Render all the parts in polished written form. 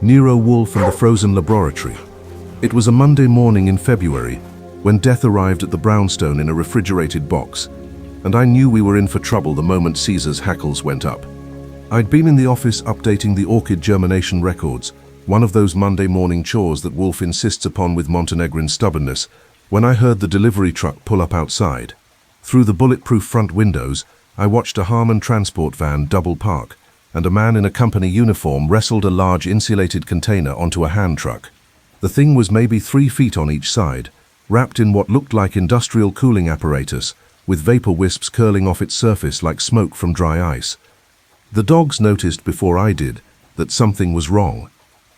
Nero Wolfe and the Frozen Laboratory. It was a Monday morning in February when death arrived at the brownstone in a refrigerated box, and I knew we were in for trouble the moment Caesar's hackles went up. I'd been in the office updating the orchid germination records, one of those Monday morning chores that Wolfe insists upon with Montenegrin stubbornness, when I heard the delivery truck pull up outside. Through the bulletproof front windows, I watched a Harman transport van double park, and a man in a company uniform wrestled a large insulated container onto a hand truck. The thing was maybe 3 feet on each side, wrapped in what looked like industrial cooling apparatus, with vapor wisps curling off its surface like smoke from dry ice. The dogs noticed before I did that something was wrong.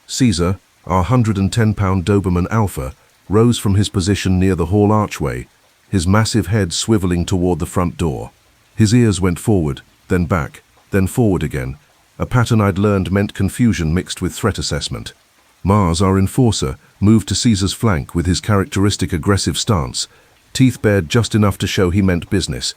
Caesar, our 110-pound Doberman Alpha, rose from his position near the hall archway, his massive head swiveling toward the front door. His ears went forward, then back, then forward again, a pattern I'd learned meant confusion mixed with threat assessment. Mars, our enforcer, moved to Caesar's flank with his characteristic aggressive stance, teeth bared just enough to show he meant business.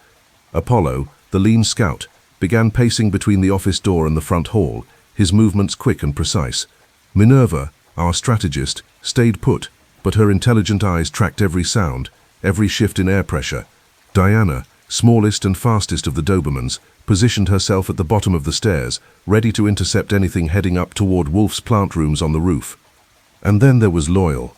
Apollo, the lean scout, began pacing between the office door and the front hall, his movements quick and precise. Minerva, our strategist, stayed put, but her intelligent eyes tracked every sound, every shift in air pressure. Diana, smallest and fastest of the Dobermans, positioned herself at the bottom of the stairs, ready to intercept anything heading up toward Wolfe's plant rooms on the roof. And then there was Loyal,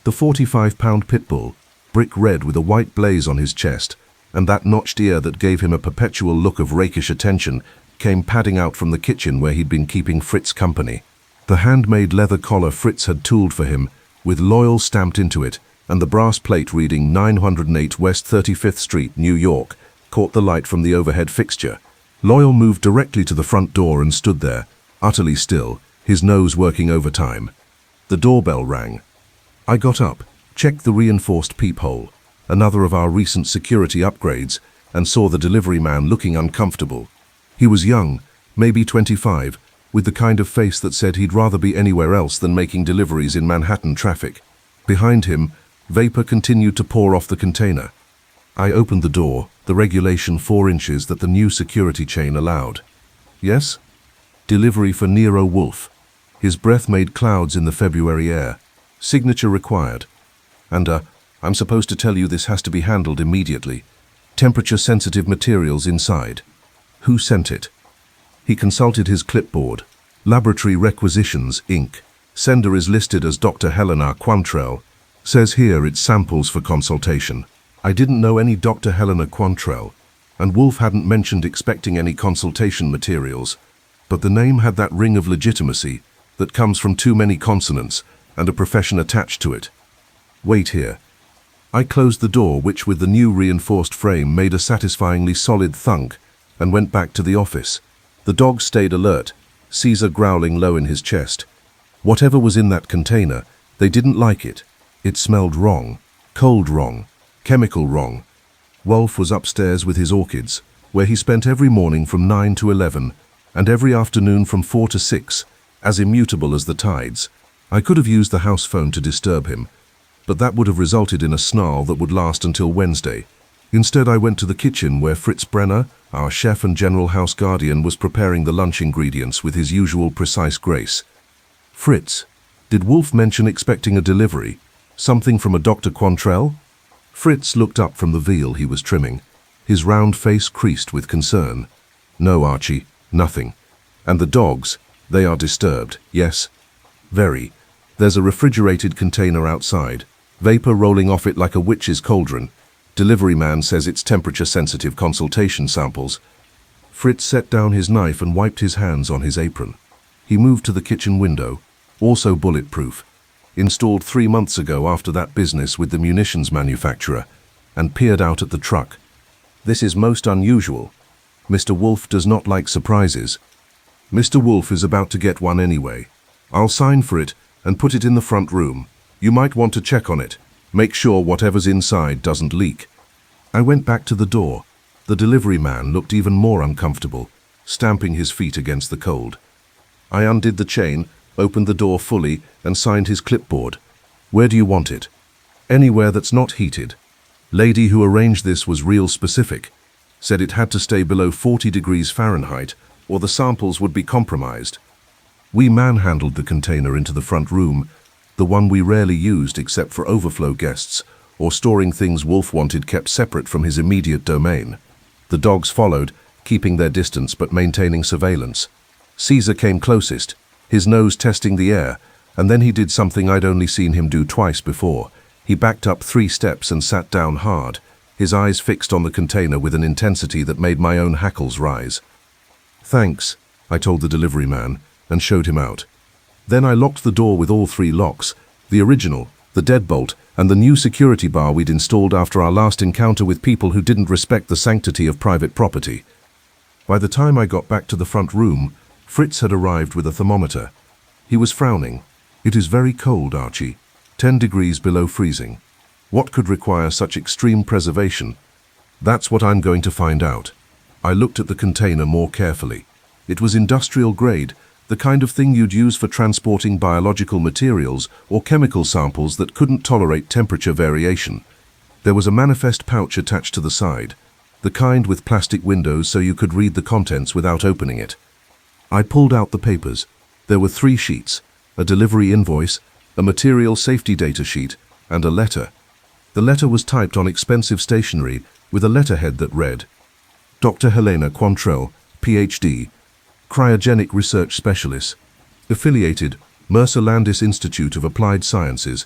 the 45-pound pit bull, brick red with a white blaze on his chest, and that notched ear that gave him a perpetual look of rakish attention, came padding out from the kitchen where he'd been keeping Fritz company. The handmade leather collar Fritz had tooled for him, with Loyal stamped into it, and the brass plate reading 908 West 35th Street, New York, caught the light from the overhead fixture. Loyal moved directly to the front door and stood there, utterly still, his nose working overtime. The doorbell rang. I got up, checked the reinforced peephole, another of our recent security upgrades, and saw the delivery man looking uncomfortable. He was young, maybe 25, with the kind of face that said he'd rather be anywhere else than making deliveries in Manhattan traffic. Behind him, vapor continued to pour off the container. I opened the door, the regulation 4 inches that the new security chain allowed. Yes? Delivery for Nero Wolfe. His breath made clouds in the February air. Signature required. And, I'm supposed to tell you this has to be handled immediately. Temperature-sensitive materials inside. Who sent it? He consulted his clipboard. Laboratory Requisitions, Inc. Sender is listed as Dr. Helena Quantrell. Says here it's samples for consultation. I didn't know any Dr. Helena Quantrell, and Wolfe hadn't mentioned expecting any consultation materials, but the name had that ring of legitimacy that comes from too many consonants and a profession attached to it. Wait here. I closed the door, which with the new reinforced frame made a satisfyingly solid thunk, and went back to the office. The dogs stayed alert, Caesar growling low in his chest. Whatever was in that container, they didn't like it. It smelled wrong, cold wrong, chemical wrong. Wolfe was upstairs with his orchids, where he spent every morning from 9 to 11, and every afternoon from 4 to 6, as immutable as the tides. I could have used the house phone to disturb him, but that would have resulted in a snarl that would last until Wednesday. Instead, I went to the kitchen where Fritz Brenner, our chef and general house guardian, was preparing the lunch ingredients with his usual precise grace. Fritz, did Wolfe mention expecting a delivery? Something from a Dr. Quantrell? Fritz looked up from the veal he was trimming, his round face creased with concern. No, Archie, nothing. And the dogs, they are disturbed, yes? Very. There's a refrigerated container outside, vapor rolling off it like a witch's cauldron. Delivery man says it's temperature-sensitive consultation samples. Fritz set down his knife and wiped his hands on his apron. He moved to the kitchen window, also bulletproof, installed 3 months ago after that business with the munitions manufacturer, and peered out at the truck. This is most unusual. Mr. Wolfe does not like surprises. Mr. Wolfe is about to get one anyway. I'll sign for it and put it in the front room. You might want to check on it. Make sure whatever's inside doesn't leak. I went back to the door. The delivery man looked even more uncomfortable, stamping his feet against the cold. I undid the chain, opened the door fully, and signed his clipboard. Where do you want it? Anywhere that's not heated. Lady who arranged this was real specific. Said it had to stay below 40 degrees Fahrenheit, or the samples would be compromised. We manhandled the container into the front room, the one we rarely used except for overflow guests or storing things Wolfe wanted kept separate from his immediate domain. The dogs followed, keeping their distance but maintaining surveillance. Caesar came closest, his nose testing the air, and then he did something I'd only seen him do twice before. He backed up 3 steps and sat down hard, his eyes fixed on the container with an intensity that made my own hackles rise. "Thanks," I told the delivery man, and showed him out. Then I locked the door with all 3 locks, the original, the deadbolt, and the new security bar we'd installed after our last encounter with people who didn't respect the sanctity of private property. By the time I got back to the front room, Fritz had arrived with a thermometer. He was frowning. "It is very cold, Archie. 10 degrees below freezing. What could require such extreme preservation?" "That's what I'm going to find out." I looked at the container more carefully. It was industrial grade, the kind of thing you'd use for transporting biological materials or chemical samples that couldn't tolerate temperature variation. There was a manifest pouch attached to the side, the kind with plastic windows so you could read the contents without opening it. I pulled out the papers. There were 3 sheets, a delivery invoice, a material safety data sheet, and a letter. The letter was typed on expensive stationery with a letterhead that read, "Dr. Helena Quantrell, Ph.D., Cryogenic Research Specialist, affiliated, Mercer Landis Institute of Applied Sciences."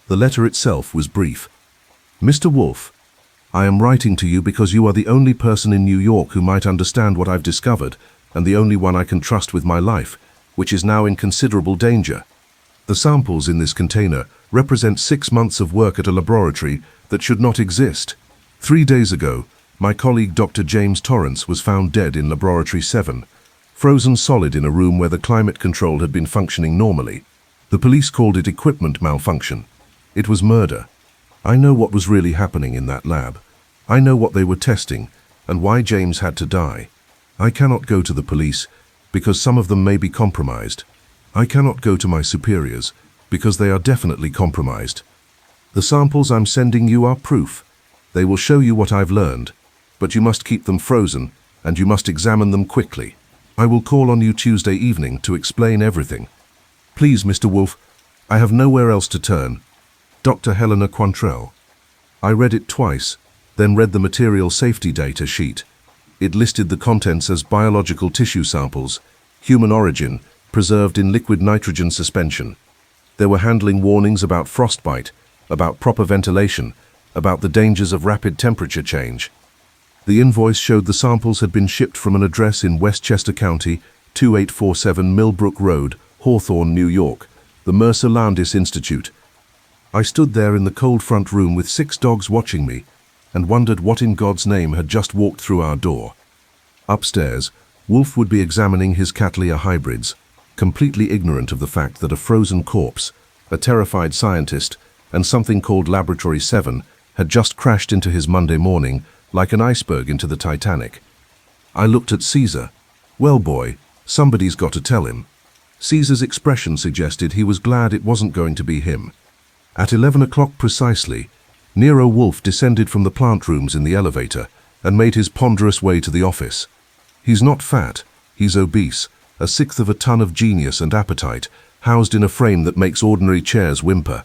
The letter itself was brief. "Mr. Wolfe, I am writing to you because you are the only person in New York who might understand what I've discovered, and the only one I can trust with my life, which is now in considerable danger. The samples in this container represent 6 months of work at a laboratory that should not exist. 3 days ago, my colleague Dr. James Torrance was found dead in Laboratory 7, frozen solid in a room where the climate control had been functioning normally. The police called it equipment malfunction. It was murder. I know what was really happening in that lab. I know what they were testing and why James had to die. I cannot go to the police because some of them may be compromised. I cannot go to my superiors because they are definitely compromised. The samples I'm sending you are proof. They will show you what I've learned, but you must keep them frozen and you must examine them quickly. I will call on you Tuesday evening to explain everything. Please, Mr. Wolfe, I have nowhere else to turn. Dr. Helena Quantrell." I read it twice, then read the material safety data sheet. It listed the contents as biological tissue samples, human origin, preserved in liquid nitrogen suspension. There were handling warnings about frostbite, about proper ventilation, about the dangers of rapid temperature change. The invoice showed the samples had been shipped from an address in Westchester County, 2847 Millbrook Road, Hawthorne, New York, the Mercer Landis Institute. I stood there in the cold front room with 6 dogs watching me and wondered what in God's name had just walked through our door. Upstairs, Wolfe would be examining his Cattleya hybrids, completely ignorant of the fact that a frozen corpse, a terrified scientist, and something called Laboratory 7 had just crashed into his Monday morning like an iceberg into the Titanic. I looked at Caesar. Well, boy, somebody's got to tell him. Caesar's expression suggested he was glad it wasn't going to be him. At 11 o'clock precisely, Nero Wolfe descended from the plant rooms in the elevator and made his ponderous way to the office. He's not fat, he's obese, 1/6 of a ton of genius and appetite, housed in a frame that makes ordinary chairs whimper.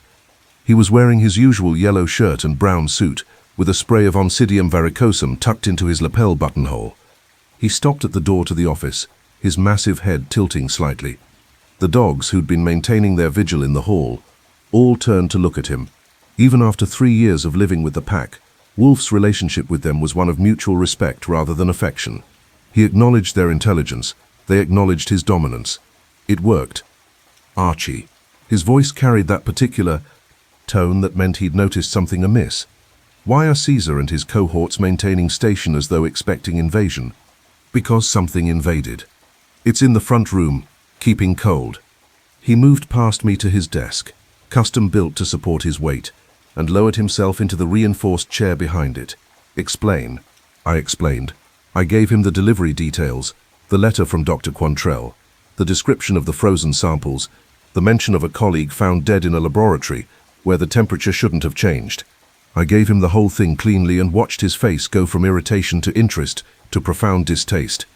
He was wearing his usual yellow shirt and brown suit, with a spray of Oncidium varicosum tucked into his lapel buttonhole. He stopped at the door to the office, his massive head tilting slightly. The dogs, who'd been maintaining their vigil in the hall, all turned to look at him. Even after 3 years of living with the pack, Wolfe's relationship with them was one of mutual respect rather than affection. He acknowledged their intelligence, they acknowledged his dominance. It worked. "Archie." His voice carried that particular tone that meant he'd noticed something amiss. "Why are Caesar and his cohorts maintaining station as though expecting invasion?" "Because something invaded. It's in the front room, keeping cold." He moved past me to his desk, custom built to support his weight, and lowered himself into the reinforced chair behind it. "Explain." I explained. I gave him the delivery details, the letter from Dr. Quantrell, the description of the frozen samples, the mention of a colleague found dead in a laboratory where the temperature shouldn't have changed. I gave him the whole thing cleanly and watched his face go from irritation to interest to profound distaste.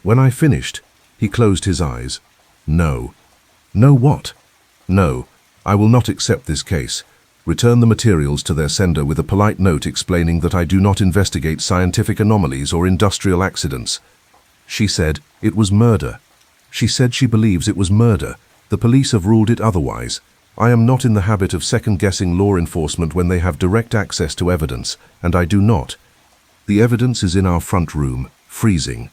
When I finished, he closed his eyes. "No," No what? No, I will not accept this case. Return the materials to their sender with a polite note explaining that I do not investigate scientific anomalies or industrial accidents. She said it was murder. She said she believes it was murder. The police have ruled it otherwise. I am not in the habit of second-guessing law enforcement when they have direct access to evidence, and I do not. The evidence is in our front room, freezing.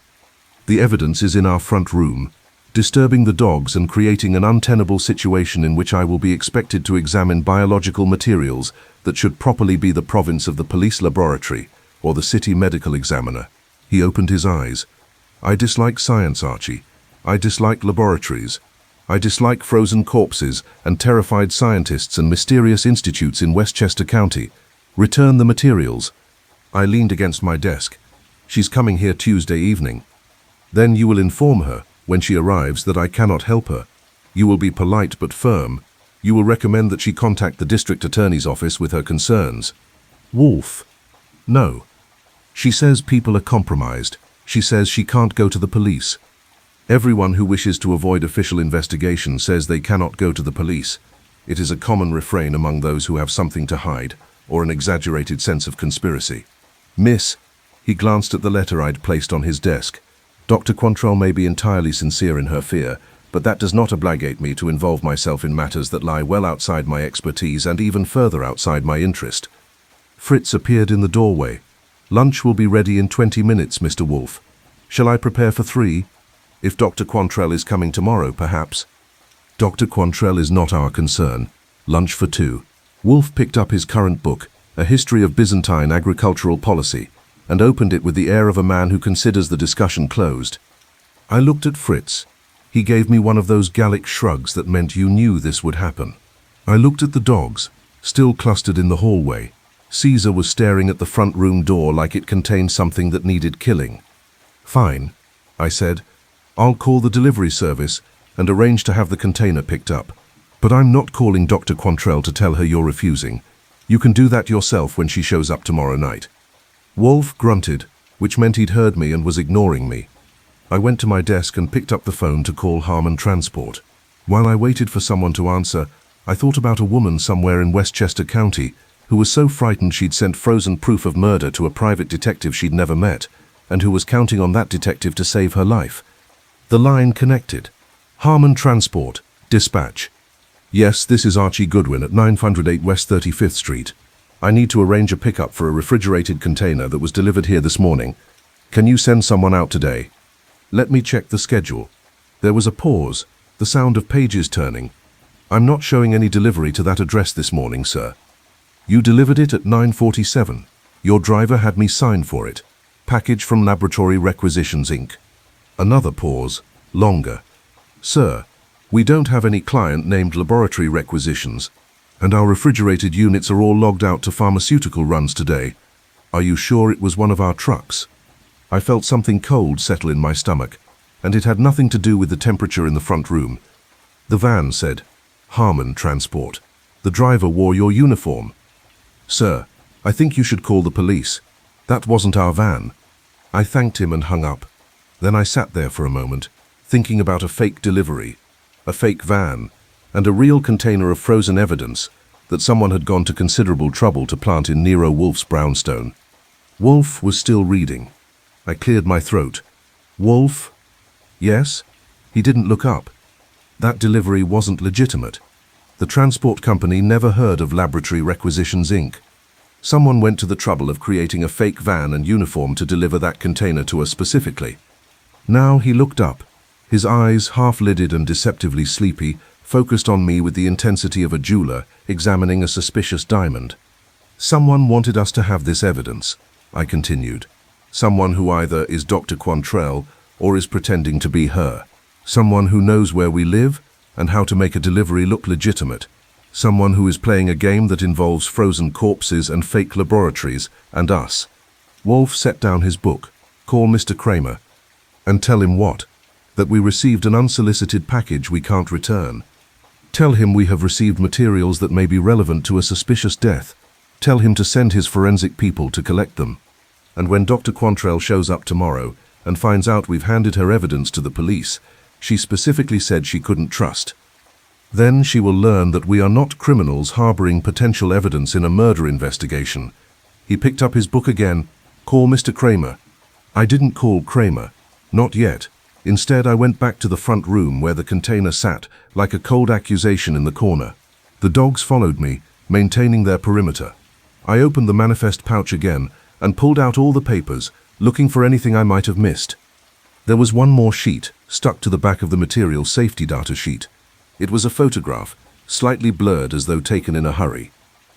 The evidence is in our front room, disturbing the dogs and creating an untenable situation in which I will be expected to examine biological materials that should properly be the province of the police laboratory or the city medical examiner. He opened his eyes. I dislike science, Archie. I dislike laboratories. I dislike frozen corpses and terrified scientists and mysterious institutes in Westchester County. Return the materials. I leaned against my desk. She's coming here Tuesday evening. Then you will inform her, when she arrives, that I cannot help her. You will be polite but firm. You will recommend that she contact the district attorney's office with her concerns. Wolfe. No. She says people are compromised. She says she can't go to the police. Everyone who wishes to avoid official investigation says they cannot go to the police. It is a common refrain among those who have something to hide, or an exaggerated sense of conspiracy. Miss, he glanced at the letter I'd placed on his desk. Dr. Quantrell may be entirely sincere in her fear, but that does not obligate me to involve myself in matters that lie well outside my expertise and even further outside my interest. Fritz appeared in the doorway. Lunch will be ready in 20 minutes, Mr. Wolfe. Shall I prepare for 3? If Dr. Quantrell is coming tomorrow, perhaps. Dr. Quantrell is not our concern. Lunch for 2. Wolfe picked up his current book, A History of Byzantine Agricultural Policy, and opened it with the air of a man who considers the discussion closed. I looked at Fritz. He gave me one of those Gallic shrugs that meant you knew this would happen. I looked at the dogs, still clustered in the hallway. Caesar was staring at the front room door like it contained something that needed killing. Fine, I said. I'll call the delivery service and arrange to have the container picked up. But I'm not calling Dr. Quantrell to tell her you're refusing. You can do that yourself when she shows up tomorrow night. Wolfe grunted, which meant he'd heard me and was ignoring me. I went to my desk and picked up the phone to call Harmon Transport. While I waited for someone to answer, I thought about a woman somewhere in Westchester County who was so frightened she'd sent frozen proof of murder to a private detective she'd never met, and who was counting on that detective to save her life. The line connected. Harmon Transport, dispatch. Yes, this is Archie Goodwin at 908 West 35th Street. I need to arrange a pickup for a refrigerated container that was delivered here this morning. Can you send someone out today? Let me check the schedule. There was a pause, the sound of pages turning. I'm not showing any delivery to that address this morning, sir. You delivered it at 9:47. Your driver had me sign for it. Package from Laboratory Requisitions, Inc. Another pause, longer. Sir, we don't have any client named Laboratory Requisitions, and our refrigerated units are all logged out to pharmaceutical runs today. Are you sure it was one of our trucks? I felt something cold settle in my stomach, and it had nothing to do with the temperature in the front room. The van said, Harmon Transport. The driver wore your uniform. Sir, I think you should call the police. That wasn't our van. I thanked him and hung up. Then I sat there for a moment, thinking about a fake delivery, a fake van, and a real container of frozen evidence that someone had gone to considerable trouble to plant in Nero Wolfe's brownstone. Wolfe was still reading. I cleared my throat. Wolfe? Yes? He didn't look up. That delivery wasn't legitimate. The transport company never heard of Laboratory Requisitions, Inc. Someone went to the trouble of creating a fake van and uniform to deliver that container to us specifically. Now he looked up, his eyes half-lidded and deceptively sleepy, focused on me with the intensity of a jeweler examining a suspicious diamond. Someone wanted us to have this evidence, I continued. Someone who either is Dr. Quantrell or is pretending to be her. Someone who knows where we live and how to make a delivery look legitimate. Someone who is playing a game that involves frozen corpses and fake laboratories and us. Wolfe set down his book. Call Mr. Kramer. And tell him what? That we received an unsolicited package we can't return. Tell him we have received materials that may be relevant to a suspicious death. Tell him to send his forensic people to collect them. And when Dr. Quantrell shows up tomorrow and finds out we've handed her evidence to the police, she specifically said she couldn't trust. Then she will learn that we are not criminals harboring potential evidence in a murder investigation. He picked up his book again. Call Mr. Kramer. I didn't call Kramer. Not yet. Instead, I went back to the front room where the container sat, like a cold accusation in the corner. The dogs followed me, maintaining their perimeter. I opened the manifest pouch again and pulled out all the papers, looking for anything I might have missed. There was one more sheet, stuck to the back of the material safety data sheet. It was a photograph, slightly blurred as though taken in a hurry.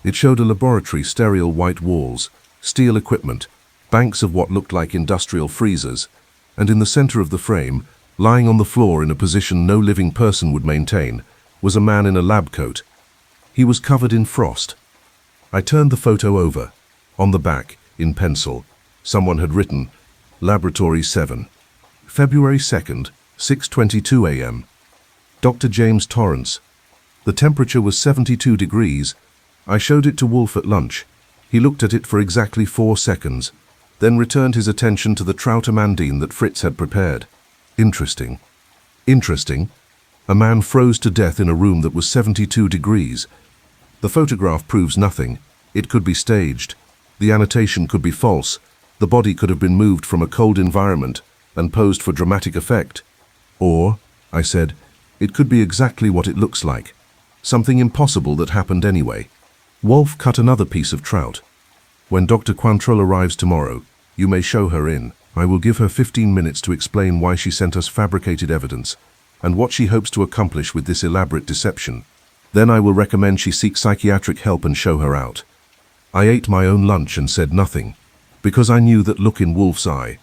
It showed a laboratory, sterile white walls, steel equipment, banks of what looked like industrial freezers, and in the center of the frame, lying on the floor in a position no living person would maintain, was a man in a lab coat. He was covered in frost. I turned the photo over. On the back, in pencil, someone had written, Laboratory 7, February 2nd, 6:22 a.m. Dr. James Torrance. The temperature was 72 degrees. I showed it to Wolfe at lunch. He looked at it for exactly 4 seconds, then returned his attention to the trout amandine that Fritz had prepared. Interesting. Interesting. A man froze to death in a room that was 72 degrees. The photograph proves nothing. It could be staged. The annotation could be false. The body could have been moved from a cold environment and posed for dramatic effect. Or, I said, it could be exactly what it looks like. Something impossible that happened anyway. Wolfe cut another piece of trout. When Dr. Quantrell arrives tomorrow, you may show her in. I will give her 15 minutes to explain why she sent us fabricated evidence and what she hopes to accomplish with this elaborate deception. Then I will recommend she seek psychiatric help and show her out. I ate my own lunch and said nothing, because I knew that look in Wolfe's eye,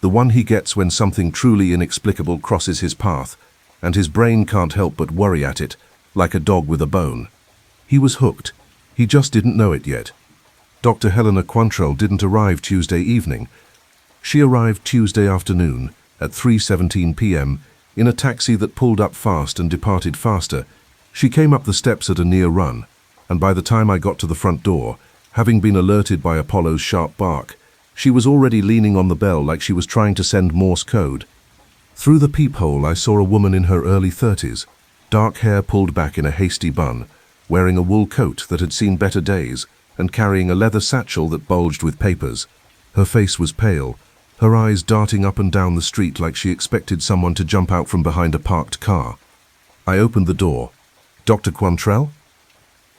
the one he gets when something truly inexplicable crosses his path, and his brain can't help but worry at it, like a dog with a bone. He was hooked. He just didn't know it yet. Dr. Helena Quantrell didn't arrive Tuesday evening. She arrived Tuesday afternoon at 3:17 p.m. in a taxi that pulled up fast and departed faster. She came up the steps at a near run, and by the time I got to the front door, having been alerted by Apollo's sharp bark, she was already leaning on the bell like she was trying to send Morse code. Through the peephole I saw a woman in her early 30s, dark hair pulled back in a hasty bun, wearing a wool coat that had seen better days and carrying a leather satchel that bulged with papers. Her face was pale, her eyes darting up and down the street like she expected someone to jump out from behind a parked car. I opened the door. Dr. Quantrell?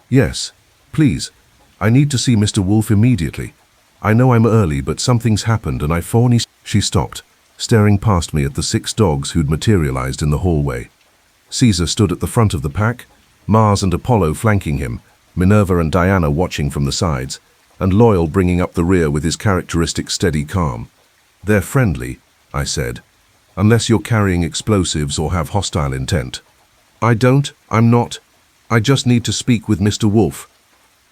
Yes, please. I need to see Mr. Wolfe immediately. I know I'm early, but something's happened and I phoned. She stopped, staring past me at the 6 dogs who'd materialized in the hallway. Caesar stood at the front of the pack, Mars and Apollo flanking him, Minerva and Diana watching from the sides, and Loyal bringing up the rear with his characteristic steady calm. They're friendly, I said, unless you're carrying explosives or have hostile intent. I'm not. I just need to speak with Mr. Wolfe.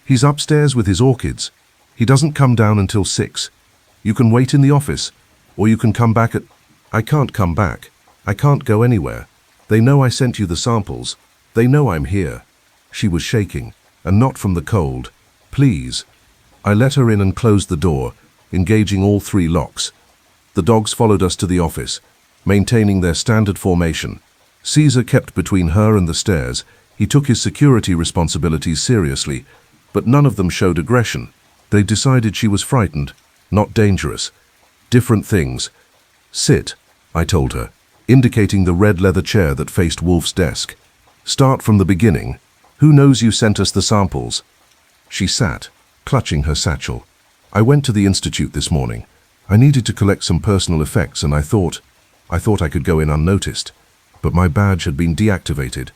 He's upstairs with his orchids. He doesn't come down until 6. You can wait in the office, or you can come back at... I can't come back. I can't go anywhere. They know I sent you the samples. They know I'm here. She was shaking, and not from the cold. Please. I let her in and closed the door, engaging all 3 locks. The dogs followed us to the office, maintaining their standard formation. Caesar kept between her and the stairs. He took his security responsibilities seriously, but none of them showed aggression. They decided she was frightened, not dangerous. Different things. Sit, I told her, indicating the red leather chair that faced Wolfe's desk. Start from the beginning. Who knows you sent us the samples? She sat, clutching her satchel. I went to the institute this morning. I needed to collect some personal effects and I thought I could go in unnoticed. But my badge had been deactivated.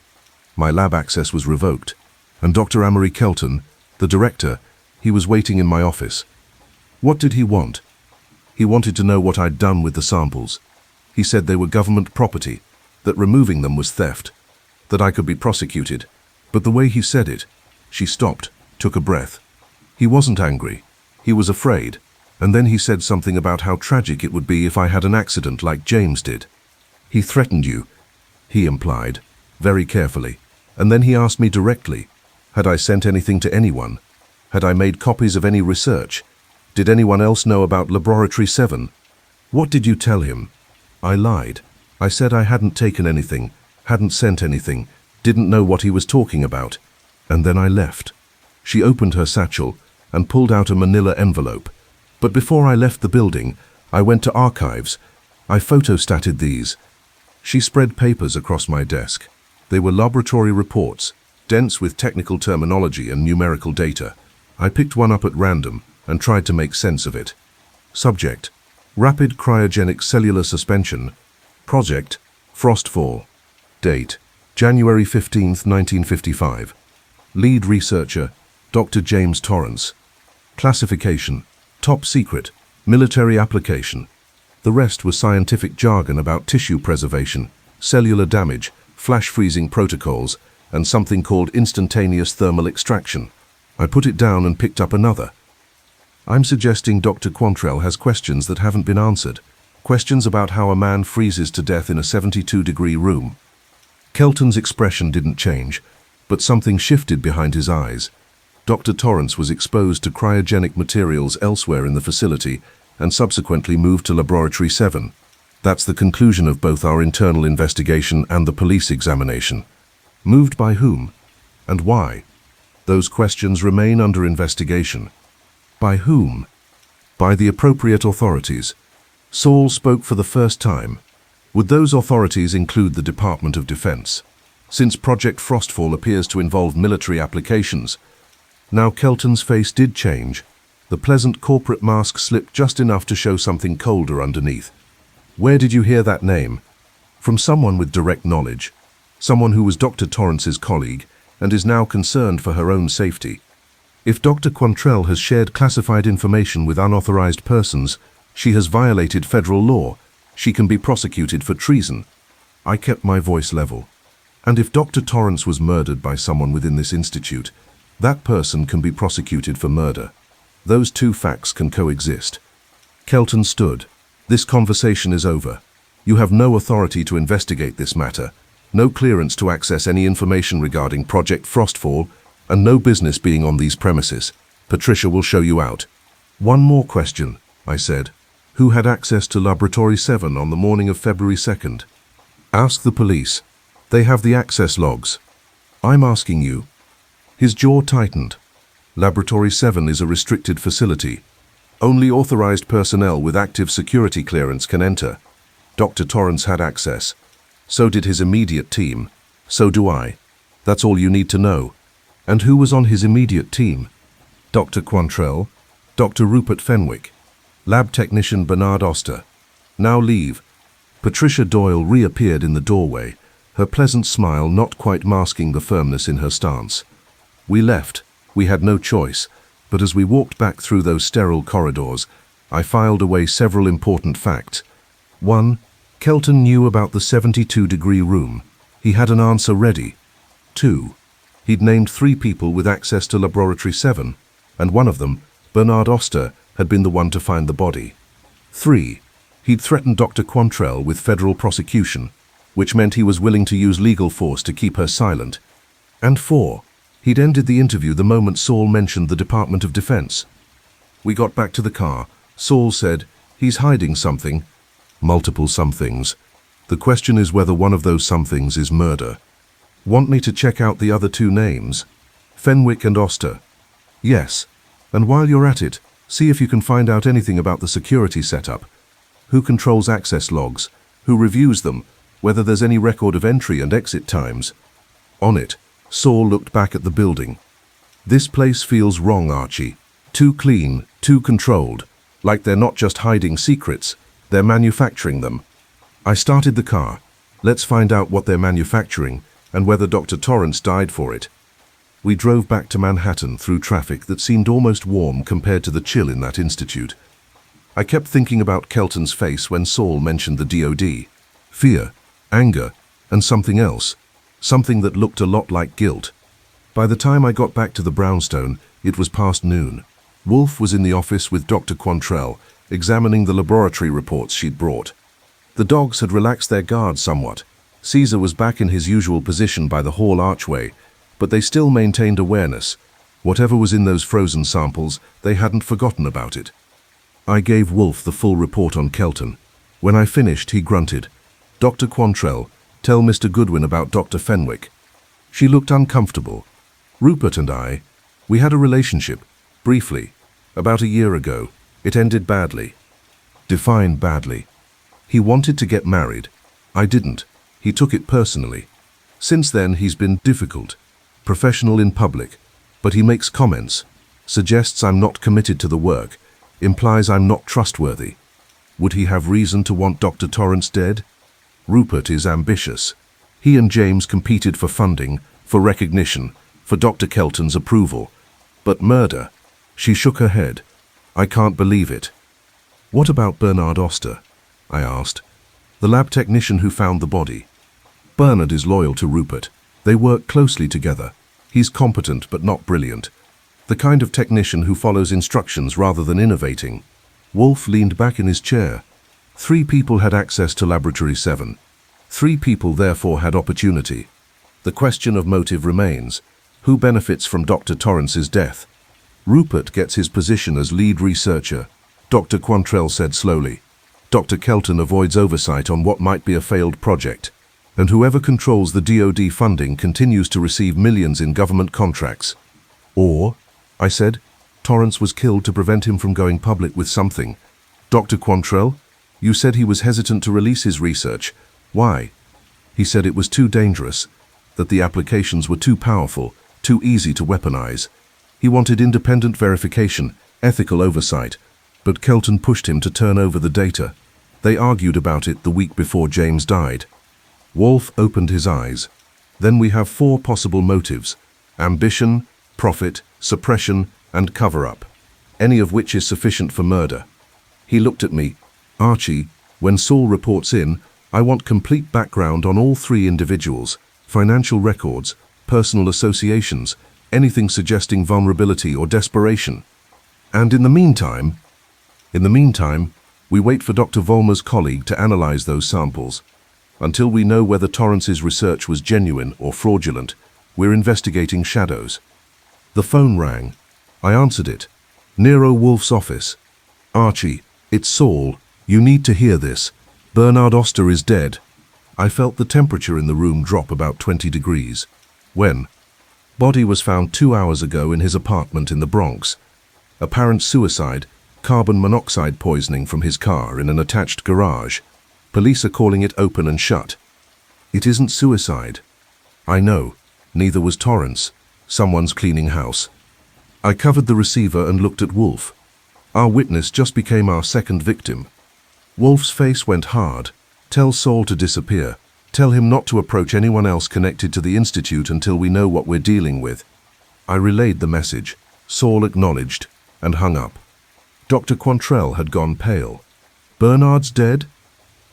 My lab access was revoked. And Dr. Amory Kelton, the director, he was waiting in my office. What did he want? He wanted to know what I'd done with the samples. He said they were government property, that removing them was theft, that I could be prosecuted. But the way he said it, she stopped, took a breath. He wasn't angry. He was afraid. And then he said something about how tragic it would be if I had an accident like James did. He threatened you, he implied, very carefully. And then he asked me directly, had I sent anything to anyone? Had I made copies of any research? Did anyone else know about Laboratory 7? What did you tell him? I lied. I said I hadn't taken anything, hadn't sent anything, didn't know what he was talking about, and then I left. She opened her satchel and pulled out a manila envelope. But before I left the building, I went to archives. I photostated these. She spread papers across my desk. They were laboratory reports, dense with technical terminology and numerical data. I picked one up at random and tried to make sense of it. Subject: rapid cryogenic cellular suspension. Project: Frostfall. Date: January 15, 1955. Lead researcher: Dr. James Torrance. Classification: top secret, military application. The rest was scientific jargon about tissue preservation, cellular damage, flash freezing protocols, and something called instantaneous thermal extraction. I put it down and picked up another. I'm suggesting Dr. Quantrell has questions that haven't been answered. Questions about how a man freezes to death in a 72-degree room. Kelton's expression didn't change, but something shifted behind his eyes. Dr. Torrance was exposed to cryogenic materials elsewhere in the facility and subsequently moved to Laboratory 7. That's the conclusion of both our internal investigation and the police examination. Moved by whom? And why? Those questions remain under investigation. By whom? By the appropriate authorities. Saul spoke for the first time. Would those authorities include the Department of Defense? Since Project Frostfall appears to involve military applications. Now Kelton's face did change. The pleasant corporate mask slipped just enough to show something colder underneath. Where did you hear that name? From someone with direct knowledge. Someone who was Dr. Torrance's colleague and is now concerned for her own safety. If Dr. Quantrell has shared classified information with unauthorized persons, she has violated federal law. She can be prosecuted for treason. I kept my voice level. And if Dr. Torrance was murdered by someone within this institute, that person can be prosecuted for murder. Those two facts can coexist. Kelton stood. This conversation is over. You have no authority to investigate this matter, no clearance to access any information regarding Project Frostfall, and no business being on these premises. Patricia will show you out. One more question, I said. Who had access to Laboratory 7 on the morning of February 2nd? Ask the police. They have the access logs. I'm asking you. His jaw tightened. Laboratory 7 is a restricted facility. Only authorized personnel with active security clearance can enter. Dr. Torrance had access. So did his immediate team. So do I. That's all you need to know. And who was on his immediate team? Dr. Quantrell, Dr. Rupert Fenwick, lab technician Bernard Auster. Now leave. Patricia Doyle reappeared in the doorway, her pleasant smile not quite masking the firmness in her stance. We left. We had no choice, but as we walked back through those sterile corridors, I filed away several important facts. 1. Kelton knew about the 72-degree room. He had an answer ready. 2. He'd named 3 people with access to Laboratory 7, and one of them, Bernard Auster, had been the one to find the body. 3. He'd threatened Dr. Quantrell with federal prosecution, which meant he was willing to use legal force to keep her silent. And 4. He'd ended the interview the moment Saul mentioned the Department of Defense. We got back to the car. Saul said, "He's hiding something." Multiple somethings. The question is whether one of those somethings is murder. Want me to check out the other 2 names? Fenwick and Auster. Yes. And while you're at it, see if you can find out anything about the security setup. Who controls access logs? Who reviews them? Whether there's any record of entry and exit times. On it, Saul looked back at the building. This place feels wrong, Archie. Too clean, too controlled. Like they're not just hiding secrets, they're manufacturing them. I started the car. Let's find out what they're manufacturing and whether Dr. Torrance died for it. We drove back to Manhattan through traffic that seemed almost warm compared to the chill in that institute. I kept thinking about Kelton's face when Saul mentioned the DOD. Fear, anger, and something else. Something that looked a lot like guilt. By the time I got back to the brownstone, it was past noon. Wolfe was in the office with Dr. Quantrell, examining the laboratory reports she'd brought. The dogs had relaxed their guard somewhat. Caesar was back in his usual position by the hall archway, but they still maintained awareness. Whatever was in those frozen samples, they hadn't forgotten about it. I gave Wolfe the full report on Kelton. When I finished, he grunted, "Dr. Quantrell, tell Mr. Goodwin about Dr. Fenwick." She looked uncomfortable. Rupert and we had a relationship, briefly, about a year ago. It ended badly. Define badly. He wanted to get married. I didn't. He took it personally. Since then, he's been difficult, professional in public, but he makes comments, suggests I'm not committed to the work, implies I'm not trustworthy. Would he have reason to want Dr. Torrance dead? Rupert is ambitious. He and James competed for funding, for recognition, for Dr. Kelton's approval. But murder? She shook her head. I can't believe it. What about Bernard Auster? I asked. The lab technician who found the body. Bernard is loyal to Rupert. They work closely together. He's competent but not brilliant. The kind of technician who follows instructions rather than innovating. Wolfe leaned back in his chair. 3 people had access to Laboratory 7. 3 people therefore had opportunity. The question of motive remains. Who benefits from Dr. Torrance's death? Rupert gets his position as lead researcher, Dr. Quantrell said slowly. Dr. Kelton avoids oversight on what might be a failed project. And whoever controls the DoD funding continues to receive millions in government contracts. Or, I said, Torrance was killed to prevent him from going public with something. Dr. Quantrell, you said he was hesitant to release his research. Why? He said it was too dangerous, that the applications were too powerful, too easy to weaponize. He wanted independent verification, ethical oversight, but Kelton pushed him to turn over the data. They argued about it the week before James died. Wolfe opened his eyes. Then we have 4 possible motives: ambition, profit, suppression, and cover-up, any of which is sufficient for murder. He looked at me. Archie, when Saul reports in, I want complete background on all 3 individuals, financial records, personal associations, anything suggesting vulnerability or desperation. And in the meantime, we wait for Dr. Vollmer's colleague to analyze those samples. Until we know whether Torrance's research was genuine or fraudulent, we're investigating shadows. The phone rang. I answered it. Nero Wolfe's office. Archie, it's Saul. You need to hear this. Bernard Auster is dead. I felt the temperature in the room drop about 20 degrees. When? Body was found 2 hours ago in his apartment in the Bronx. Apparent suicide, carbon monoxide poisoning from his car in an attached garage. Police are calling it open and shut. It isn't suicide. I know. Neither was Torrance. Someone's cleaning house. I covered the receiver and looked at Wolfe. Our witness just became our second victim. Wolfe's face went hard. Tell Saul to disappear. Tell him not to approach anyone else connected to the Institute until we know what we're dealing with. I relayed the message. Saul acknowledged and hung up. Dr. Quantrell had gone pale. Bernard's dead?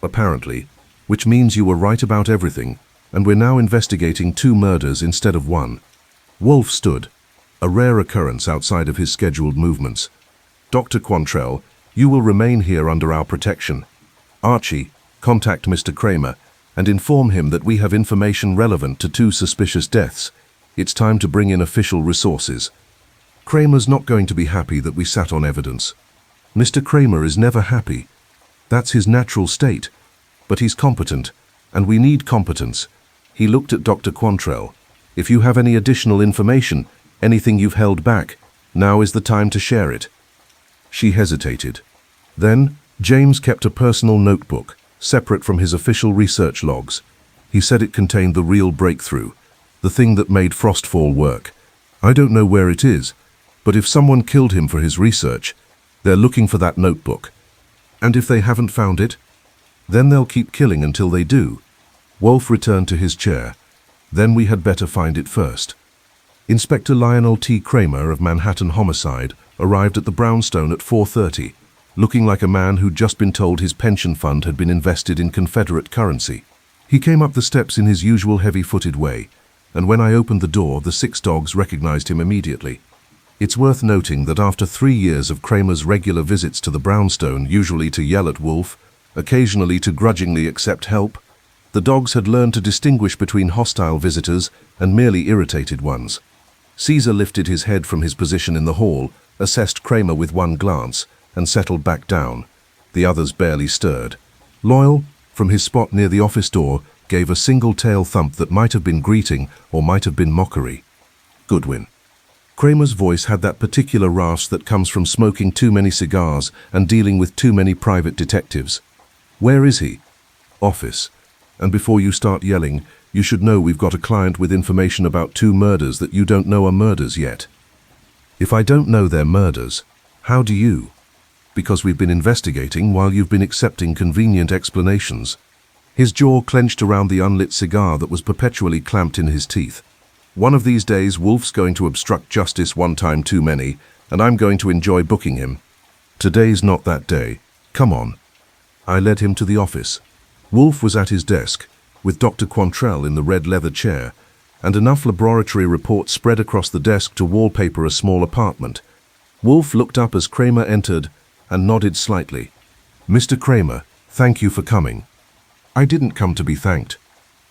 Apparently, which means you were right about everything, and we're now investigating 2 murders instead of 1. Wolfe stood, a rare occurrence outside of his scheduled movements. Dr. Quantrell, you will remain here under our protection. Archie, contact Mr. Kramer and inform him that we have information relevant to 2 suspicious deaths. It's time to bring in official resources. Kramer's not going to be happy that we sat on evidence. Mr. Kramer is never happy. That's his natural state. But he's competent, and we need competence. He looked at Dr. Quantrell. If you have any additional information, anything you've held back, now is the time to share it. She hesitated. Then, James kept a personal notebook, separate from his official research logs. He said it contained the real breakthrough, the thing that made Frostfall work. I don't know where it is, but if someone killed him for his research, they're looking for that notebook. And if they haven't found it, then they'll keep killing until they do. Wolfe returned to his chair. Then we had better find it first. Inspector Lionel T. Kramer of Manhattan Homicide arrived at the brownstone at 4:30, looking like a man who'd just been told his pension fund had been invested in Confederate currency. He came up the steps in his usual heavy-footed way, and when I opened the door, the 6 dogs recognized him immediately. It's worth noting that after 3 years of Kramer's regular visits to the brownstone, usually to yell at Wolfe, occasionally to grudgingly accept help, the dogs had learned to distinguish between hostile visitors and merely irritated ones. Caesar lifted his head from his position in the hall, assessed Kramer with one glance, and settled back down. The others barely stirred. Loyal, from his spot near the office door, gave a single tail thump that might have been greeting or might have been mockery. Goodwin. Kramer's voice had that particular rasp that comes from smoking too many cigars and dealing with too many private detectives. Where is he? Office. And before you start yelling, you should know we've got a client with information about 2 murders that you don't know are murders yet. If I don't know they're murders, how do you? Because we've been investigating while you've been accepting convenient explanations. His jaw clenched around the unlit cigar that was perpetually clamped in his teeth. One of these days, Wolfe's going to obstruct justice one time too many, and I'm going to enjoy booking him. Today's not that day. Come on. I led him to the office. Wolfe was at his desk, with Dr. Quantrell in the red leather chair, and enough laboratory reports spread across the desk to wallpaper a small apartment. Wolfe looked up as Kramer entered and nodded slightly. Mr. Kramer, thank you for coming. I didn't come to be thanked.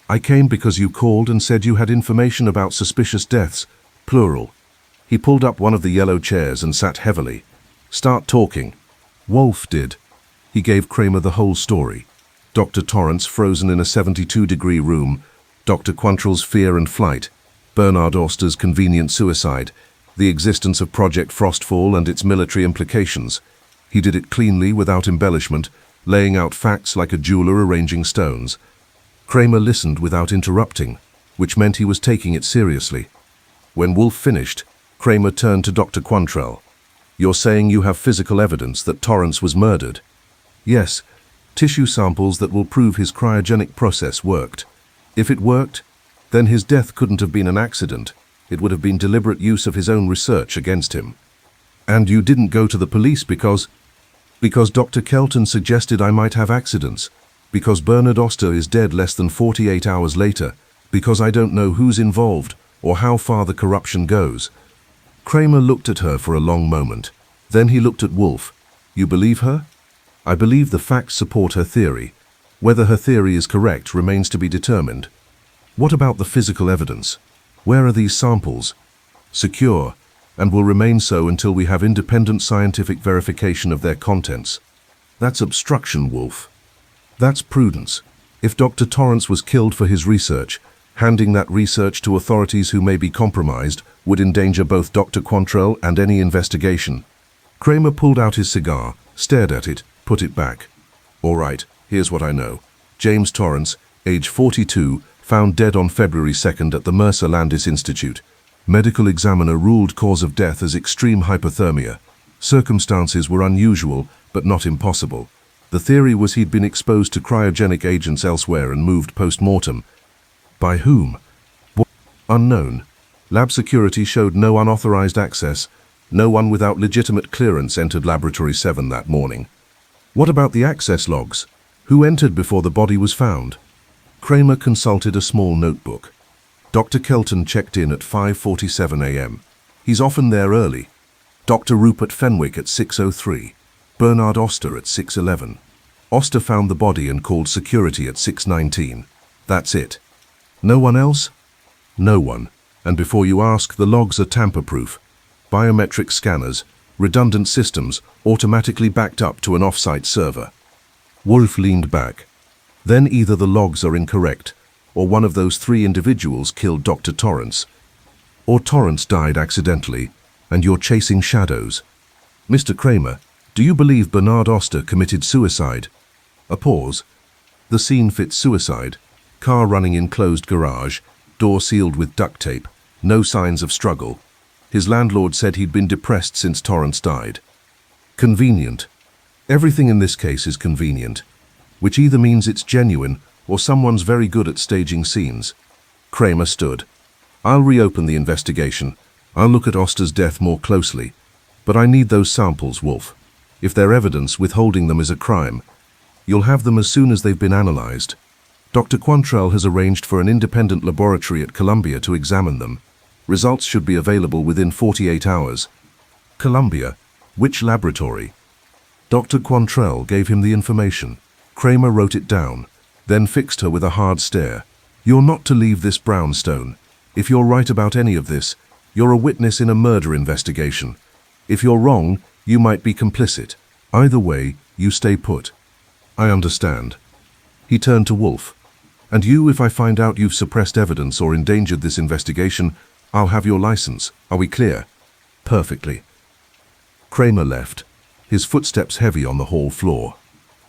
I came because you called and said you had information about suspicious deaths, plural. He pulled up one of the yellow chairs and sat heavily. Start talking. Wolfe did. He gave Kramer the whole story. Dr. Torrance frozen in a 72-degree room, Dr. Quantrell's fear and flight, Bernard Auster's convenient suicide, the existence of Project Frostfall and its military implications. He did it cleanly, without embellishment, laying out facts like a jeweler arranging stones. Kramer listened without interrupting, which meant he was taking it seriously. When Wolfe finished, Kramer turned to Dr. Quantrell. You're saying you have physical evidence that Torrance was murdered? Yes, tissue samples that will prove his cryogenic process worked. If it worked, then his death couldn't have been an accident. It would have been deliberate use of his own research against him. And you didn't go to the police because Dr. Kelton suggested I might have accidents, because Bernard Auster is dead less than 48 hours later, because I don't know who's involved or how far the corruption goes. Kramer looked at her for a long moment. Then he looked at Wolfe. You believe her? I believe the facts support her theory. Whether her theory is correct remains to be determined. What about the physical evidence? Where are these samples? Secure, and will remain so until we have independent scientific verification of their contents. That's obstruction, Wolfe. That's prudence. If Dr. Torrance was killed for his research, handing that research to authorities who may be compromised would endanger both Dr. Quantrell and any investigation. Kramer pulled out his cigar, stared at it, put it back. All right, here's what I know. James Torrance, age 42, found dead on February 2nd at the Mercer Landis Institute. Medical examiner ruled cause of death as extreme hypothermia. Circumstances were unusual, but not impossible. The theory was he'd been exposed to cryogenic agents elsewhere and moved post-mortem. By whom? Unknown. Lab security showed no unauthorized access. No one without legitimate clearance entered Laboratory 7 that morning. What about the access logs? Who entered before the body was found? Kramer consulted a small notebook. Dr. Kelton checked in at 5:47 a.m. He's often there early. Dr. Rupert Fenwick at 6:03. Bernard Auster at 6:11. Auster found the body and called security at 6:19. That's it. No one else? No one. And before you ask, the logs are tamper-proof. Biometric scanners, redundant systems, automatically backed up to an off-site server. Wolfe leaned back. Then either the logs are incorrect, or one of those 3 individuals killed Dr. Torrance. Or Torrance died accidentally, and you're chasing shadows. Mr. Kramer, do you believe Bernard Auster committed suicide? A pause. The scene fits suicide. Car running in closed garage, door sealed with duct tape, no signs of struggle. His landlord said he'd been depressed since Torrance died. Convenient. Everything in this case is convenient, which either means it's genuine or someone's very good at staging scenes. Kramer stood. I'll reopen the investigation. I'll look at Auster's death more closely. But I need those samples, Wolfe. If they're evidence, withholding them is a crime. You'll have them as soon as they've been analyzed. Dr. Quantrell has arranged for an independent laboratory at Columbia to examine them. Results should be available within 48 hours. Columbia? Which laboratory? Dr. Quantrell gave him the information. Kramer wrote it down, then fixed her with a hard stare. You're not to leave this brownstone. If you're right about any of this, you're a witness in a murder investigation. If you're wrong, you might be complicit. Either way, you stay put. I understand. He turned to Wolfe. And you, if I find out you've suppressed evidence or endangered this investigation, I'll have your license. Are we clear? Perfectly. Kramer left, his footsteps heavy on the hall floor.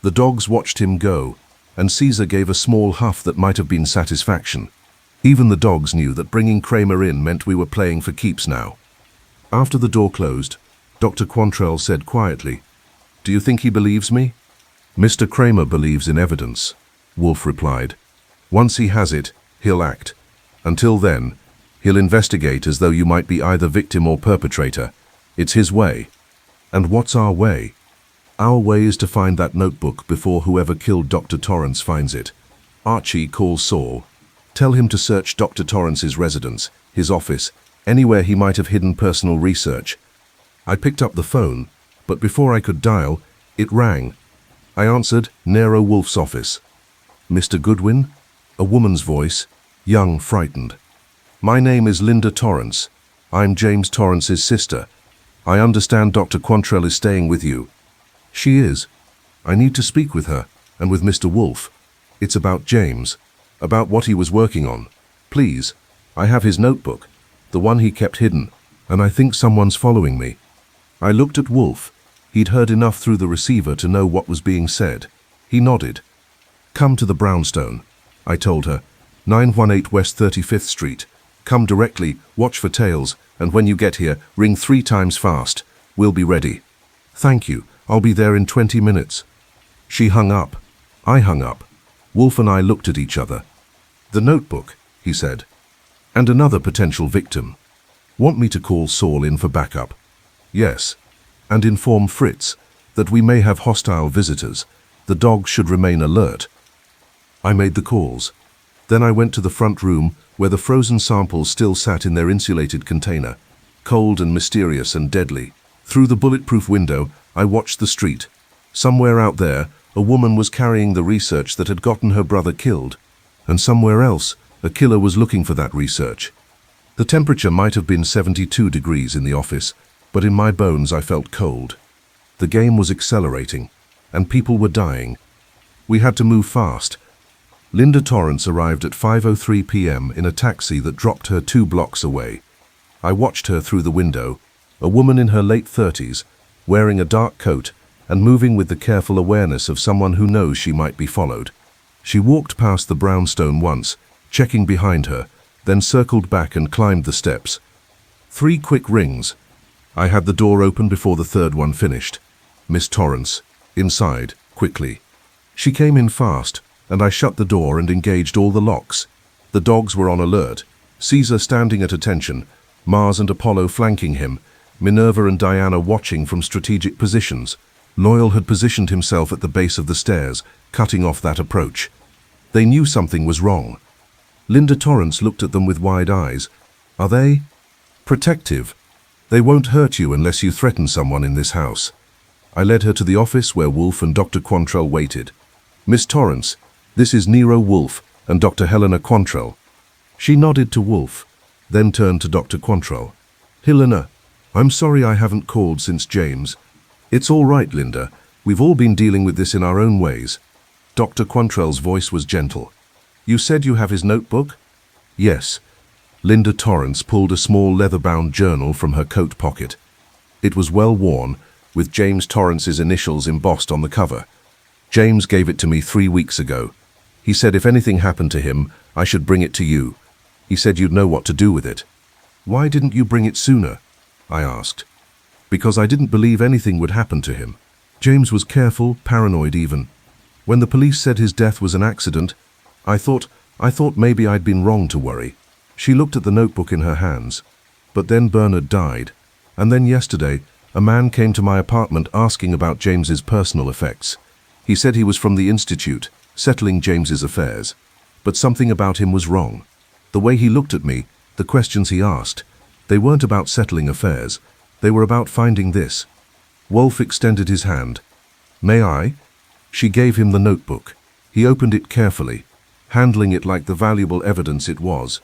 The dogs watched him go, and Caesar gave a small huff that might have been satisfaction. Even the dogs knew that bringing Kramer in meant we were playing for keeps now. After the door closed, Dr. Quantrell said quietly, "Do you think he believes me?" "Mr. Kramer believes in evidence," Wolfe replied. "Once he has it, he'll act. Until then, he'll investigate as though you might be either victim or perpetrator. It's his way." "And what's our way?" "Our way is to find that notebook before whoever killed Dr. Torrance finds it. Archie, call Saul. Tell him to search Dr. Torrance's residence, his office, anywhere he might have hidden personal research." I picked up the phone, but before I could dial, it rang. I answered Nero Wolfe's office. "Mr. Goodwin?" A woman's voice, young, frightened. "My name is Linda Torrance. I'm James Torrance's sister. I understand Dr. Quantrell is staying with you." "She is. I need to speak with her, and with Mr. Wolfe. It's about James, about what he was working on. Please, I have his notebook, the one he kept hidden, and I think someone's following me." I looked at Wolfe. He'd heard enough through the receiver to know what was being said. He nodded. "Come to the brownstone," I told her. 918 West 35th Street. Come directly, watch for tails, and when you get here, ring 3 times fast. We'll be ready. "Thank you. I'll be there in 20 minutes. She hung up. I hung up. Wolfe and I looked at each other. "The notebook," he said. "And another potential victim. Want me to call Saul in for backup?" "Yes. And inform Fritz that we may have hostile visitors. The dogs should remain alert." I made the calls. Then I went to the front room where the frozen samples still sat in their insulated container, cold and mysterious and deadly. Through the bulletproof window, I watched the street. Somewhere out there, a woman was carrying the research that had gotten her brother killed. And somewhere else, a killer was looking for that research. The temperature might have been 72 degrees in the office, but in my bones I felt cold. The game was accelerating, and people were dying. We had to move fast. Linda Torrance arrived at 5:03 p.m. in a taxi that dropped her 2 blocks away. I watched her through the window, a woman in her late 30s, wearing a dark coat and moving with the careful awareness of someone who knows she might be followed. She walked past the brownstone once, checking behind her, then circled back and climbed the steps. 3 quick rings. I had the door open before the 3rd one finished. "Miss Torrance, inside, quickly." She came in fast, and I shut the door and engaged all the locks. The dogs were on alert, Caesar standing at attention, Mars and Apollo flanking him, Minerva and Diana watching from strategic positions. Loyal had positioned himself at the base of the stairs, cutting off that approach. They knew something was wrong. Linda Torrance looked at them with wide eyes. "Are they protective? They won't hurt you unless you threaten someone in this house." I led her to the office where Wolfe and Dr. Quantrell waited. "Miss Torrance, this is Nero Wolfe and Dr. Helena Quantrell." She nodded to Wolfe, then turned to Dr. Quantrell. "Helena, I'm sorry I haven't called since James." "It's all right, Linda. We've all been dealing with this in our own ways." Dr. Quantrell's voice was gentle. "You said you have his notebook?" "Yes." Linda Torrance pulled a small leather-bound journal from her coat pocket. It was well worn, with James Torrance's initials embossed on the cover. "James gave it to me 3 weeks ago. He said if anything happened to him, I should bring it to you. He said you'd know what to do with it." "Why didn't you bring it sooner?" I asked. "Because I didn't believe anything would happen to him. James was careful, paranoid even. When the police said his death was an accident, I thought maybe I'd been wrong to worry." She looked at the notebook in her hands. "But then Bernard died. And then yesterday, a man came to my apartment asking about James's personal effects. He said he was from the Institute, settling James's affairs. But something about him was wrong. The way he looked at me, the questions he asked, they weren't about settling affairs. They were about finding this." Wolfe extended his hand. "May I?" She gave him the notebook. He opened it carefully, handling it like the valuable evidence it was.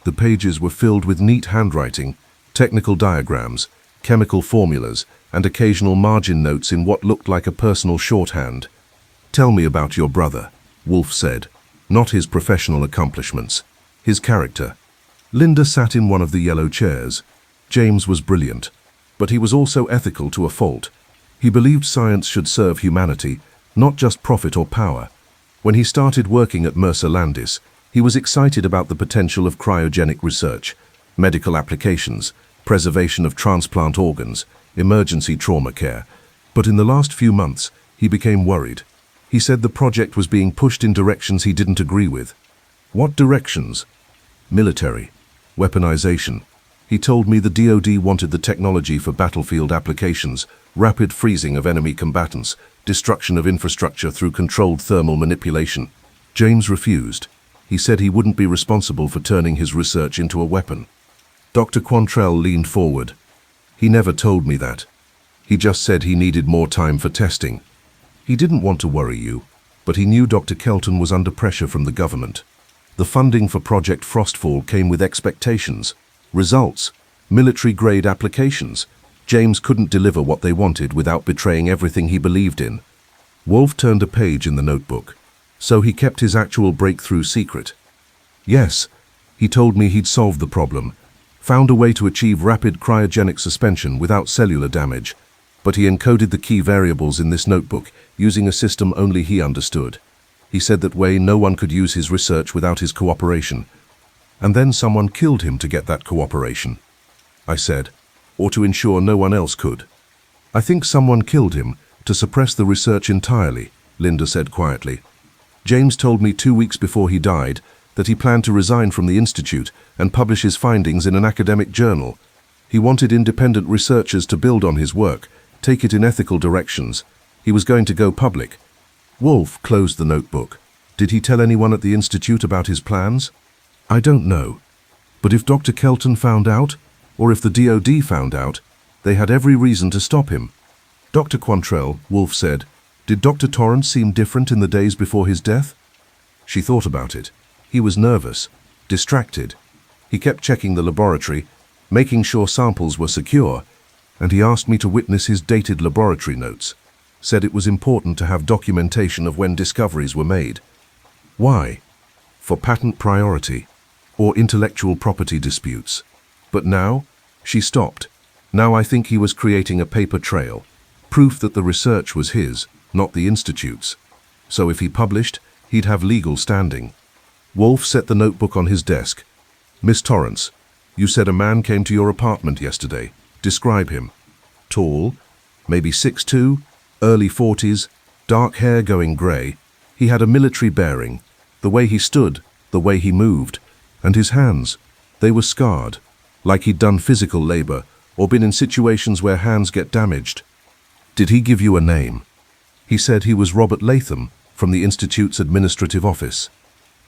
The pages were filled with neat handwriting, technical diagrams, chemical formulas, and occasional margin notes in what looked like a personal shorthand. "Tell me about your brother," Wolfe said. not his professional accomplishments, his character. Linda sat in one of the yellow chairs. James was brilliant, but he was also ethical to a fault. He believed science should serve humanity, not just profit or power. When he started working at Mercer Landis, he was excited about the potential of cryogenic research, medical applications, preservation of transplant organs, emergency trauma care. But in the last few months, he became worried. He said the project was being pushed in directions he didn't agree with. What directions? Military. Weaponization. He told me the DoD wanted the technology for battlefield applications, rapid freezing of enemy combatants, destruction of infrastructure through controlled thermal manipulation. James refused. He said he wouldn't be responsible for turning his research into a weapon. Dr. Quantrell leaned forward. He never told me that. He just said he needed more time for testing. He didn't want to worry you, but he knew Dr. Kelton was under pressure from the government. The funding for Project Frostfall came with expectations, results, military-grade applications. James couldn't deliver what they wanted without betraying everything he believed in. Wolfe turned a page in the notebook. So he kept his actual breakthrough secret. Yes, he told me he'd solved the problem, found a way to achieve rapid cryogenic suspension without cellular damage, but he encoded the key variables in this notebook using a system only he understood. He said that way no one could use his research without his cooperation. And then someone killed him to get that cooperation. I said, or to ensure no one else could. I think someone killed him to suppress the research entirely, Linda said quietly. James told me 2 weeks before he died that he planned to resign from the institute and publish his findings in an academic journal. He wanted independent researchers to build on his work, take it in ethical directions. He was going to go public. Wolfe closed the notebook. Did he tell anyone at the institute about his plans? I don't know. But if Dr. Kelton found out, or if the DoD found out, they had every reason to stop him. Dr. Quantrell, Wolfe said, did Dr. Torrance seem different in the days before his death? She thought about it. He was nervous, distracted. He kept checking the laboratory, making sure samples were secure, and he asked me to witness his dated laboratory notes. Said it was important to have documentation of when discoveries were made. Why? For patent priority, or intellectual property disputes. But now, she stopped. Now I think he was creating a paper trail, proof that the research was his, not the institute's. So if he published, he'd have legal standing. Wolfe set the notebook on his desk. Miss Torrance, you said a man came to your apartment yesterday. Describe him. Tall, maybe 6'2", early 40s, dark hair going grey. He had a military bearing, the way he stood, the way he moved, and his hands. They were scarred, like he'd done physical labor or been in situations where hands get damaged. Did he give you a name? He said he was Robert Latham from the Institute's administrative office.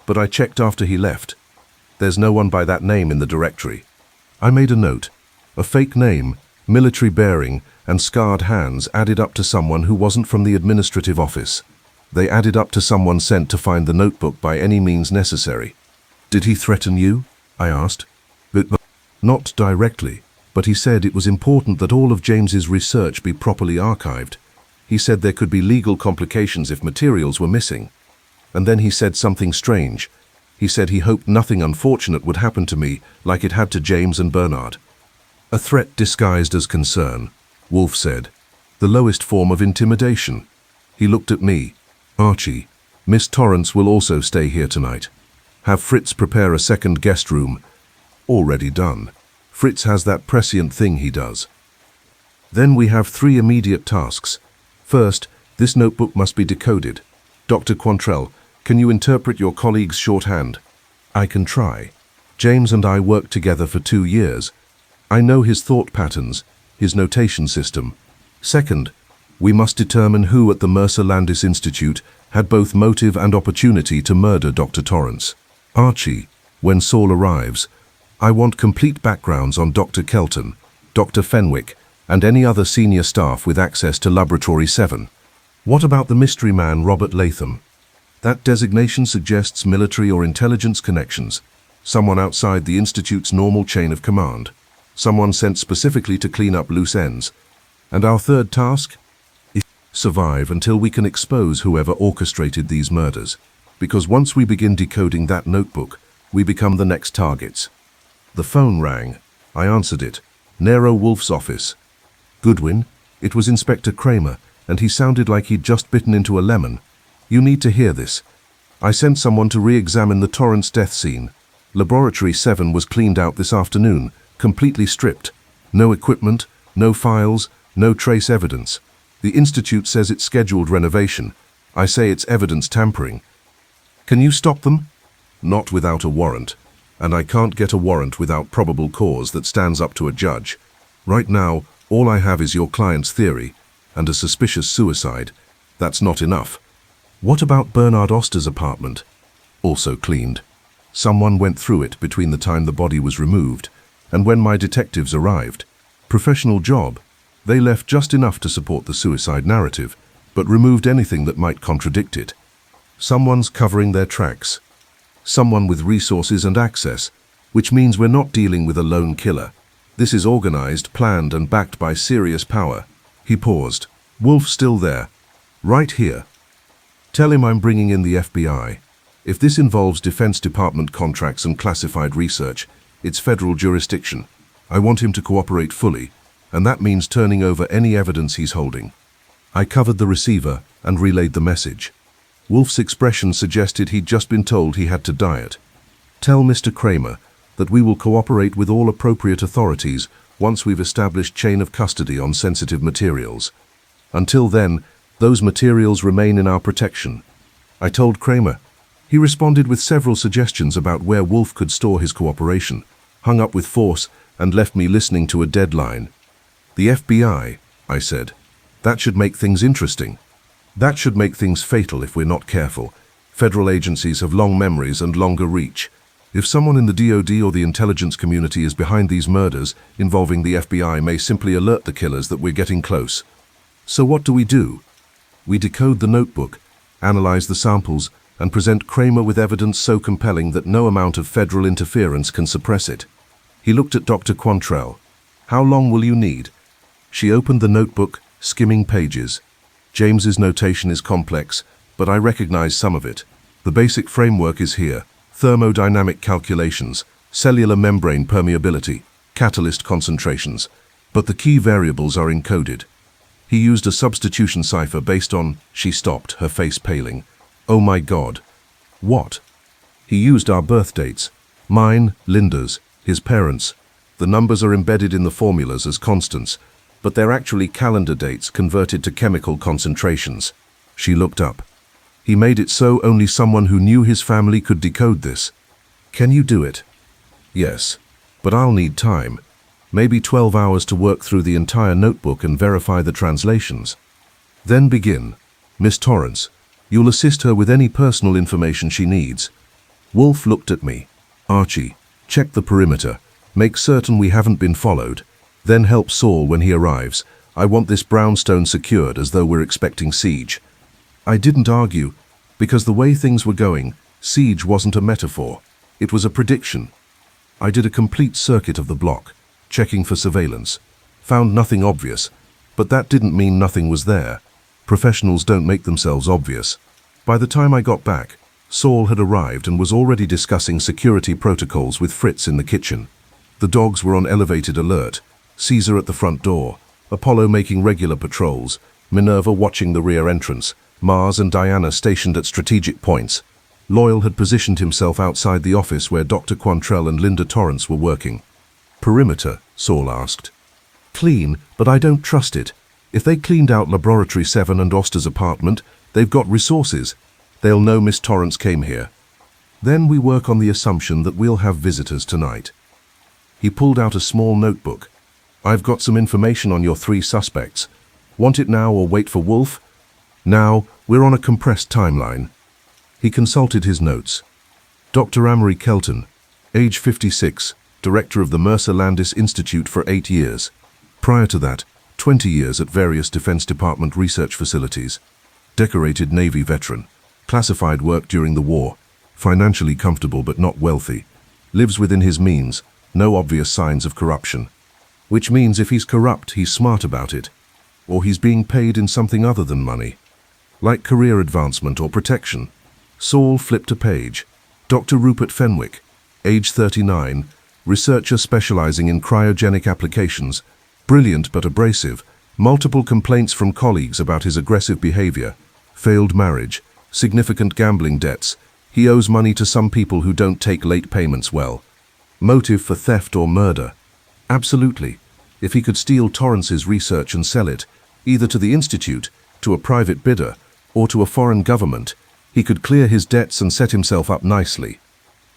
But I checked after he left. There's no one by that name in the directory. I made a note. A fake name, military bearing, and scarred hands added up to someone who wasn't from the administrative office. They added up to someone sent to find the notebook by any means necessary. Did he threaten you? I asked. Not directly, but he said it was important that all of James's research be properly archived. He said there could be legal complications if materials were missing. And then he said something strange. He said he hoped nothing unfortunate would happen to me like it had to James and Bernard. A threat disguised as concern, Wolfe said. The lowest form of intimidation. He looked at me. Archie, Miss Torrance will also stay here tonight. Have Fritz prepare a second guest room. Already done. Fritz has that prescient thing he does. Then we have 3 immediate tasks. First, this notebook must be decoded. Dr. Quantrell, can you interpret your colleague's shorthand? I can try. James and I worked together for 2 years. I know his thought patterns, his notation system. Second, we must determine who at the Mercer Landis Institute had both motive and opportunity to murder Dr. Torrance. Archie, when Saul arrives, I want complete backgrounds on Dr. Kelton, Dr. Fenwick, and any other senior staff with access to Laboratory 7. What about the mystery man Robert Latham? That designation suggests military or intelligence connections, someone outside the Institute's normal chain of command, someone sent specifically to clean up loose ends. And our third task? Survive until we can expose whoever orchestrated these murders. because once we begin decoding that notebook, we become the next targets. The phone rang. I answered it. Nero Wolfe's office. Goodwin, it was Inspector Kramer, and he sounded like he'd just bitten into a lemon. You need to hear this. I sent someone to re-examine the Torrance death scene. Laboratory 7 was cleaned out this afternoon, completely stripped. No equipment, no files, no trace evidence. The Institute says it's scheduled renovation. I say it's evidence tampering. Can you stop them? Not without a warrant. And I can't get a warrant without probable cause that stands up to a judge. Right now, all I have is your client's theory, and a suspicious suicide. That's not enough. What about Bernard Auster's apartment? Also cleaned. Someone went through it between the time the body was removed and when my detectives arrived. Professional job. They left just enough to support the suicide narrative, but removed anything that might contradict it. Someone's covering their tracks. Someone with resources and access, which means we're not dealing with a lone killer. This is organized, planned, and backed by serious power. He paused. Wolfe still there. Right here. Tell him I'm bringing in the FBI. If this involves Defense Department contracts and classified research, it's federal jurisdiction. I want him to cooperate fully, and that means turning over any evidence he's holding. I covered the receiver and relayed the message. Wolfe's expression suggested he'd just been told he had to diet. Tell Mr. Kramer that we will cooperate with all appropriate authorities once we've established chain of custody on sensitive materials. Until then, those materials remain in our protection. I told Kramer. He responded with several suggestions about where Wolfe could store his cooperation, hung up with force, and left me listening to a deadline. The FBI, I said. That should make things interesting. That should make things fatal if we're not careful. Federal agencies have long memories and longer reach. If someone in the DoD or the intelligence community is behind these murders involving the FBI may simply alert the killers that we're getting close. So what do? We decode the notebook, analyze the samples, and present Kramer with evidence so compelling that no amount of federal interference can suppress it. He looked at Dr. Quantrell. How long will you need? She opened the notebook, skimming pages. James's notation is complex, but I recognize some of it. The basic framework is here. Thermodynamic calculations, cellular membrane permeability, catalyst concentrations. But the key variables are encoded. He used a substitution cipher based on... She stopped, her face paling. Oh my God. What? He used our birth dates. Mine, Linda's, his parents'. The numbers are embedded in the formulas as constants, but they're actually calendar dates converted to chemical concentrations. She looked up. He made it so only someone who knew his family could decode this. Can you do it? Yes, but I'll need time. Maybe 12 hours to work through the entire notebook and verify the translations. Then begin. Miss Torrance, you'll assist her with any personal information she needs. Wolfe looked at me. Archie, check the perimeter. Make certain we haven't been followed. Then help Saul when he arrives. I want this brownstone secured as though we're expecting siege. I didn't argue, because the way things were going, siege wasn't a metaphor. It was a prediction. I did a complete circuit of the block, checking for surveillance. Found nothing obvious, but that didn't mean nothing was there. Professionals don't make themselves obvious. By the time I got back, Saul had arrived and was already discussing security protocols with Fritz in the kitchen. The dogs were on elevated alert, Caesar at the front door, Apollo making regular patrols, Minerva watching the rear entrance, Mars and Diana stationed at strategic points. Loyal had positioned himself outside the office where Dr. Quantrell and Linda Torrance were working. Perimeter, Saul asked. Clean, but I don't trust it. If they cleaned out Laboratory 7 and Auster's apartment, they've got resources. They'll know Miss Torrance came here. Then we work on the assumption that we'll have visitors tonight. He pulled out a small notebook. I've got some information on your 3 suspects. Want it now or wait for Wolfe? Now, we're on a compressed timeline. He consulted his notes. Dr. Amory Kelton, age 56, director of the Mercer Landis Institute for 8 years. Prior to that, 20 years at various Defense Department research facilities. Decorated Navy veteran. Classified work during the war. Financially comfortable but not wealthy. Lives within his means. No obvious signs of corruption. Which means if he's corrupt, he's smart about it. Or he's being paid in something other than money. Like career advancement or protection. Saul flipped a page. Dr. Rupert Fenwick, age 39, researcher specializing in cryogenic applications, brilliant but abrasive, multiple complaints from colleagues about his aggressive behavior, failed marriage, significant gambling debts. He owes money to some people who don't take late payments well. Motive for theft or murder? Absolutely. If he could steal Torrance's research and sell it, either to the Institute, to a private bidder, or to a foreign government, he could clear his debts and set himself up nicely.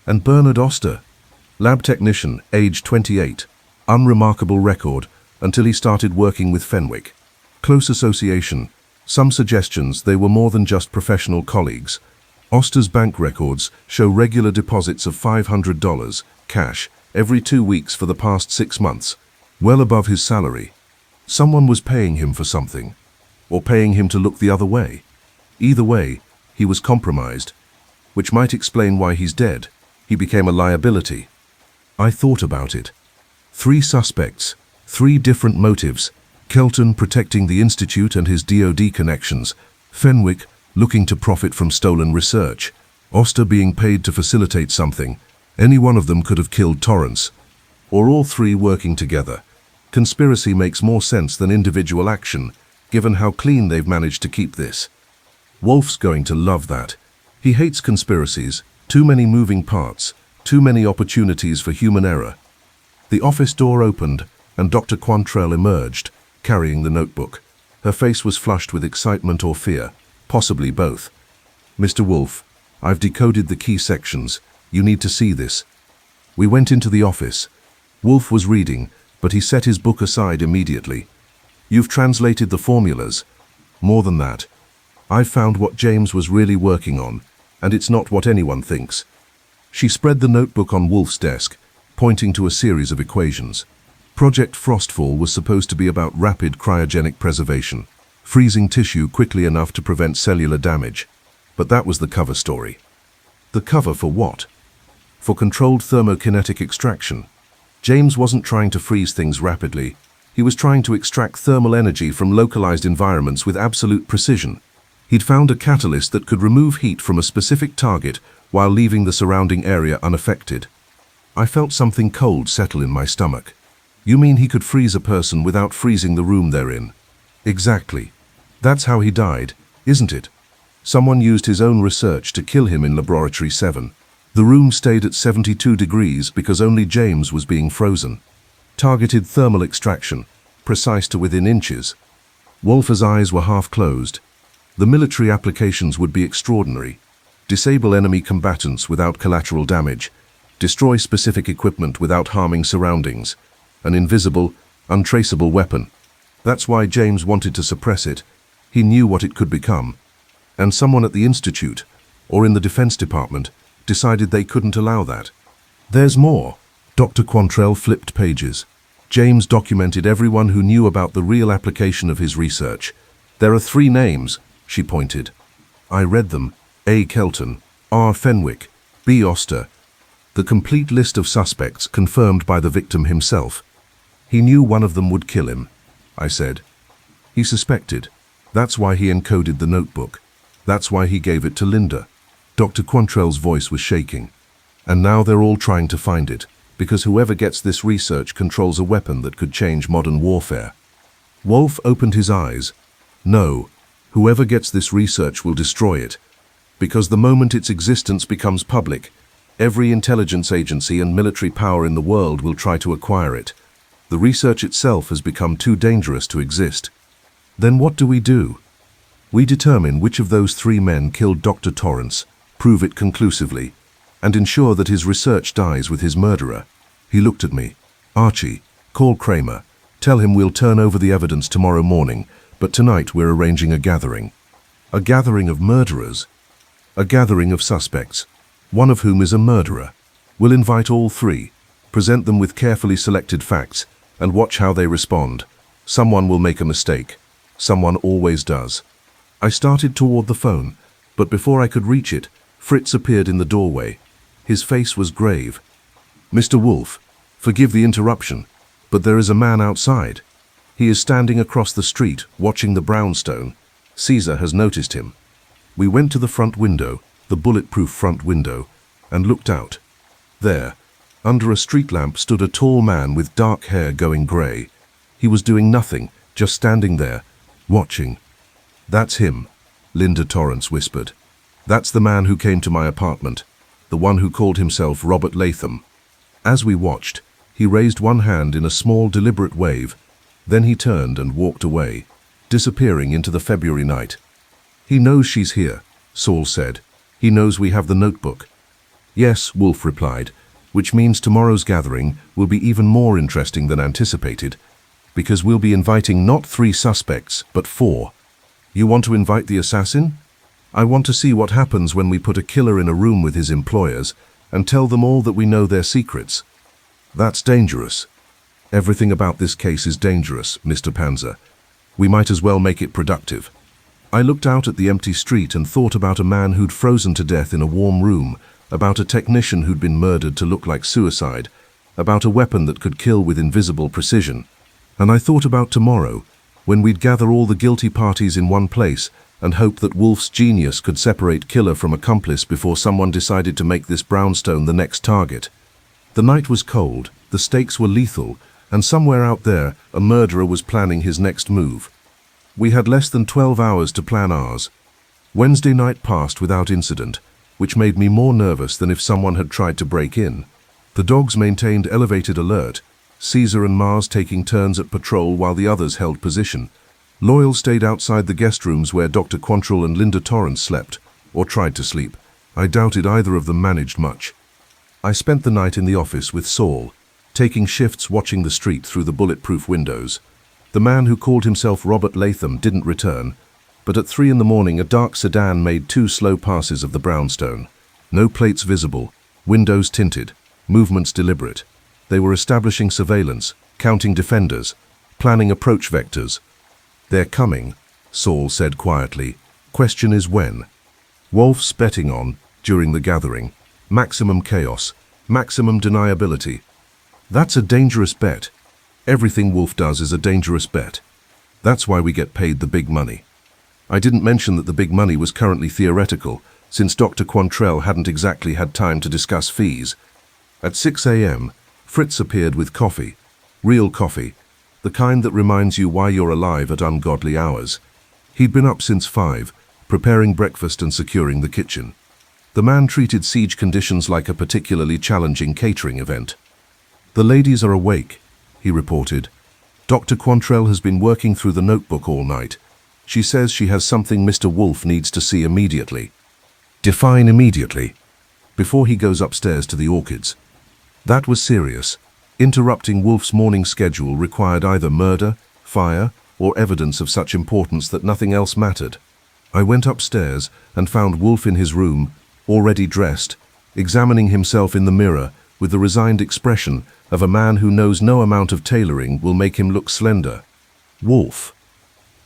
And Bernard Auster, lab technician, age 28, unremarkable record until he started working with Fenwick. Close association, some suggestions they were more than just professional colleagues. Auster's bank records show regular deposits of $500, cash, every 2 weeks for the past 6 months, well above his salary. Someone was paying him for something, or paying him to look the other way. Either way, he was compromised, which might explain why he's dead. He became a liability. I thought about it. 3 suspects, 3 different motives. Kelton protecting the Institute and his DoD connections. Fenwick looking to profit from stolen research. Auster being paid to facilitate something. Any one of them could have killed Torrance. Or all 3 working together. Conspiracy makes more sense than individual action, given how clean they've managed to keep this. Wolfe's going to love that. He hates conspiracies, too many moving parts, too many opportunities for human error. The office door opened, and Dr. Quantrell emerged, carrying the notebook. Her face was flushed with excitement or fear, possibly both. Mr. Wolfe, I've decoded the key sections. You need to see this. We went into the office. Wolfe was reading, but he set his book aside immediately. You've translated the formulas. More than that, I've found what James was really working on, and it's not what anyone thinks. She spread the notebook on Wolfe's desk, pointing to a series of equations. Project Frostfall was supposed to be about rapid cryogenic preservation, freezing tissue quickly enough to prevent cellular damage. But that was the cover story. The cover for what? For controlled thermokinetic extraction. James wasn't trying to freeze things rapidly. He was trying to extract thermal energy from localized environments with absolute precision. He'd found a catalyst that could remove heat from a specific target while leaving the surrounding area unaffected. I felt something cold settle in my stomach. You mean he could freeze a person without freezing the room they're in? Exactly. That's how he died, isn't it? Someone used his own research to kill him in Laboratory 7. The room stayed at 72 degrees because only James was being frozen. Targeted thermal extraction, precise to within inches. Wolfe's eyes were half closed. The military applications would be extraordinary. Disable enemy combatants without collateral damage. Destroy specific equipment without harming surroundings. An invisible, untraceable weapon. That's why James wanted to suppress it. He knew what it could become. And someone at the Institute, or in the Defense Department, decided they couldn't allow that. There's more. Dr. Quantrell flipped pages. James documented everyone who knew about the real application of his research. There are 3 names, she pointed. I read them. A. Kelton, R. Fenwick, B. Auster. The complete list of suspects confirmed by the victim himself. He knew one of them would kill him, I said. He suspected. That's why he encoded the notebook. That's why he gave it to Linda. Dr. Quantrell's voice was shaking. And now they're all trying to find it, because whoever gets this research controls a weapon that could change modern warfare. Wolfe opened his eyes. No, whoever gets this research will destroy it, because the moment its existence becomes public, every intelligence agency and military power in the world will try to acquire it. The research itself has become too dangerous to exist. Then what do? We determine which of those 3 men killed Dr. Torrance, prove it conclusively, and ensure that his research dies with his murderer. He looked at me. Archie, call Kramer. Tell him we'll turn over the evidence tomorrow morning, but tonight we're arranging a gathering. A gathering of murderers? A gathering of suspects, one of whom is a murderer. We'll invite all 3, present them with carefully selected facts, and watch how they respond. Someone will make a mistake. Someone always does. I started toward the phone, but before I could reach it, Fritz appeared in the doorway. His face was grave. Mr. Wolfe, forgive the interruption, but there is a man outside. He is standing across the street, watching the brownstone. Caesar has noticed him. We went to the front window. the bulletproof front window, and looked out. There, under a street lamp, stood a tall man with dark hair going grey. He was doing nothing, just standing there, watching. "That's him," Linda Torrance whispered. "That's the man who came to my apartment, the one who called himself Robert Latham." As we watched, he raised one hand in a small, deliberate wave. Then he turned and walked away, disappearing into the February night. "He knows she's here," Saul said. "He knows we have the notebook." "Yes," Wolfe replied, "which means tomorrow's gathering will be even more interesting than anticipated, because we'll be inviting not 3 suspects, but 4. You want to invite the assassin? I want to see what happens when we put a killer in a room with his employers and tell them all that we know their secrets. That's dangerous. Everything about this case is dangerous, Mr. Panzer. We might as well make it productive." I looked out at the empty street and thought about a man who'd frozen to death in a warm room, about a technician who'd been murdered to look like suicide, about a weapon that could kill with invisible precision. And I thought about tomorrow, when we'd gather all the guilty parties in one place and hope that Wolfe's genius could separate killer from accomplice before someone decided to make this brownstone the next target. The night was cold, the stakes were lethal, and somewhere out there, a murderer was planning his next move. We had less than 12 hours to plan ours. Wednesday night passed without incident, which made me more nervous than if someone had tried to break in. The dogs maintained elevated alert, Caesar and Mars taking turns at patrol while the others held position. Loyal stayed outside the guest rooms where Dr. Quantrell and Linda Torrance slept, or tried to sleep. I doubted either of them managed much. I spent the night in the office with Saul, taking shifts watching the street through the bulletproof windows. The man who called himself Robert Latham didn't return, but at 3 in the morning a dark sedan made 2 slow passes of the brownstone. No plates visible, windows tinted, movements deliberate. They were establishing surveillance, counting defenders, planning approach vectors. "They're coming," Saul said quietly. "Question is when." Wolfe's betting on, during the gathering, maximum chaos, maximum deniability. That's a dangerous bet. Everything Wolfe does is a dangerous bet. That's why we get paid the big money. I didn't mention that the big money was currently theoretical, since Dr. Quantrell hadn't exactly had time to discuss fees. At 6 a.m., Fritz appeared with coffee. Real coffee. The kind that reminds you why you're alive at ungodly hours. He'd been up since 5, preparing breakfast and securing the kitchen. The man treated siege conditions like a particularly challenging catering event. "The ladies are awake," he reported. "Dr. Quantrell has been working through the notebook all night. She says she has something Mr. Wolfe needs to see immediately." Define immediately. Before he goes upstairs to the orchids. That was serious. Interrupting Wolfe's morning schedule required either murder, fire, or evidence of such importance that nothing else mattered. I went upstairs and found Wolfe in his room, already dressed, examining himself in the mirror with the resigned expression of a man who knows no amount of tailoring will make him look slender. "Wolfe,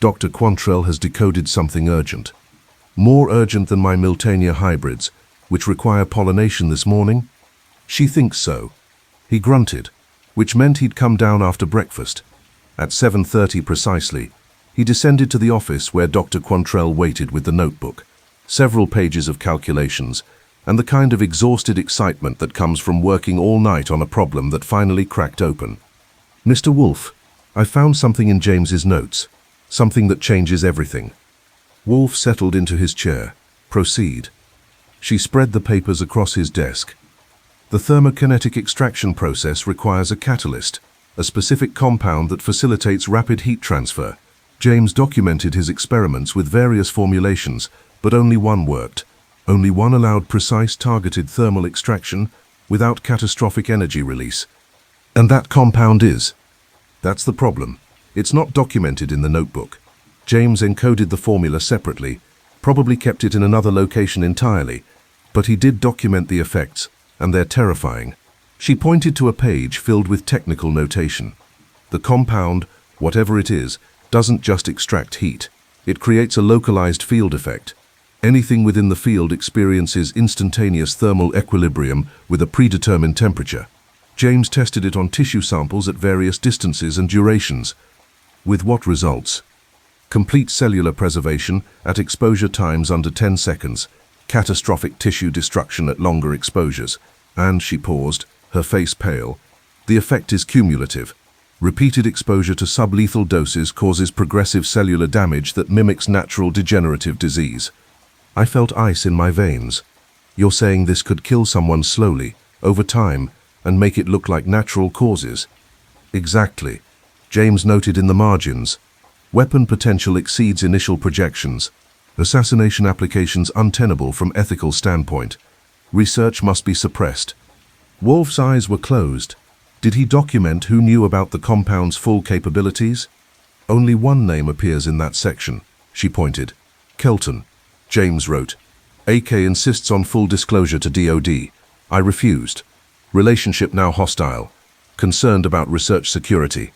Dr. Quantrell has decoded something urgent. More urgent than my Miltania hybrids, which require pollination this morning?" "She thinks so." He grunted, which meant he'd come down after breakfast. At 7:30 precisely, he descended to the office where Dr. Quantrell waited with the notebook, several pages of calculations, and the kind of exhausted excitement that comes from working all night on a problem that finally cracked open. "Mr. Wolfe, I found something in James's notes, something that changes everything." Wolfe settled into his chair. "Proceed." She spread the papers across his desk. "The thermokinetic extraction process requires a catalyst, a specific compound that facilitates rapid heat transfer. James documented his experiments with various formulations, but only one worked. Only one allowed precise targeted thermal extraction without catastrophic energy release. And that compound is? That's the problem. It's not documented in the notebook. James encoded the formula separately, probably kept it in another location entirely, but he did document the effects, and they're terrifying." She pointed to a page filled with technical notation. "The compound, whatever it is, doesn't just extract heat. It creates a localized field effect. Anything within the field experiences instantaneous thermal equilibrium with a predetermined temperature. James tested it on tissue samples at various distances and durations. With what results? Complete cellular preservation at exposure times under 10 seconds. catastrophic tissue destruction at longer exposures, and she paused, her face pale. The effect is cumulative. Repeated exposure to sublethal doses causes progressive cellular damage that mimics natural degenerative disease. I felt ice in my veins. You're saying this could kill someone slowly, over time, and make it look like natural causes? Exactly. James noted in the margins. Weapon potential exceeds initial projections. Assassination applications untenable from ethical standpoint. Research must be suppressed. Wolfe's eyes were closed. Did he document who knew about the compound's full capabilities? Only one name appears in that section, she pointed. Kelton. James wrote. AK insists on full disclosure to DOD. I refused. Relationship now hostile. Concerned about research security.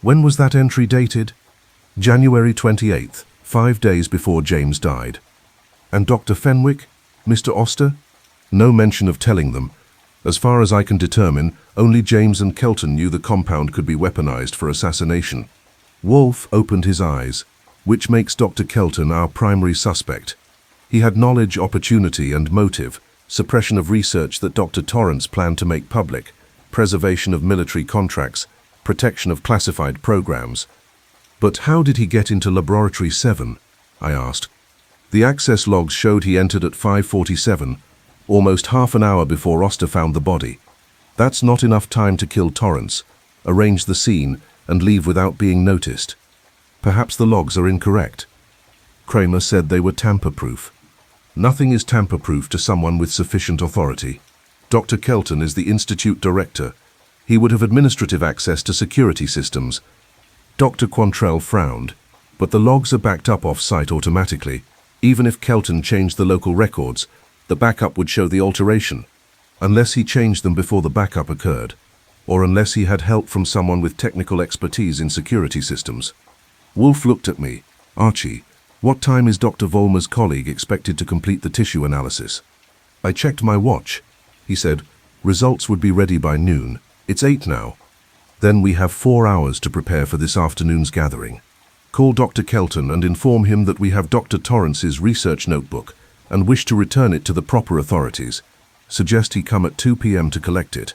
When was that entry dated? January 28th, 5 days before James died. And Dr. Fenwick? Mr. Auster? No mention of telling them. As far as I can determine, only James and Kelton knew the compound could be weaponized for assassination. Wolfe opened his eyes, which makes Dr. Kelton our primary suspect. He had knowledge, opportunity, and motive, suppression of research that Dr. Torrance planned to make public, preservation of military contracts, protection of classified programs. But how did he get into Laboratory 7? I asked. The access logs showed he entered at 5:47, almost half an hour before Auster found the body. That's not enough time to kill Torrance, arrange the scene, and leave without being noticed. Perhaps the logs are incorrect. Kramer said they were tamper-proof. Nothing is tamper-proof to someone with sufficient authority. Dr. Kelton is the Institute director. He would have administrative access to security systems. Dr. Quantrell frowned, but the logs are backed up off-site automatically. Even if Kelton changed the local records, the backup would show the alteration, unless he changed them before the backup occurred, or unless he had help from someone with technical expertise in security systems. Wolfe looked at me. Archie, what time is Dr. Vollmer's colleague expected to complete the tissue analysis? I checked my watch. He said, results would be ready by noon. It's 8 now. Then we have 4 hours to prepare for this afternoon's gathering. Call Dr. Kelton and inform him that we have Dr. Torrance's research notebook and wish to return it to the proper authorities. Suggest he come at 2 p.m. to collect it.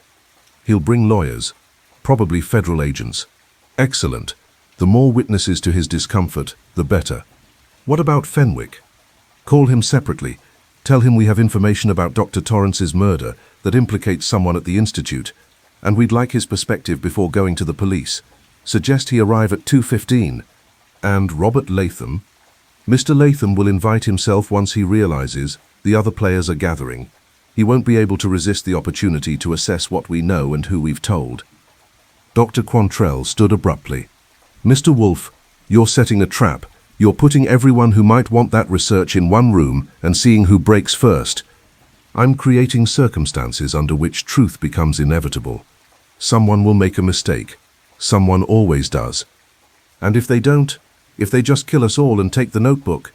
He'll bring lawyers, probably federal agents. Excellent. The more witnesses to his discomfort, the better. What about Fenwick? Call him separately. Tell him we have information about Dr. Torrance's murder that implicates someone at the Institute, and we'd like his perspective before going to the police. Suggest he arrive at 2:15. And Robert Latham? Mr. Latham will invite himself once he realizes the other players are gathering. He won't be able to resist the opportunity to assess what we know and who we've told. Dr. Quantrell stood abruptly. Mr. Wolfe, you're setting a trap. You're putting everyone who might want that research in one room and seeing who breaks first. I'm creating circumstances under which truth becomes inevitable. Someone will make a mistake. Someone always does. And if they don't, if they just kill us all and take the notebook,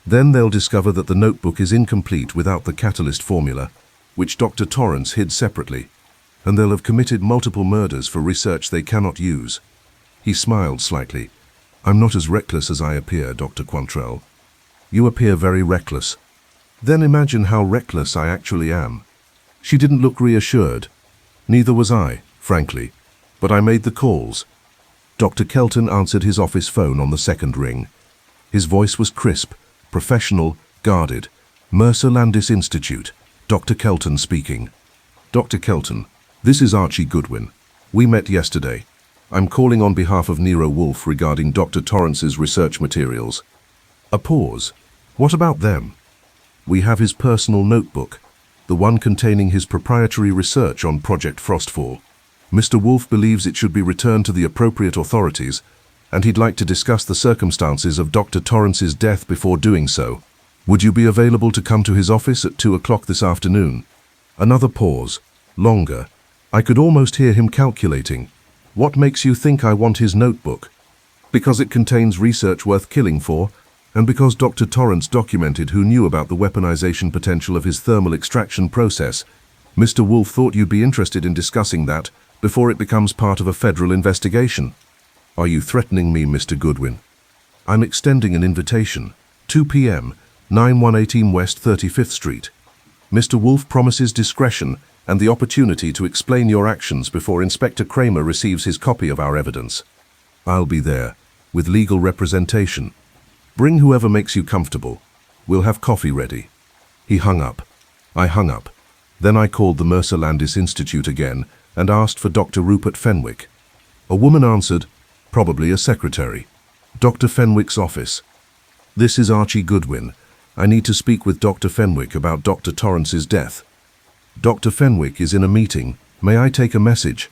then they'll discover that the notebook is incomplete without the catalyst formula, which Dr. Torrance hid separately, and they'll have committed multiple murders for research they cannot use. He smiled slightly. I'm not as reckless as I appear, Dr. Quantrell. You appear very reckless. Then imagine how reckless I actually am. She didn't look reassured. Neither was I, frankly, but I made the calls. Dr. Kelton answered his office phone on the second ring. His voice was crisp, professional, guarded. Mercer Landis Institute. Dr. Kelton speaking. Dr. Kelton, this is Archie Goodwin. We met yesterday. I'm calling on behalf of Nero Wolfe regarding Dr. Torrance's research materials. A pause. What about them? We have his personal notebook, the one containing his proprietary research on Project Frostfall. Mr. Wolfe believes it should be returned to the appropriate authorities, and he'd like to discuss the circumstances of Dr. Torrance's death before doing so. Would you be available to come to his office at 2 o'clock this afternoon? Another pause. Longer. I could almost hear him calculating. What makes you think I want his notebook? Because it contains research worth killing for, and because Dr. Torrance documented who knew about the weaponization potential of his thermal extraction process. Mr. Wolfe thought you'd be interested in discussing that before it becomes part of a federal investigation. Are you threatening me, Mr. Goodwin? I'm extending an invitation. 2 p.m. 9118 West 35th Street. Mr. Wolfe promises discretion and the opportunity to explain your actions before Inspector Kramer receives his copy of our evidence. I'll be there, with legal representation. Bring whoever makes you comfortable. We'll have coffee ready." He hung up. I hung up. Then I called the Mercer Landis Institute again and asked for Dr. Rupert Fenwick. A woman answered, probably a secretary. "Dr. Fenwick's office." "This is Archie Goodwin. I need to speak with Dr. Fenwick about Dr. Torrance's death." "Dr. Fenwick is in a meeting. May I take a message?"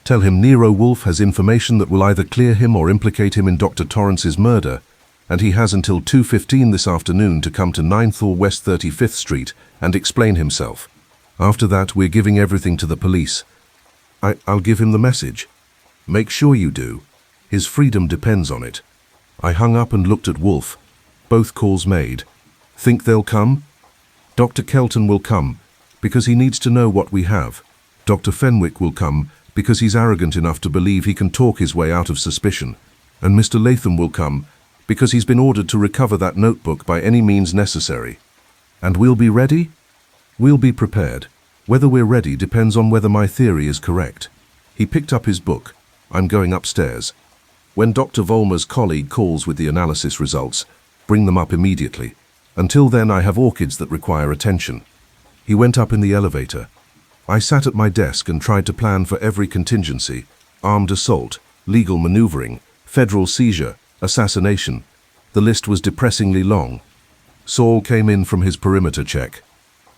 "Tell him Nero Wolfe has information that will either clear him or implicate him in Dr. Torrance's murder, and he has until 2:15 this afternoon to come to 9th or West 35th Street and explain himself. After that, we're giving everything to the police." I'll give him the message." "Make sure you do. His freedom depends on it." I hung up and looked at Wolfe. Both calls made. "Think they'll come?" "Dr. Kelton will come, because he needs to know what we have. Dr. Fenwick will come, because he's arrogant enough to believe he can talk his way out of suspicion. And Mr. Latham will come, because he's been ordered to recover that notebook by any means necessary. And we'll be ready? We'll be prepared. Whether we're ready depends on whether my theory is correct." He picked up his book. "I'm going upstairs. When Dr. Vollmer's colleague calls with the analysis results, bring them up immediately. Until then, I have orchids that require attention." He went up in the elevator. I sat at my desk and tried to plan for every contingency: armed assault, legal maneuvering, federal seizure, assassination. The list was depressingly long. Saul came in from his perimeter check.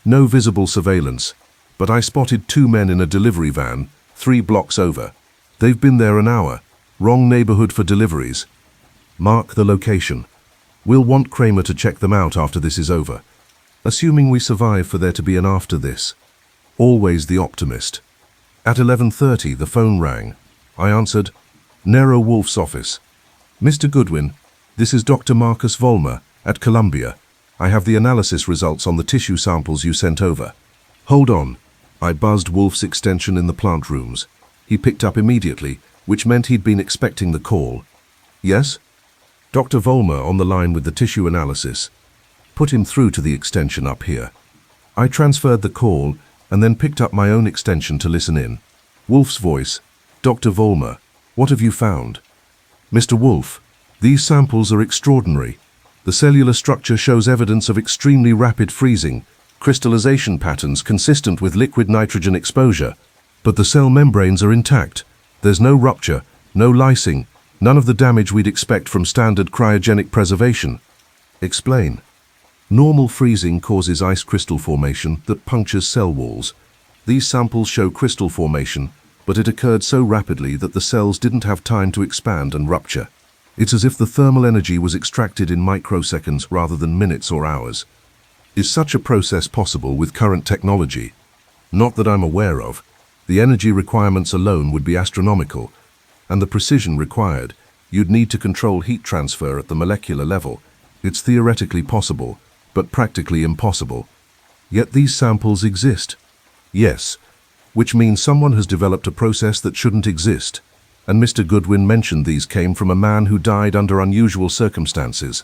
No visible surveillance, but I spotted 2 men in a delivery van, 3 blocks over. They've been there an hour. Wrong neighborhood for deliveries. Mark the location. We'll want Kramer to check them out after this is over. Assuming we survive for there to be an after this. Always the optimist. At 11:30, the phone rang. I answered. "Nero Wolfe's office." "Mr. Goodwin, this is Dr. Marcus Vollmer at Columbia. I have the analysis results on the tissue samples you sent over." "Hold on." I buzzed Wolfe's extension in the plant rooms. He picked up immediately, which meant he'd been expecting the call. "Yes?" "Dr. Vollmer on the line with the tissue analysis. Put him through to the extension up here." I transferred the call and then picked up my own extension to listen in. Wolfe's voice. "Dr. Vollmer, what have you found?" "Mr. Wolfe, these samples are extraordinary. The cellular structure shows evidence of extremely rapid freezing, crystallization patterns consistent with liquid nitrogen exposure. But the cell membranes are intact. There's no rupture, no lysing, none of the damage we'd expect from standard cryogenic preservation." "Explain." "Normal freezing causes ice crystal formation that punctures cell walls. These samples show crystal formation, but it occurred so rapidly that the cells didn't have time to expand and rupture. It's as if the thermal energy was extracted in microseconds rather than minutes or hours." "Is such a process possible with current technology?" "Not that I'm aware of. The energy requirements alone would be astronomical, and the precision required. You'd need to control heat transfer at the molecular level. It's theoretically possible, but practically impossible. Yet these samples exist." "Yes, which means someone has developed a process that shouldn't exist. And Mr. Goodwin mentioned these came from a man who died under unusual circumstances.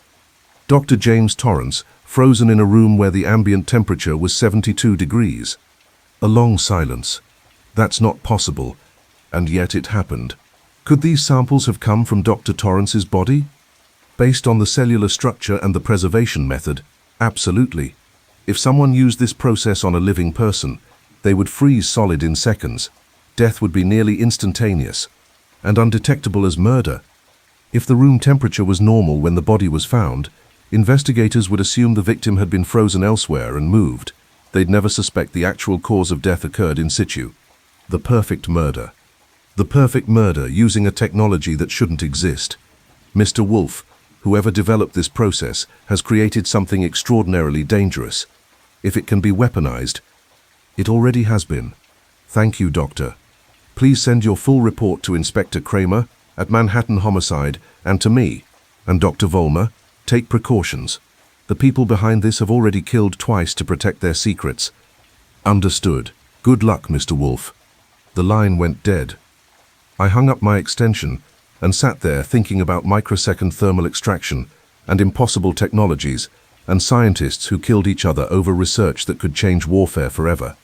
Dr. James Torrance, frozen in a room where the ambient temperature was 72 degrees. A long silence. That's not possible, and yet it happened. Could these samples have come from Dr. Torrance's body? Based on the cellular structure and the preservation method, absolutely. If someone used this process on a living person, they would freeze solid in seconds. Death would be nearly instantaneous and undetectable as murder. If the room temperature was normal when the body was found, investigators would assume the victim had been frozen elsewhere and moved. They'd never suspect the actual cause of death occurred in situ. The perfect murder. The perfect murder using a technology that shouldn't exist. Mr. Wolfe, whoever developed this process, has created something extraordinarily dangerous. If it can be weaponized, it already has been. Thank you, Doctor. Please send your full report to Inspector Kramer at Manhattan Homicide and to me. And Dr. Vollmer, take precautions. The people behind this have already killed twice to protect their secrets." "Understood. Good luck, Mr. Wolfe." The line went dead. I hung up my extension and sat there thinking about microsecond thermal extraction and impossible technologies and scientists who killed each other over research that could change warfare forever.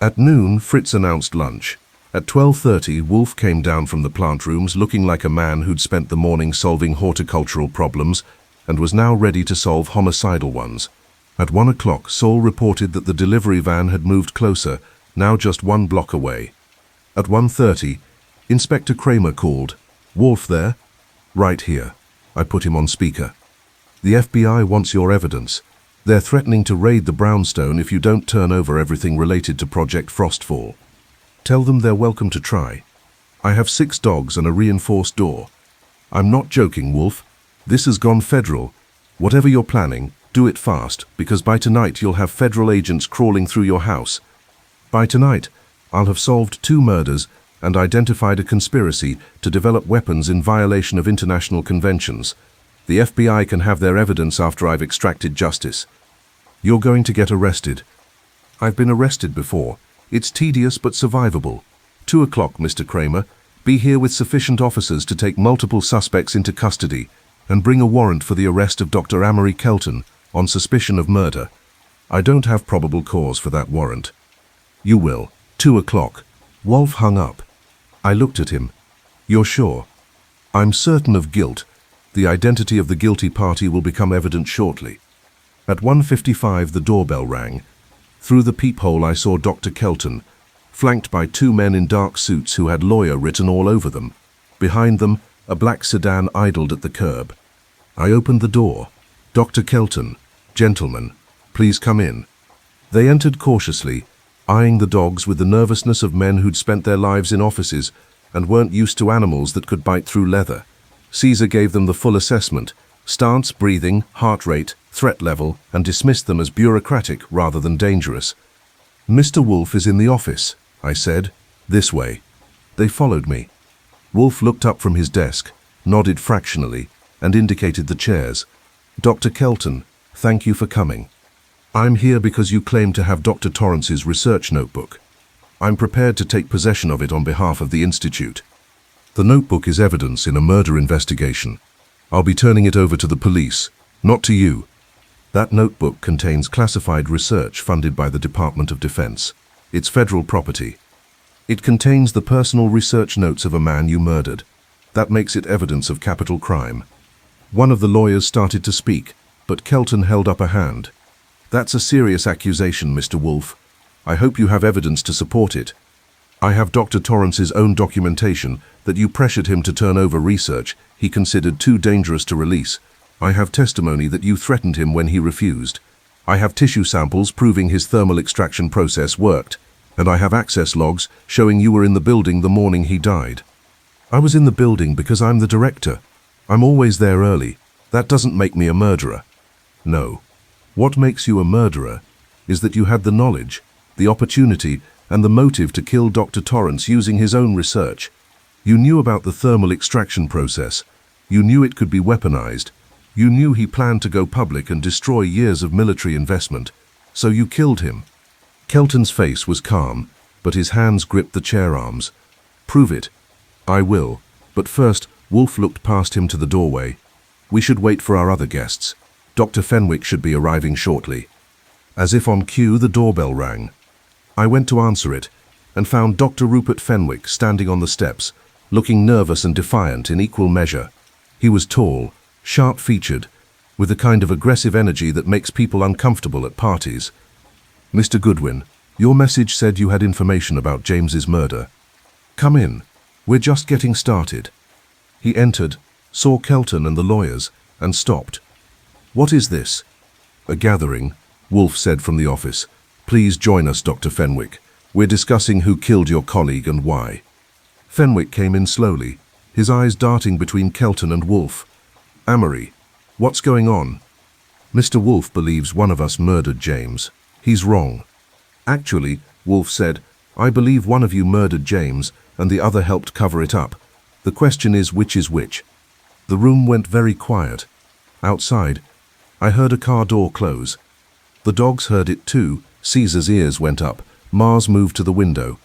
At noon, Fritz announced lunch. At 12:30, Wolfe came down from the plant rooms looking like a man who'd spent the morning solving horticultural problems and was now ready to solve homicidal ones. At 1 o'clock, Saul reported that the delivery van had moved closer, now just 1 block away. At 1:30, Inspector Kramer called. "Wolfe there?" "Right here." I put him on speaker. "The FBI wants your evidence. They're threatening to raid the brownstone if you don't turn over everything related to Project Frostfall. Tell them they're welcome to try. I have 6 dogs and a reinforced door. I'm not joking, Wolfe. This has gone federal. Whatever you're planning, do it fast, because by tonight you'll have federal agents crawling through your house. By tonight, I'll have solved 2 murders and identified a conspiracy to develop weapons in violation of international conventions. The FBI can have their evidence after I've extracted justice. You're going to get arrested. I've been arrested before. It's tedious but survivable. 2 o'clock, Mr. Kramer. Be here with sufficient officers to take multiple suspects into custody and bring a warrant for the arrest of Dr. Amory Kelton on suspicion of murder. I don't have probable cause for that warrant. You will. 2 o'clock. Wolfe hung up. I looked at him. You're sure? I'm certain of guilt. The identity of the guilty party will become evident shortly. At 1:55 the doorbell rang. Through the peephole I saw Dr. Kelton, flanked by 2 men in dark suits who had lawyer written all over them. Behind them, a black sedan idled at the curb. I opened the door. "Dr. Kelton, gentlemen, please come in." They entered cautiously, eyeing the dogs with the nervousness of men who'd spent their lives in offices and weren't used to animals that could bite through leather. Caesar gave them the full assessment: stance, breathing, heart rate, threat level, and dismissed them as bureaucratic rather than dangerous. "Mr. Wolfe is in the office," I said. "This way." They followed me. Wolfe looked up from his desk, nodded fractionally, and indicated the chairs. "Dr. Kelton, thank you for coming. I'm here because you claim to have Dr. Torrance's research notebook. I'm prepared to take possession of it on behalf of the Institute. The notebook is evidence in a murder investigation. I'll be turning it over to the police, not to you. That notebook contains classified research funded by the Department of Defense. It's federal property. It contains the personal research notes of a man you murdered. That makes it evidence of capital crime." One of the lawyers started to speak, but Kelton held up a hand. "That's a serious accusation, Mr. Wolfe. I hope you have evidence to support it. I have Dr. Torrance's own documentation that you pressured him to turn over research he considered too dangerous to release. I have testimony that you threatened him when he refused. I have tissue samples proving his thermal extraction process worked, and I have access logs showing you were in the building the morning he died." "I was in the building because I'm the director. I'm always there early. That doesn't make me a murderer." "No. What makes you a murderer is that you had the knowledge, the opportunity, and the motive to kill Dr. Torrance using his own research. You knew about the thermal extraction process. You knew it could be weaponized. You knew he planned to go public and destroy years of military investment. So you killed him." Kelton's face was calm, but his hands gripped the chair arms. "Prove it." "I will. But first," Wolfe looked past him to the doorway. "We should wait for our other guests. Dr. Fenwick should be arriving shortly." As if on cue, the doorbell rang. I went to answer it and found Dr. Rupert Fenwick standing on the steps, looking nervous and defiant in equal measure. He was tall, sharp-featured, with the kind of aggressive energy that makes people uncomfortable at parties. "Mr. Goodwin, your message said you had information about James's murder. Come in. We're just getting started." He entered, saw Kelton and the lawyers, and stopped. "What is this?" "A gathering," Wolfe said from the office. "Please join us, Dr. Fenwick. We're discussing who killed your colleague and why." Fenwick came in slowly, his eyes darting between Kelton and Wolfe. "Amory, what's going on?" "Mr. Wolfe believes one of us murdered James. He's wrong." "Actually," Wolfe said, "I believe one of you murdered James and the other helped cover it up. The question is which is which." The room went very quiet. Outside, I heard a car door close. The dogs heard it too. Caesar's ears went up. Mars moved to the window.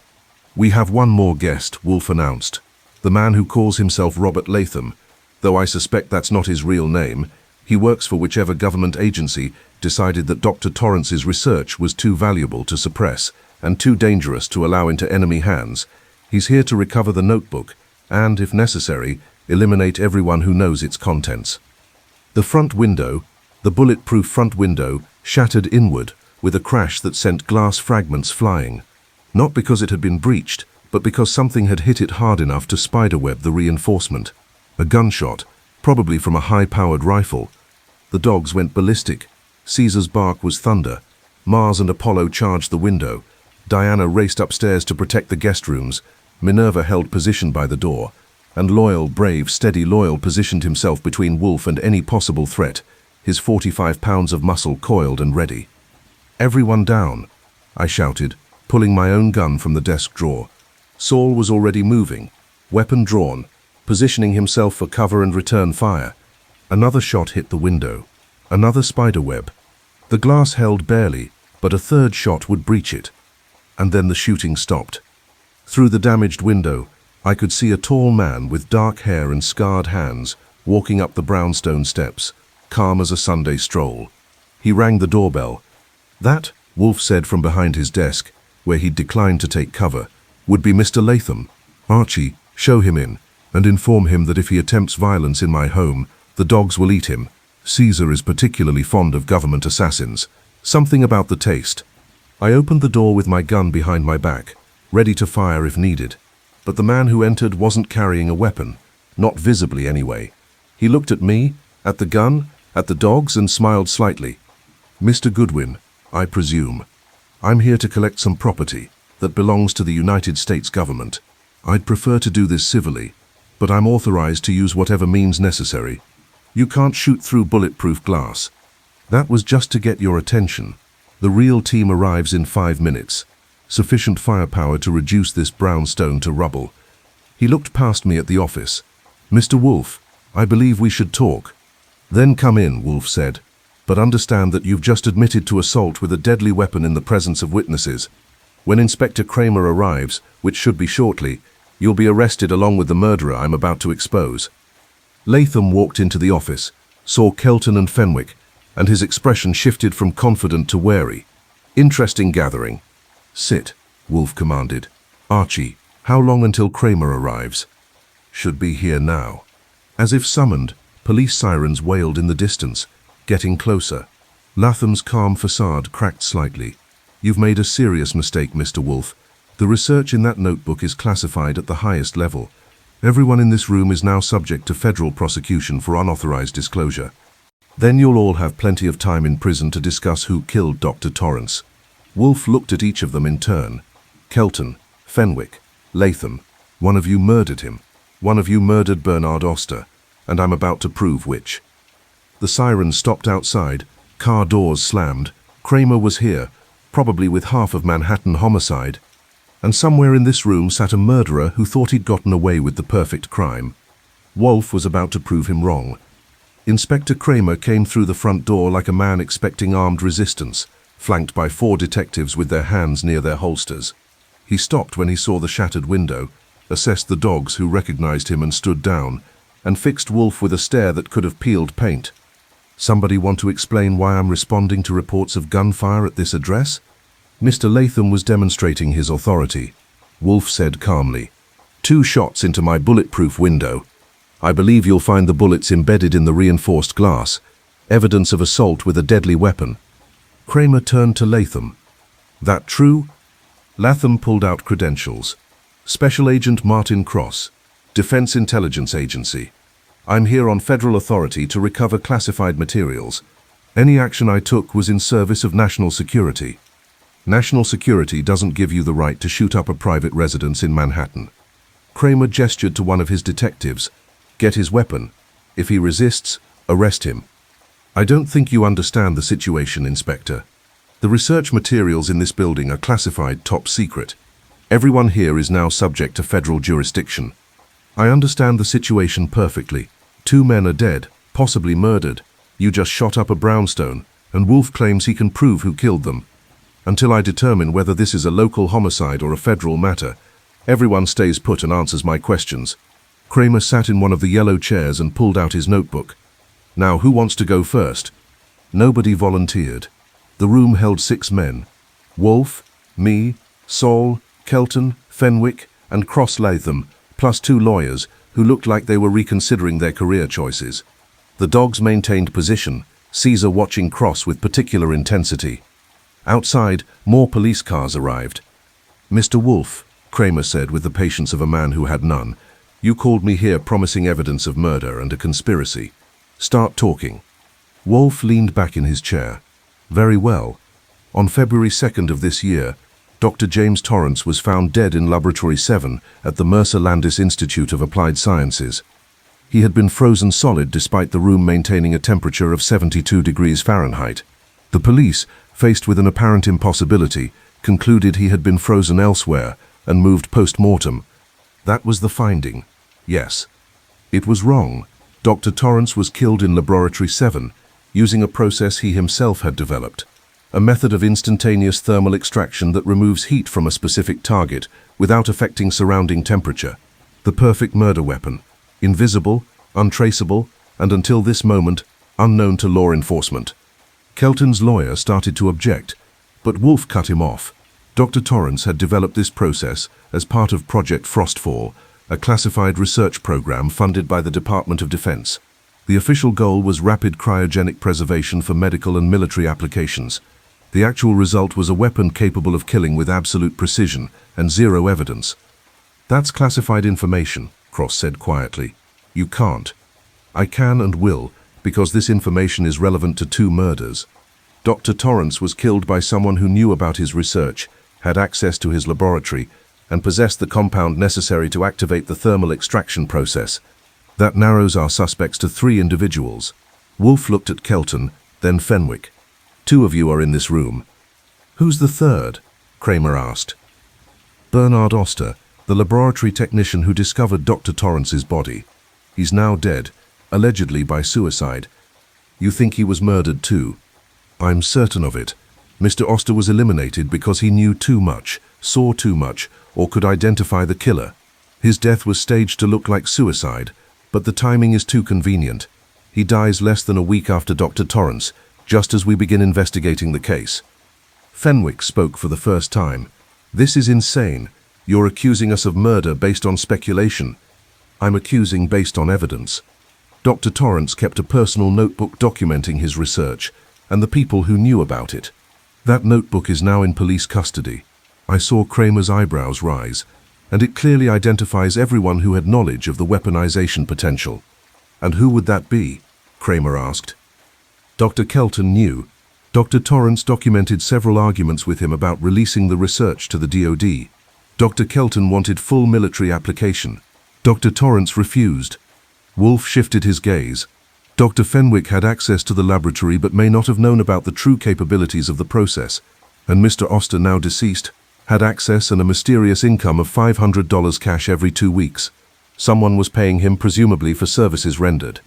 "We have one more guest," Wolfe announced. "The man who calls himself Robert Latham, though I suspect that's not his real name. He works for whichever government agency decided that Dr. Torrance's research was too valuable to suppress and too dangerous to allow into enemy hands. He's here to recover the notebook and, if necessary, eliminate everyone who knows its contents. The front window, the bulletproof front window, shattered inward with a crash that sent glass fragments flying. Not because it had been breached, but because something had hit it hard enough to spiderweb the reinforcement. A gunshot, probably from a high-powered rifle. The dogs went ballistic. Caesar's bark was thunder. Mars and Apollo charged the window. Diana raced upstairs to protect the guest rooms. Minerva held position by the door. And loyal, brave, steady Loyal positioned himself between Wolfe and any possible threat, his 45 pounds of muscle coiled and ready. "Everyone down," I shouted, pulling my own gun from the desk drawer. Saul was already moving, weapon drawn, positioning himself for cover and return fire. Another shot hit the window. Another spider web. The glass held barely, but a third shot would breach it. And then the shooting stopped. Through the damaged window, I could see a tall man with dark hair and scarred hands walking up the brownstone steps, calm as a Sunday stroll. He rang the doorbell. That, Wolfe said from behind his desk, where he'd declined to take cover, would be Mr. Latham. "Archie, show him in, and inform him that if he attempts violence in my home, the dogs will eat him. Caesar is particularly fond of government assassins. Something about the taste." I opened the door with my gun behind my back, ready to fire if needed. But the man who entered wasn't carrying a weapon, not visibly anyway. He looked at me, at the gun, at the dogs, and smiled slightly. "Mr. Goodwin, I presume. I'm here to collect some property that belongs to the United States government. I'd prefer to do this civilly, but I'm authorized to use whatever means necessary. You can't shoot through bulletproof glass." That was just to get your attention. The real team arrives in 5 minutes. Sufficient firepower to reduce this brownstone to rubble. He looked past me at the office. "Mr. Wolfe, I believe we should talk." "Then come in," Wolfe said. "But understand that you've just admitted to assault with a deadly weapon in the presence of witnesses. When Inspector Kramer arrives, which should be shortly, you'll be arrested along with the murderer I'm about to expose." Latham walked into the office, saw Kelton and Fenwick, and his expression shifted from confident to wary. "Interesting gathering." "Sit," Wolfe commanded. "Archie, how long until Kramer arrives?" "Should be here now." As if summoned, police sirens wailed in the distance, getting closer. Latham's calm facade cracked slightly. "You've made a serious mistake, Mr. Wolfe. The research in that notebook is classified at the highest level. Everyone in this room is now subject to federal prosecution for unauthorized disclosure. Then you'll all have plenty of time in prison to discuss who killed Dr. Torrance." Wolfe looked at each of them in turn. "Kelton, Fenwick, Latham, one of you murdered him. One of you murdered Bernard Auster, and I'm about to prove which." The sirens stopped outside, car doors slammed. Kramer was here, probably with half of Manhattan homicide. And somewhere in this room sat a murderer who thought he'd gotten away with the perfect crime. Wolfe was about to prove him wrong. Inspector Kramer came through the front door like a man expecting armed resistance, flanked by 4 detectives with their hands near their holsters. He stopped when he saw the shattered window, assessed the dogs who recognized him and stood down, and fixed Wolfe with a stare that could have peeled paint. "Somebody want to explain why I'm responding to reports of gunfire at this address?" Mr. Latham was demonstrating his authority. Wolfe said calmly, "2 shots into my bulletproof window. I believe you'll find the bullets embedded in the reinforced glass, evidence of assault with a deadly weapon." Kramer turned to Latham. "That true?" Latham pulled out credentials. "Special Agent Martin Cross, Defense Intelligence Agency. I'm here on federal authority to recover classified materials. Any action I took was in service of national security. National security doesn't give you the right to shoot up a private residence in Manhattan." Kramer gestured to one of his detectives. "Get his weapon. If he resists, arrest him." "I don't think you understand the situation, Inspector. The research materials in this building are classified top secret. Everyone here is now subject to federal jurisdiction. I understand the situation perfectly. 2 men are dead, possibly murdered. You just shot up a brownstone, and Wolfe claims he can prove who killed them. Until I determine whether this is a local homicide or a federal matter, everyone stays put and answers my questions." Kramer sat in one of the yellow chairs and pulled out his notebook. Now, who wants to go first? Nobody volunteered. The room held 6 men. Wolfe, me, Saul, Kelton, Fenwick, and Cross Latham, plus 2 lawyers who looked like they were reconsidering their career choices. The dogs maintained position, Caesar watching Cross with particular intensity. Outside, more police cars arrived. "Mr. Wolfe," Kramer said with the patience of a man who had none, "you called me here promising evidence of murder and a conspiracy. Start talking." Wolfe leaned back in his chair. "Very well. On February 2nd of this year, Dr. James Torrance was found dead in Laboratory 7 at the Mercer Landis Institute of Applied Sciences. He had been frozen solid despite the room maintaining a temperature of 72 degrees Fahrenheit. The police, faced with an apparent impossibility, concluded he had been frozen elsewhere and moved post-mortem. That was the finding. Yes. It was wrong. Dr. Torrance was killed in Laboratory 7, using a process he himself had developed. A method of instantaneous thermal extraction that removes heat from a specific target without affecting surrounding temperature. The perfect murder weapon. Invisible, untraceable, and until this moment, unknown to law enforcement. Kelton's lawyer started to object, but Wolfe cut him off. Dr. Torrance had developed this process as part of Project Frostfall, a classified research program funded by the Department of Defense. The official goal was rapid cryogenic preservation for medical and military applications. The actual result was a weapon capable of killing with absolute precision and zero evidence. "That's classified information," Cross said quietly. "You can't." "I can and will, because this information is relevant to 2 murders. Dr. Torrance was killed by someone who knew about his research, had access to his laboratory, and possessed the compound necessary to activate the thermal extraction process. That narrows our suspects to 3 individuals." Wolfe looked at Kelton, then Fenwick. "2 of you are in this room." "Who's the 3rd?" Kramer asked. "Bernard Auster, the laboratory technician who discovered Dr. Torrance's body. He's now dead, allegedly by suicide. You think he was murdered too?" "I'm certain of it. Mr. Auster was eliminated because he knew too much, saw too much, or could identify the killer. His death was staged to look like suicide, but the timing is too convenient. He dies less than a week after Dr. Torrance, just as we begin investigating the case." Fenwick spoke for the first time. "This is insane. You're accusing us of murder based on speculation." "I'm accusing based on evidence. Dr. Torrance kept a personal notebook documenting his research and the people who knew about it. That notebook is now in police custody. I saw Kramer's eyebrows rise, and it clearly identifies everyone who had knowledge of the weaponization potential." "And who would that be?" Kramer asked. Dr. Kelton knew. Dr. Torrance documented several arguments with him about releasing the research to the DoD. Dr. Kelton wanted full military application. Dr. Torrance refused. Wolfe shifted his gaze. Dr. Fenwick had access to the laboratory but may not have known about the true capabilities of the process, and Mr. Auster, now deceased, had access and a mysterious income of $500 cash every 2 weeks. Someone was paying him presumably for services rendered.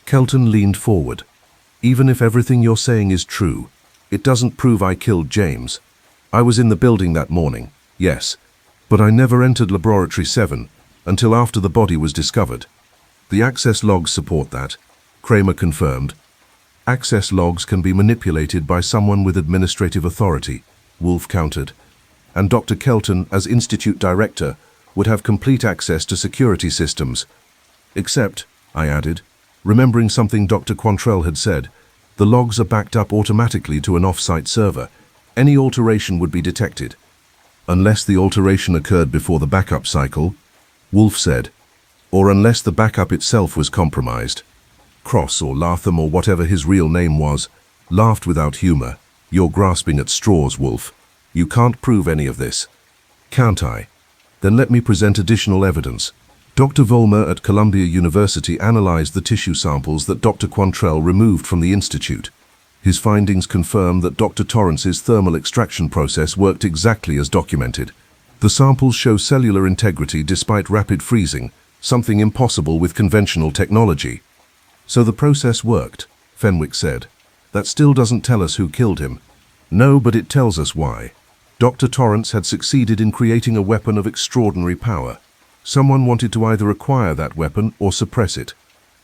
Kelton leaned forward. "Even if everything you're saying is true, it doesn't prove I killed James. I was in the building that morning, yes, but I never entered Laboratory 7 until after the body was discovered." "The access logs support that," Kramer confirmed. "Access logs can be manipulated by someone with administrative authority," Wolfe countered. "And Dr. Kelton, as Institute Director, would have complete access to security systems. Except," I added, remembering something Dr. Quantrell had said, "the logs are backed up automatically to an off-site server. Any alteration would be detected." "Unless the alteration occurred before the backup cycle," Wolfe said, "or unless the backup itself was compromised." Cross, or Latham, or whatever his real name was, laughed without humor. "You're grasping at straws, Wolfe. You can't prove any of this." "Can't I? Then let me present additional evidence." Dr. Vollmer at Columbia University analyzed the tissue samples that Dr. Quantrell removed from the institute. His findings confirm that Dr. Torrance's thermal extraction process worked exactly as documented. The samples show cellular integrity despite rapid freezing, something impossible with conventional technology. "So the process worked," Fenwick said. "That still doesn't tell us who killed him." "No, but it tells us why. Dr. Torrance had succeeded in creating a weapon of extraordinary power. Someone wanted to either acquire that weapon or suppress it.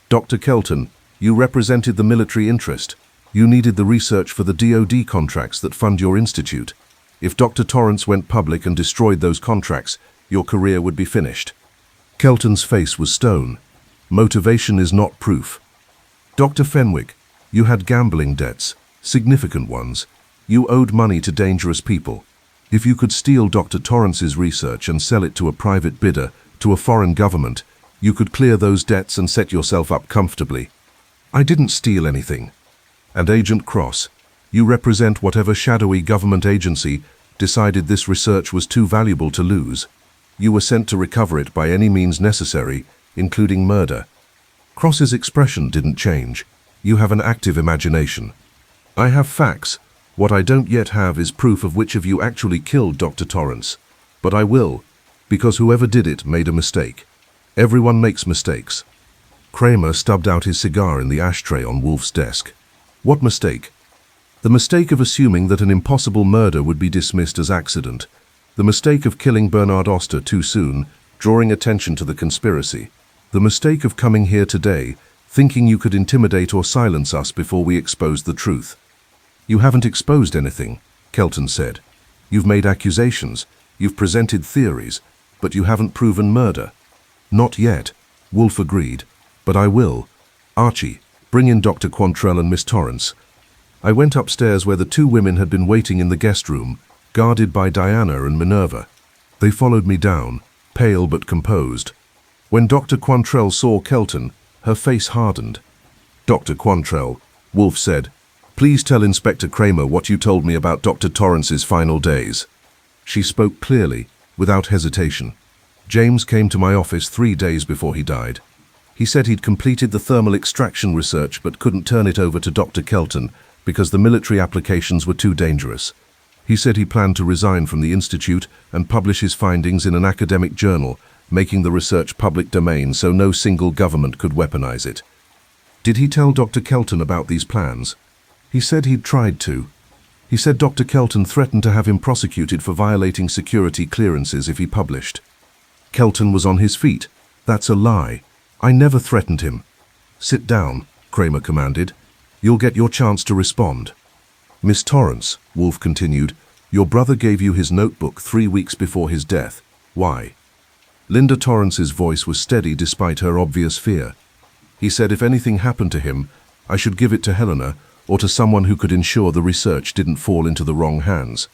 Dr. Kelton, You represented the military interest. You needed the research for the DoD contracts that fund your institute. If Dr. Torrance went public and destroyed those contracts, your career would be finished. Kelton's face was stone. Motivation is not proof. Dr. Fenwick, you had gambling debts, significant ones. You owed money to dangerous people. If you could steal Dr. Torrance's research and sell it to a private bidder, to a foreign government, you could clear those debts and set yourself up comfortably. I didn't steal anything. And Agent Cross, you represent whatever shadowy government agency decided this research was too valuable to lose. You were sent to recover it by any means necessary, including murder. Cross's expression didn't change. You have an active imagination. I have facts. What I don't yet have is proof of which of you actually killed Dr. Torrance. But I will, because whoever did it made a mistake. Everyone makes mistakes. Kramer stubbed out his cigar in the ashtray on Wolfe's desk. What mistake? The mistake of assuming that an impossible murder would be dismissed as accident. The mistake of killing Bernard Auster too soon, drawing attention to the conspiracy. The mistake of coming here today, thinking you could intimidate or silence us before we exposed the truth. You haven't exposed anything, Kelton said. You've made accusations, you've presented theories, but you haven't proven murder. Not yet, Wolfe agreed, but I will. Archie, bring in Dr. Quantrell and Miss Torrance. I went upstairs where the two women had been waiting in the guest room, guarded by Diana and Minerva. They followed me down, pale but composed. When Dr. Quantrell saw Kelton, her face hardened. Dr. Quantrell, Wolfe said, please tell Inspector Kramer what you told me about Dr. Torrance's final days. She spoke clearly, without hesitation. James came to my office 3 days before he died. He said he'd completed the thermal extraction research but couldn't turn it over to Dr. Kelton because the military applications were too dangerous. He said he planned to resign from the institute and publish his findings in an academic journal, making the research public domain so no single government could weaponize it. Did he tell Dr. Kelton about these plans? He said he'd tried to. He said Dr. Kelton threatened to have him prosecuted for violating security clearances if he published. Kelton was on his feet. That's a lie. I never threatened him. Sit down, Kramer commanded. You'll get your chance to respond. Miss Torrance, Wolfe continued, your brother gave you his notebook 3 weeks before his death. Why? Linda Torrance's voice was steady despite her obvious fear. He said if anything happened to him, I should give it to Helena or to someone who could ensure the research didn't fall into the wrong hands.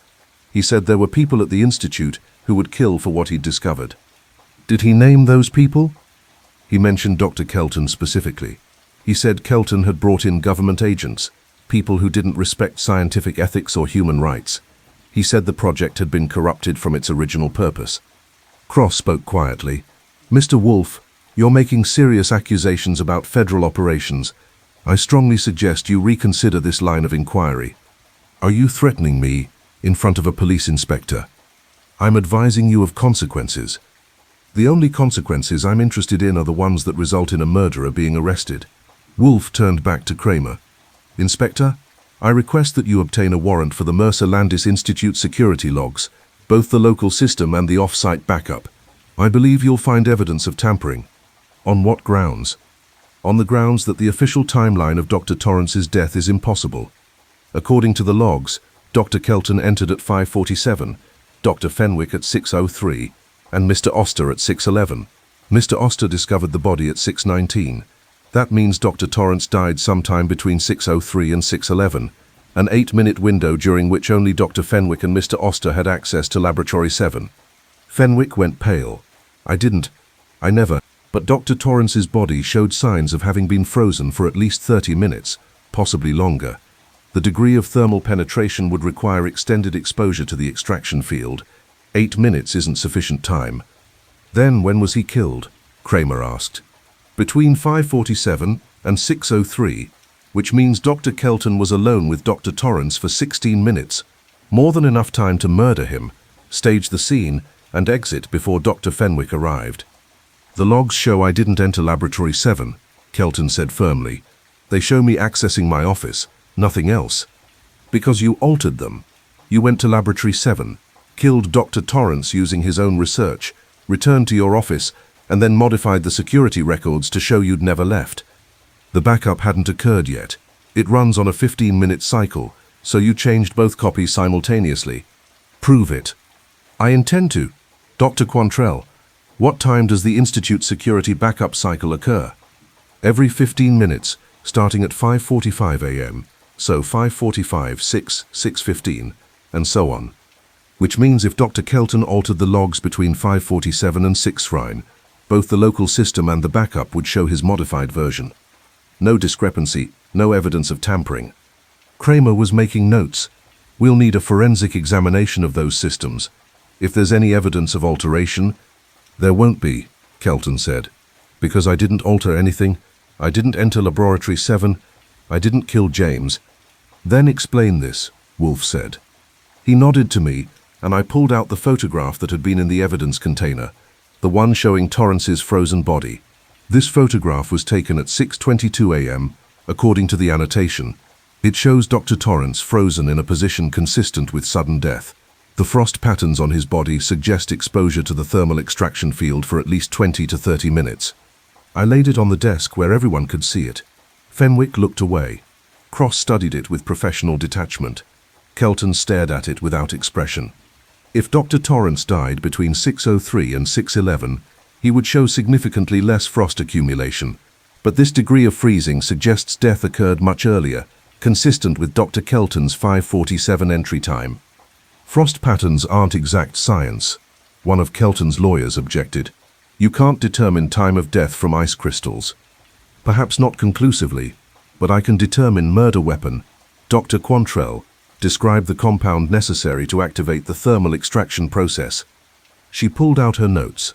He said there were people at the institute who would kill for what he'd discovered. Did he name those people? He mentioned Dr. Kelton specifically. He said Kelton had brought in government agents, people who didn't respect scientific ethics or human rights. He said the project had been corrupted from its original purpose. Cross spoke quietly. Mr. Wolfe, you're making serious accusations about federal operations. I strongly suggest you reconsider this line of inquiry. Are you threatening me in front of a police inspector? I'm advising you of consequences. The only consequences I'm interested in are the ones that result in a murderer being arrested. Wolfe turned back to Kramer. Inspector, I request that you obtain a warrant for the Mercer Landis Institute security logs, both the local system and the off-site backup. I believe you'll find evidence of tampering. On what grounds? On the grounds that the official timeline of Dr. Torrance's death is impossible. According to the logs, Dr. Kelton entered at 5:47, Dr. Fenwick at 6:03, and Mr. Auster at 6:11. Mr. Auster discovered the body at 6:19. That means Dr. Torrance died sometime between 6:03 and 6:11, an 8-minute window during which only Dr. Fenwick and Mr. Auster had access to Laboratory 7. Fenwick went pale. I never. But Dr. Torrance's body showed signs of having been frozen for at least 30 minutes, possibly longer. The degree of thermal penetration would require extended exposure to the extraction field. 8 minutes isn't sufficient time. Then when was he killed? Kramer asked. Between 5:47 and 6:03, which means Dr. Kelton was alone with Dr. Torrance for 16 minutes, more than enough time to murder him, stage the scene, and exit before Dr. Fenwick arrived. The logs show I didn't enter Laboratory 7, Kelton said firmly. They show me accessing my office, nothing else. Because you altered them. You went to Laboratory 7, killed Dr. Torrance using his own research, returned to your office, and then modified the security records to show you'd never left. The backup hadn't occurred yet. It runs on a 15-minute cycle, so you changed both copies simultaneously. Prove it. I intend to. Dr. Quantrell, what time does the Institute security backup cycle occur? Every 15 minutes, starting at 5:45 a.m., so 5:45, 6, 6:15, and so on. Which means if Dr. Kelton altered the logs between 5:47 and 6 Rhine, both the local system and the backup would show his modified version. No discrepancy, no evidence of tampering. Kramer was making notes. We'll need a forensic examination of those systems. If there's any evidence of alteration, there won't be, Kelton said. Because I didn't alter anything, I didn't enter Laboratory 7, I didn't kill James. Then explain this, Wolfe said. He nodded to me, and I pulled out the photograph that had been in the evidence container, the one showing Torrance's frozen body. This photograph was taken at 6:22 a.m., according to the annotation. It shows Dr. Torrance frozen in a position consistent with sudden death. The frost patterns on his body suggest exposure to the thermal extraction field for at least 20 to 30 minutes. I laid it on the desk where everyone could see it. Fenwick looked away. Cross studied it with professional detachment. Kelton stared at it without expression. If Dr. Torrance died between 6:03 and 6:11, he would show significantly less frost accumulation, but this degree of freezing suggests death occurred much earlier, consistent with Dr. Kelton's 5:47 entry time. Frost patterns aren't exact science, one of Kelton's lawyers objected. You can't determine time of death from ice crystals. Perhaps not conclusively, but I can determine murder weapon. Dr. Quantrell described the compound necessary to activate the thermal extraction process. She pulled out her notes.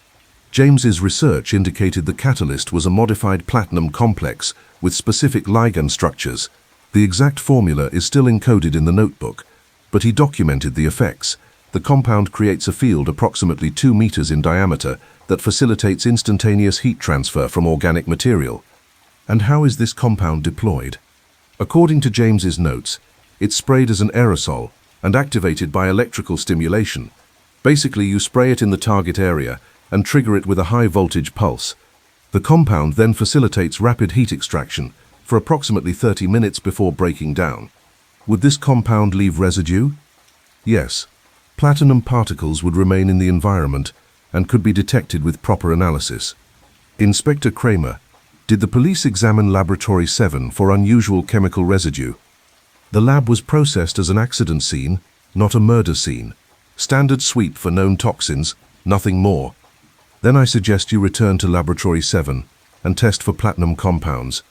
James's research indicated the catalyst was a modified platinum complex with specific ligand structures. The exact formula is still encoded in the notebook, but he documented the effects. The compound creates a field approximately 2 meters in diameter that facilitates instantaneous heat transfer from organic material. And how is this compound deployed? According to James's notes, it's sprayed as an aerosol and activated by electrical stimulation. Basically, you spray it in the target area and trigger it with a high-voltage pulse. The compound then facilitates rapid heat extraction for approximately 30 minutes before breaking down. Would this compound leave residue? Yes. Platinum particles would remain in the environment and could be detected with proper analysis. Inspector Kramer, did the police examine Laboratory 7 for unusual chemical residue? The lab was processed as an accident scene, not a murder scene. Standard sweep for known toxins, nothing more. Then I suggest you return to Laboratory 7 and test for platinum compounds.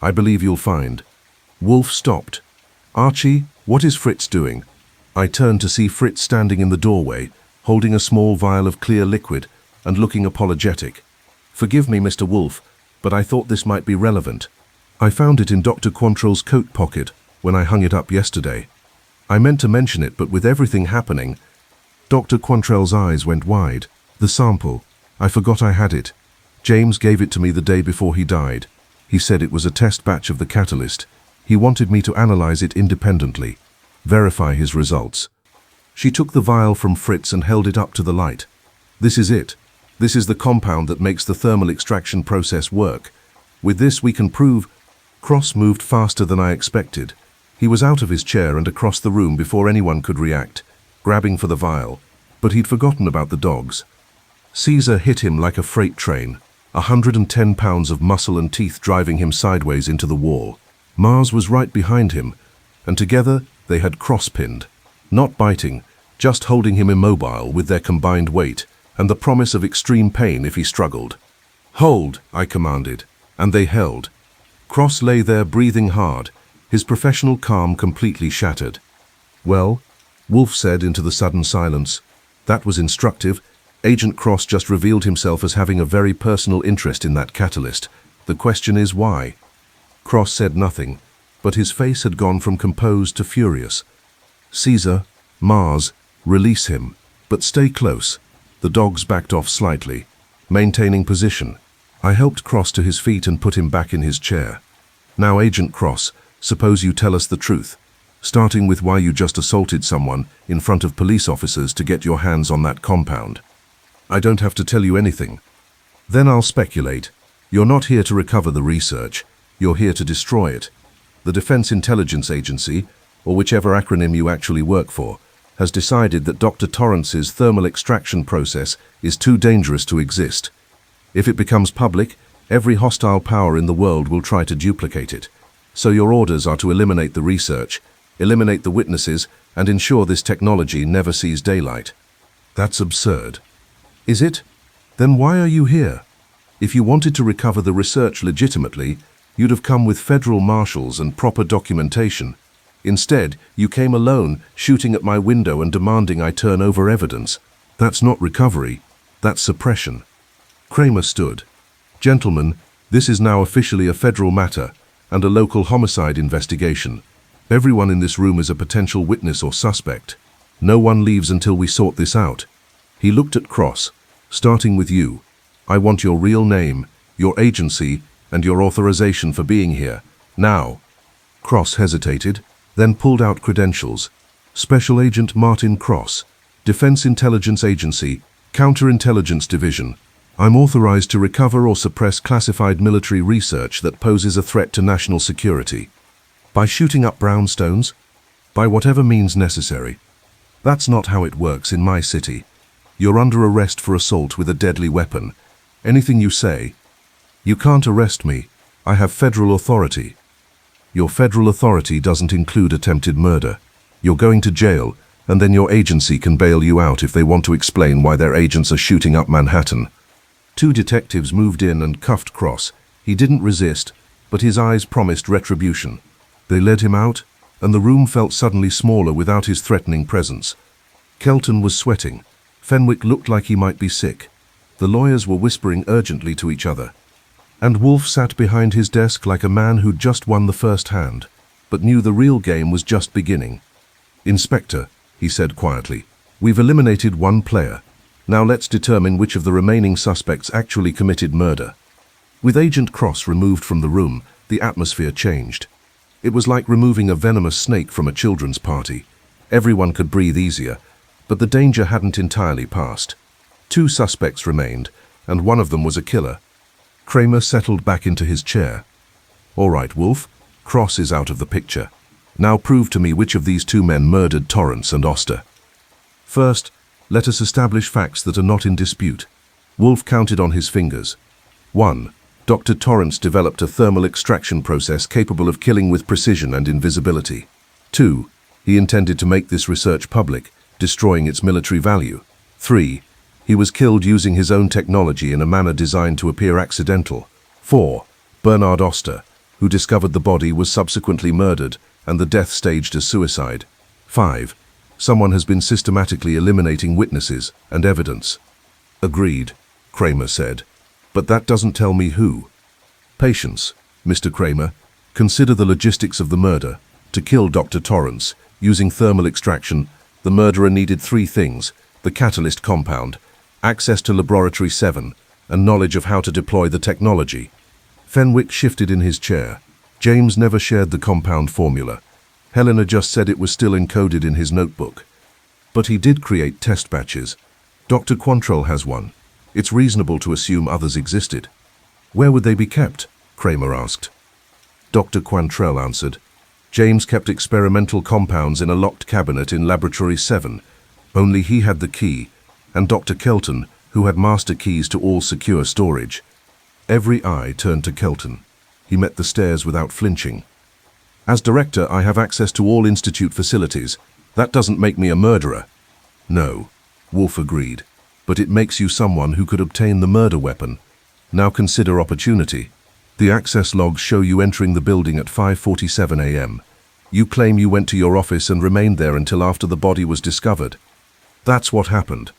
I believe you'll find. Wolfe stopped. Archie, what is Fritz doing? I turned to see Fritz standing in the doorway, holding a small vial of clear liquid and looking apologetic. Forgive me, Mr. Wolfe, but I thought this might be relevant. I found it in Dr. Quantrell's coat pocket when I hung it up yesterday. I meant to mention it, but with everything happening, Dr. Quantrell's eyes went wide. The sample. I forgot I had it. James gave it to me the day before he died. He said it was a test batch of the catalyst. He wanted me to analyze it independently, verify his results. She took the vial from Fritz and held it up to the light. This is it. This is the compound that makes the thermal extraction process work. With this we can prove... Cross moved faster than I expected. He was out of his chair and across the room before anyone could react, grabbing for the vial, but he'd forgotten about the dogs. Caesar hit him like a freight train, 110 pounds of muscle and teeth driving him sideways into the wall. Mars was right behind him, and together they had cross-pinned, not biting, just holding him immobile with their combined weight and the promise of extreme pain if he struggled. "Hold," I commanded, and they held. Cross lay there breathing hard, his professional calm completely shattered. "Well," Wolfe said into the sudden silence. "That was instructive. Agent Cross just revealed himself as having a very personal interest in that catalyst. The question is why?" Cross said nothing, but his face had gone from composed to furious. "Caesar, Mars, release him, but stay close." The dogs backed off slightly, maintaining position. I helped Cross to his feet and put him back in his chair. "Now, Agent Cross, suppose you tell us the truth, starting with why you just assaulted someone in front of police officers to get your hands on that compound." "I don't have to tell you anything." "Then I'll speculate. You're not here to recover the research. You're here to destroy it. The Defense Intelligence Agency, or whichever acronym you actually work for, has decided that Dr. Torrance's thermal extraction process is too dangerous to exist. If it becomes public, every hostile power in the world will try to duplicate it. So your orders are to eliminate the research, eliminate the witnesses, and ensure this technology never sees daylight. That's absurd. Is it? Then why are you here? If you wanted to recover the research legitimately, you'd have come with federal marshals and proper documentation. Instead, you came alone, shooting at my window and demanding I turn over evidence. That's not recovery, that's suppression. Kramer stood. Gentlemen, this is now officially a federal matter and a local homicide investigation. Everyone in this room is a potential witness or suspect. No one leaves until we sort this out. He looked at Cross. Starting with you. I want your real name, your agency, and your authorization for being here. Now. Cross hesitated, then pulled out credentials. Special Agent Martin Cross, Defense Intelligence Agency, Counterintelligence Division. I'm authorized to recover or suppress classified military research that poses a threat to national security. By shooting up brownstones? By whatever means necessary. That's not how it works in my city. You're under arrest for assault with a deadly weapon. Anything you say. You can't arrest me. I have federal authority. Your federal authority doesn't include attempted murder. You're going to jail, and then your agency can bail you out if they want to explain why their agents are shooting up Manhattan. Two detectives moved in and cuffed Cross. He didn't resist, but his eyes promised retribution. They led him out, and the room felt suddenly smaller without his threatening presence. Kelton was sweating. Fenwick looked like he might be sick. The lawyers were whispering urgently to each other. And Wolfe sat behind his desk like a man who'd just won the first hand, but knew the real game was just beginning. Inspector, he said quietly, we've eliminated one player. Now let's determine which of the remaining suspects actually committed murder. With Agent Cross removed from the room, the atmosphere changed. It was like removing a venomous snake from a children's party. Everyone could breathe easier, but the danger hadn't entirely passed. Two suspects remained, and one of them was a killer. Kramer settled back into his chair. All right, Wolfe, Cross is out of the picture. Now prove to me which of these two men murdered Torrance and Auster. First, let us establish facts that are not in dispute. Wolfe counted on his fingers. 1. Dr. Torrance developed a thermal extraction process capable of killing with precision and invisibility. 2. He intended to make this research public, destroying its military value. 3. He was killed using his own technology in a manner designed to appear accidental. 4. Bernard Auster, who discovered the body, was subsequently murdered and the death staged as suicide. 5. Someone has been systematically eliminating witnesses and evidence. Agreed, Kramer said. But that doesn't tell me who. Patience, Mr. Kramer. Consider the logistics of the murder. To kill Dr. Torrance, using thermal extraction, the murderer needed 3 things: the catalyst compound, access to Laboratory 7, and knowledge of how to deploy the technology. Fenwick shifted in his chair. James never shared the compound formula. Helena just said it was still encoded in his notebook. But he did create test batches. Dr. Quantrell has one. It's reasonable to assume others existed. Where would they be kept? Kramer asked. Dr. Quantrell answered. James kept experimental compounds in a locked cabinet in Laboratory 7. Only he had the key, and Dr. Kelton, who had master keys to all secure storage. Every eye turned to Kelton. He met the stares without flinching. As director, I have access to all Institute facilities. That doesn't make me a murderer. No, Wolfe agreed, but it makes you someone who could obtain the murder weapon. Now consider opportunity. The access logs show you entering the building at 5:47 a.m. You claim you went to your office and remained there until after the body was discovered. That's what happened.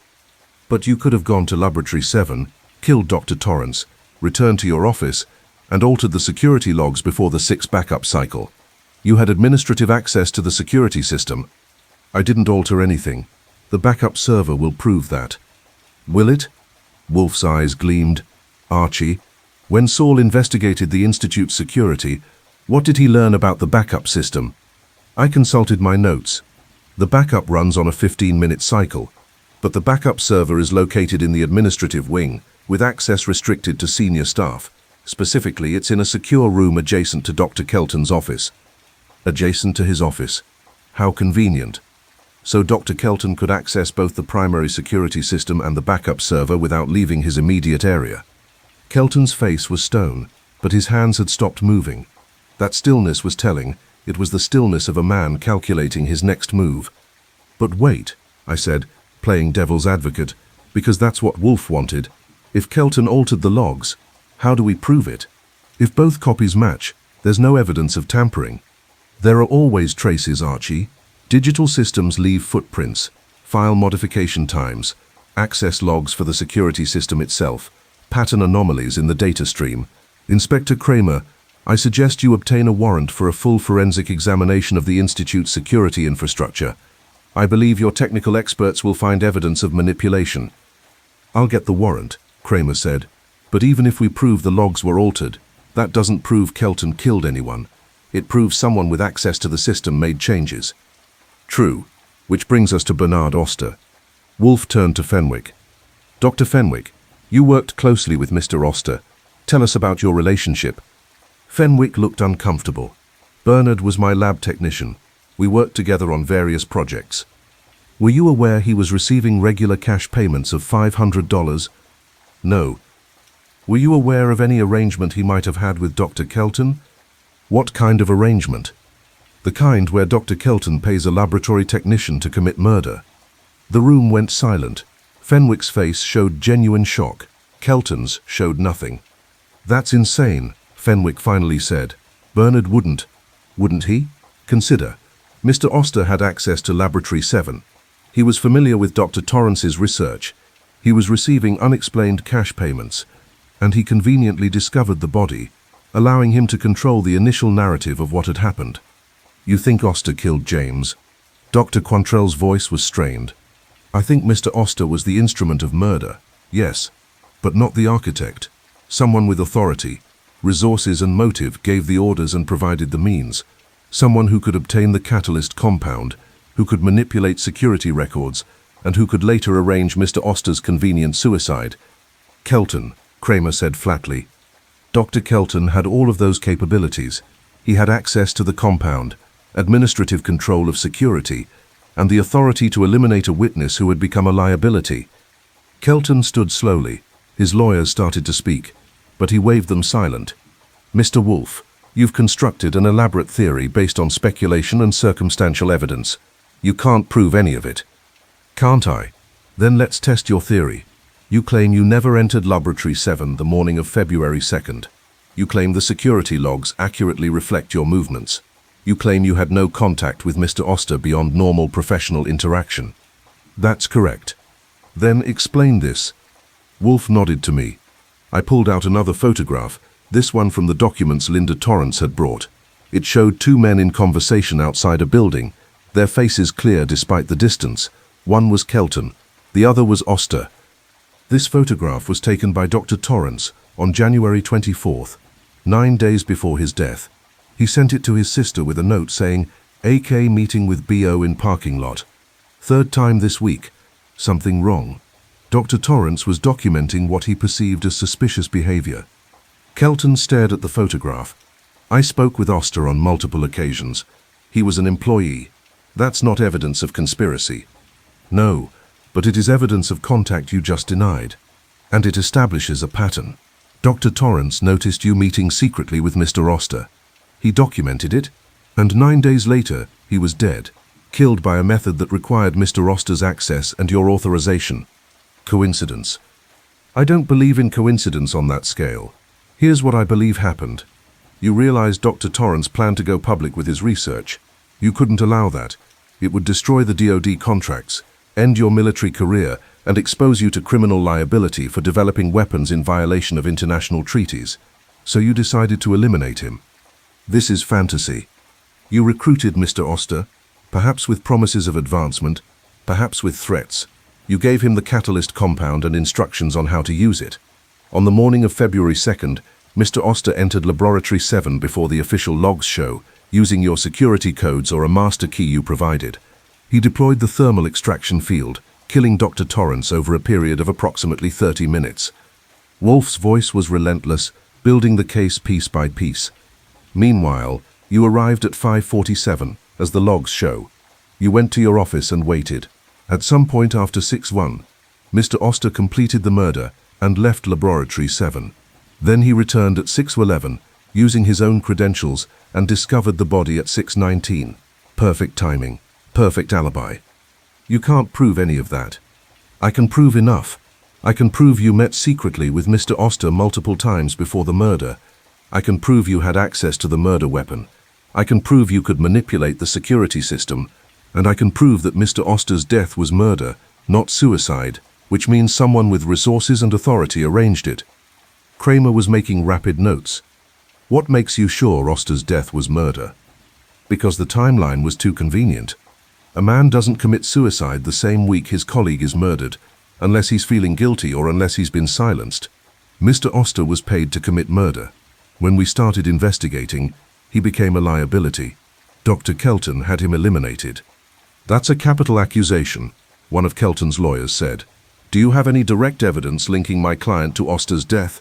But you could have gone to Laboratory 7, killed Dr. Torrance, returned to your office, and altered the security logs before the 6 backup cycle. You had administrative access to the security system. I didn't alter anything. The backup server will prove that. Will it? Wolfe's eyes gleamed. Archie, when Saul investigated the Institute's security, what did he learn about the backup system? I consulted my notes. The backup runs on a 15-minute cycle, but the backup server is located in the administrative wing, with access restricted to senior staff. Specifically, it's in a secure room adjacent to Dr. Kelton's office. Adjacent to his office. How convenient. So Dr. Kelton could access both the primary security system and the backup server without leaving his immediate area. Kelton's face was stone, but his hands had stopped moving. That stillness was telling. It was the stillness of a man calculating his next move. But wait, I said, playing devil's advocate, because that's what Wolfe wanted. If Kelton altered the logs, how do we prove it? If both copies match, there's no evidence of tampering. There are always traces, Archie. Digital systems leave footprints, file modification times, access logs for the security system itself, pattern anomalies in the data stream. Inspector Kramer, I suggest you obtain a warrant for a full forensic examination of the Institute's security infrastructure. I believe your technical experts will find evidence of manipulation. I'll get the warrant, Kramer said, but even if we prove the logs were altered, that doesn't prove Kelton killed anyone. It proves someone with access to the system made changes. True, which brings us to Bernard Auster. Wolfe turned to Fenwick. Dr. Fenwick, you worked closely with Mr. Auster. Tell us about your relationship. Fenwick looked uncomfortable. Bernard was my lab technician. We worked together on various projects. Were you aware he was receiving regular cash payments of $500? No. Were you aware of any arrangement he might have had with Dr. Kelton? What kind of arrangement? The kind where Dr. Kelton pays a laboratory technician to commit murder. The room went silent. Fenwick's face showed genuine shock. Kelton's showed nothing. That's insane, Fenwick finally said. Bernard wouldn't he? Consider. Mr. Auster had access to Laboratory 7. He was familiar with Dr. Torrance's research. He was receiving unexplained cash payments, and he conveniently discovered the body, allowing him to control the initial narrative of what had happened. You think Auster killed James? Dr. Quantrell's voice was strained. I think Mr. Auster was the instrument of murder, yes, but not the architect. Someone with authority, resources and motive gave the orders and provided the means. Someone who could obtain the catalyst compound, who could manipulate security records, and who could later arrange Mr. Auster's convenient suicide. Kelton, Kramer said flatly. Dr. Kelton had all of those capabilities. He had access to the compound, administrative control of security, and the authority to eliminate a witness who had become a liability. Kelton stood slowly. His lawyers started to speak, but he waved them silent. Mr. Wolfe, you've constructed an elaborate theory based on speculation and circumstantial evidence. You can't prove any of it. Can't I? Then let's test your theory. You claim you never entered Laboratory 7 the morning of February 2nd. You claim the security logs accurately reflect your movements. You claim you had no contact with Mr. Auster beyond normal professional interaction. That's correct. Then explain this. Wolfe nodded to me. I pulled out another photograph, this one from the documents Linda Torrance had brought. It showed two men in conversation outside a building, their faces clear despite the distance. One was Kelton, the other was Auster. This photograph was taken by Dr. Torrance on January 24th, 9 days before his death. He sent it to his sister with a note saying, AK meeting with BO in parking lot. Third time this week. Something wrong. Dr. Torrance was documenting what he perceived as suspicious behavior. Kelton stared at the photograph. I spoke with Auster on multiple occasions. He was an employee. That's not evidence of conspiracy. No, but it is evidence of contact you just denied. And it establishes a pattern. Dr. Torrance noticed you meeting secretly with Mr. Auster. He documented it, and 9 days later, he was dead, killed by a method that required Mr. Auster's access and your authorization. Coincidence? I don't believe in coincidence on that scale. Here's what I believe happened. You realized Dr. Torrance planned to go public with his research. You couldn't allow that. It would destroy the DoD contracts, end your military career, and expose you to criminal liability for developing weapons in violation of international treaties. So you decided to eliminate him. This is fantasy. You recruited Mr. Auster, perhaps with promises of advancement, perhaps with threats. You gave him the catalyst compound and instructions on how to use it. On the morning of February 2nd, Mr. Auster entered Laboratory 7 before the official logs show, using your security codes or a master key you provided. He deployed the thermal extraction field, killing Dr. Torrance over a period of approximately 30 minutes. Wolfe's voice was relentless, building the case piece by piece. Meanwhile, you arrived at 5:47, as the logs show. You went to your office and waited. At some point after 6:1, Mr. Auster completed the murder and left Laboratory 7. Then he returned at 6:11, using his own credentials, and discovered the body at 6:19. Perfect timing. Perfect alibi. You can't prove any of that. I can prove enough. I can prove you met secretly with Mr. Auster multiple times before the murder. I can prove you had access to the murder weapon. I can prove you could manipulate the security system. And I can prove that Mr. Auster's death was murder, not suicide, which means someone with resources and authority arranged it. Kramer was making rapid notes. What makes you sure Auster's death was murder? Because the timeline was too convenient. A man doesn't commit suicide the same week his colleague is murdered, unless he's feeling guilty or unless he's been silenced. Mr. Auster was paid to commit murder. When we started investigating, he became a liability. Dr. Kelton had him eliminated. That's a capital accusation, one of Kelton's lawyers said. Do you have any direct evidence linking my client to Auster's death?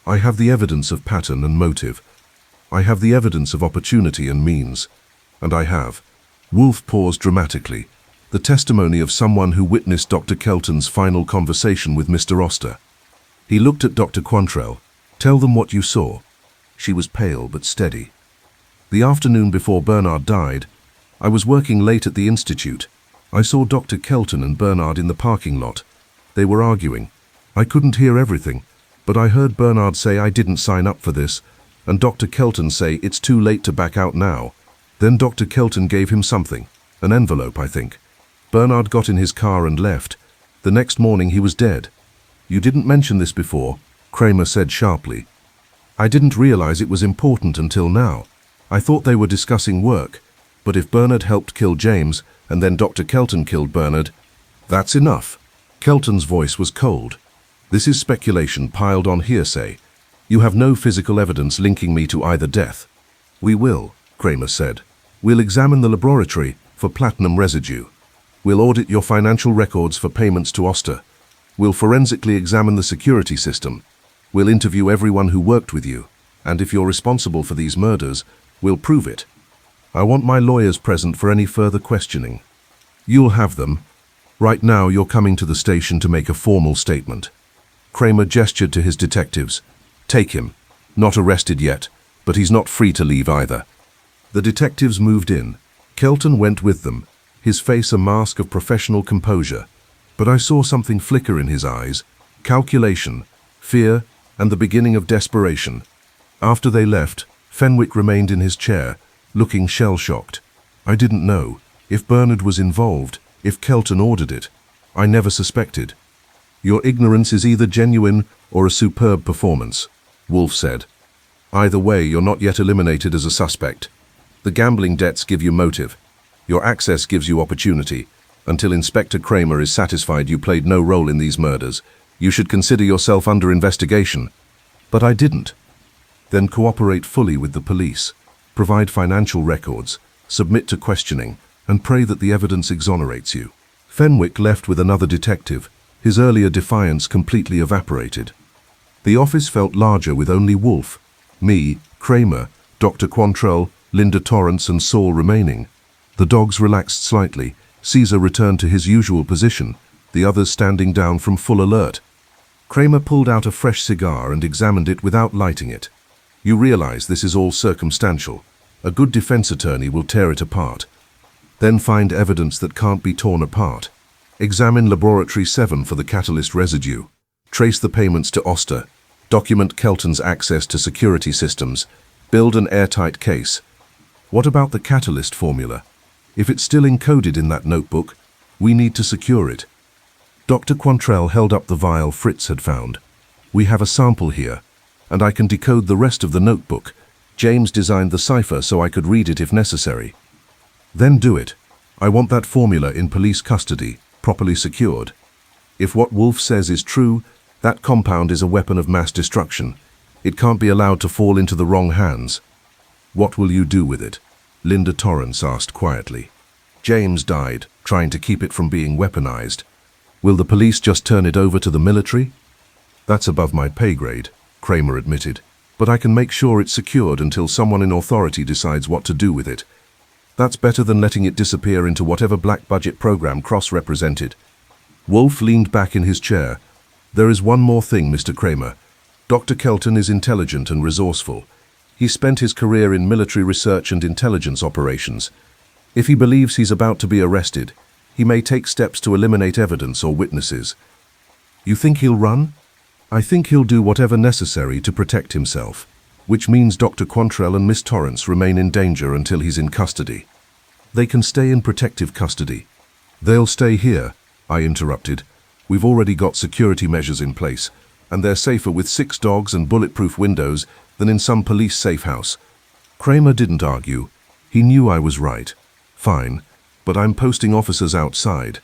I have the evidence of pattern and motive. I have the evidence of opportunity and means. And I have. Wolfe paused dramatically. The testimony of someone who witnessed Dr. Kelton's final conversation with Mr. Auster. He looked at Dr. Quantrell. Tell them what you saw. She was pale but steady. The afternoon before Bernard died, I was working late at the institute. I saw Dr. Kelton and Bernard in the parking lot. They were arguing. I couldn't hear everything, but I heard Bernard say I didn't sign up for this, and Dr. Kelton say it's too late to back out now. Then Dr. Kelton gave him something, an envelope, I think. Bernard got in his car and left. The next morning he was dead. You didn't mention this before, Kramer said sharply. I didn't realize it was important until now. I thought they were discussing work, but if Bernard helped kill James and then Dr. Kelton killed Bernard, that's enough. Kelton's voice was cold. This is speculation piled on hearsay. You have no physical evidence linking me to either death. We will, Kramer said. We'll examine the laboratory for platinum residue. We'll audit your financial records for payments to Auster. We'll forensically examine the security system. We'll interview everyone who worked with you. And if you're responsible for these murders, we'll prove it. I want my lawyers present for any further questioning. You'll have them. Right now you're coming to the station to make a formal statement. Kramer gestured to his detectives. Take him. Not arrested yet, but he's not free to leave either. The detectives moved in. Kelton went with them, his face a mask of professional composure. But I saw something flicker in his eyes, calculation, fear, and the beginning of desperation. After they left, Fenwick remained in his chair, looking shell-shocked. I didn't know if Bernard was involved, if Kelton ordered it. I never suspected. Your ignorance is either genuine or a superb performance, Wolfe said. Either way, you're not yet eliminated as a suspect. The gambling debts give you motive. Your access gives you opportunity. Until Inspector Kramer is satisfied you played no role in these murders, you should consider yourself under investigation. But I didn't. Then cooperate fully with the police. Provide financial records, submit to questioning, and pray that the evidence exonerates you. Fenwick left with another detective, his earlier defiance completely evaporated. The office felt larger with only Wolfe, me, Kramer, Dr. Quantrell, Linda Torrance and Saul remaining. The dogs relaxed slightly. Caesar returned to his usual position, the others standing down from full alert. Kramer pulled out a fresh cigar and examined it without lighting it. You realize this is all circumstantial. A good defense attorney will tear it apart. Then find evidence that can't be torn apart. Examine Laboratory 7 for the catalyst residue. Trace the payments to Auster. Document Kelton's access to security systems. Build an airtight case. What about the catalyst formula? If it's still encoded in that notebook, we need to secure it. Dr. Quantrell held up the vial Fritz had found. We have a sample here, and I can decode the rest of the notebook. James designed the cipher so I could read it if necessary. Then do it. I want that formula in police custody, properly secured. If what Wolfe says is true, that compound is a weapon of mass destruction. It can't be allowed to fall into the wrong hands. What will you do with it? Linda Torrance asked quietly. James died, trying to keep it from being weaponized. Will the police just turn it over to the military? That's above my pay grade, Kramer admitted. but I can make sure it's secured until someone in authority decides what to do with it. That's better than letting it disappear into whatever black-budget program cross-represented." Wolfe leaned back in his chair. "There is one more thing, Mr. Kramer. Dr. Kelton is intelligent and resourceful. He spent his career in military research and intelligence operations. If he believes he's about to be arrested, he may take steps to eliminate evidence or witnesses." "You think he'll run?" "I think he'll do whatever necessary to protect himself, which means Dr. Quantrell and Miss Torrance remain in danger until he's in custody." "They can stay in protective custody." "They'll stay here," I interrupted. "We've already got security measures in place, and they're safer with 6 dogs and bulletproof windows than in some police safe house." Kramer didn't argue. He knew I was right. "Fine, but I'm posting officers outside.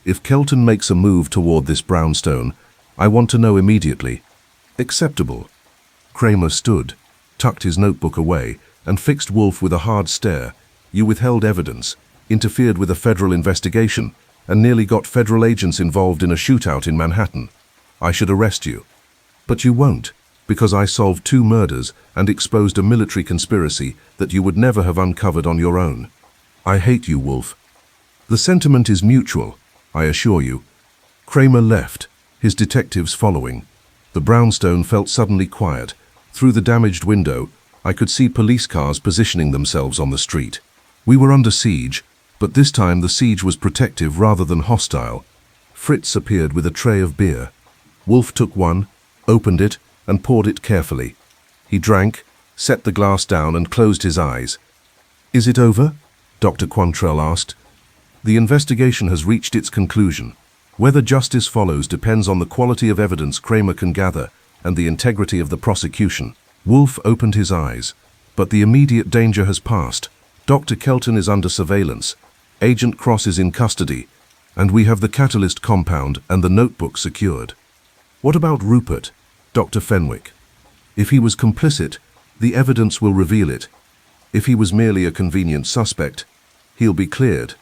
If Kelton makes a move toward this brownstone, I want to know immediately." "Acceptable." Kramer stood, tucked his notebook away, and fixed Wolfe with a hard stare. "You withheld evidence, interfered with a federal investigation, and nearly got federal agents involved in a shootout in Manhattan. I should arrest you. But you won't, because I solved 2 murders and exposed a military conspiracy that you would never have uncovered on your own. I hate you, Wolfe." "The sentiment is mutual, I assure you." Kramer left, his detectives following. The brownstone felt suddenly quiet. Through the damaged window, I could see police cars positioning themselves on the street. We were under siege, but this time the siege was protective rather than hostile. Fritz appeared with a tray of beer. Wolfe took one, opened it, and poured it carefully. He drank, set the glass down, and closed his eyes. "Is it over?" Dr. Quantrell asked. "The investigation has reached its conclusion. Whether justice follows depends on the quality of evidence Kramer can gather and the integrity of the prosecution." Wolfe opened his eyes. "But the immediate danger has passed. Dr. Kelton is under surveillance. Agent Cross is in custody, and we have the catalyst compound and the notebook secured. What about Rupert, Dr. Fenwick? If he was complicit, the evidence will reveal it. If he was merely a convenient suspect, he'll be cleared.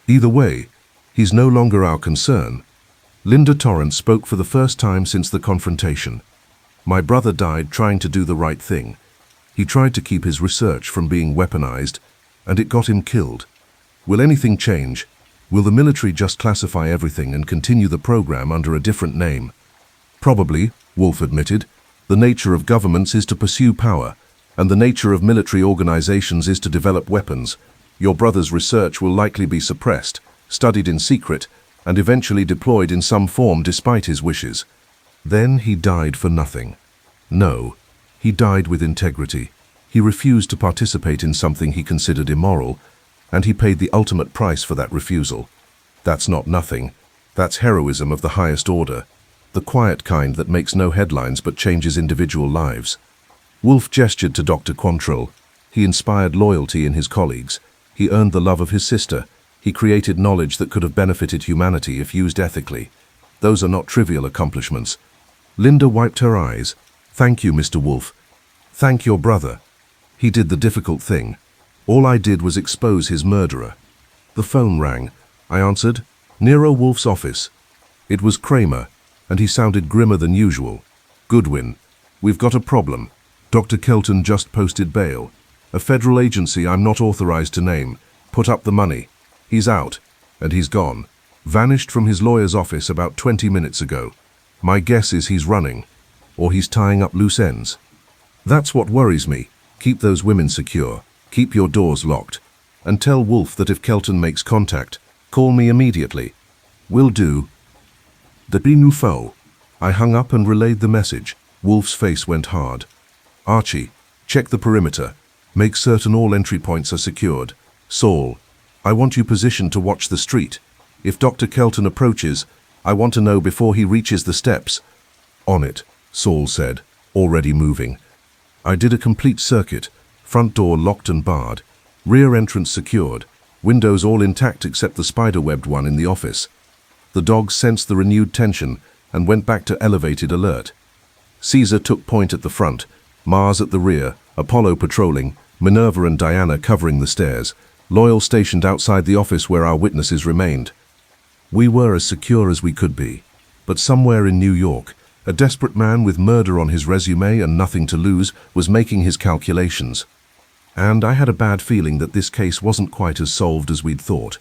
Either way, he's no longer our concern." Linda Torrance spoke for the first time since the confrontation. "My brother died trying to do the right thing. He tried to keep his research from being weaponized, and it got him killed. Will anything change? Will the military just classify everything and continue the program under a different name?" "Probably," Wolfe admitted. "The nature of governments is to pursue power, and the nature of military organizations is to develop weapons. Your brother's research will likely be suppressed, studied in secret, and eventually deployed in some form despite his wishes. Then he died for nothing. No, he died with integrity. He refused to participate in something he considered immoral, and he paid the ultimate price for that refusal. That's not nothing. That's heroism of the highest order, the quiet kind that makes no headlines but changes individual lives." Wolfe gestured to Dr. Quantrell. He inspired loyalty in his colleagues. He earned the love of his sister. He created knowledge that could have benefited humanity if used ethically. Those are not trivial accomplishments. Linda wiped her eyes. "Thank you, Mr. Wolfe. Thank your brother. He did the difficult thing. All I did was expose his murderer." The phone rang. I answered. "Nero Wolfe's office." It was Kramer, and he sounded grimmer than usual. "Goodwin, we've got a problem. Dr. Kelton just posted bail. A federal agency I'm not authorized to name put up the money. He's out, and he's gone. Vanished from his lawyer's office about 20 minutes ago. My guess is he's running, or he's tying up loose ends. That's what worries me. Keep those women secure. Keep your doors locked. And tell Wolfe that if Kelton makes contact, call me immediately." "Will do." "The nouveau." I hung up and relayed the message. Wolfe's face went hard. "Archie, check the perimeter. Make certain all entry points are secured. Saul, I want you positioned to watch the street. If Dr. Kelton approaches, I want to know before he reaches the steps." "On it," Saul said, already moving. I did a complete circuit. Front door locked and barred. Rear entrance secured. Windows all intact except the spider-webbed one in the office. The dogs sensed the renewed tension and went back to elevated alert. Caesar took point at the front, Mars at the rear, Apollo patrolling, Minerva and Diana covering the stairs, Loyal stationed outside the office where our witnesses remained. We were as secure as we could be, but somewhere in New York, A desperate man with murder on his resume and nothing to lose was making his calculations. And I had a bad feeling that this case wasn't quite as solved as we'd thought.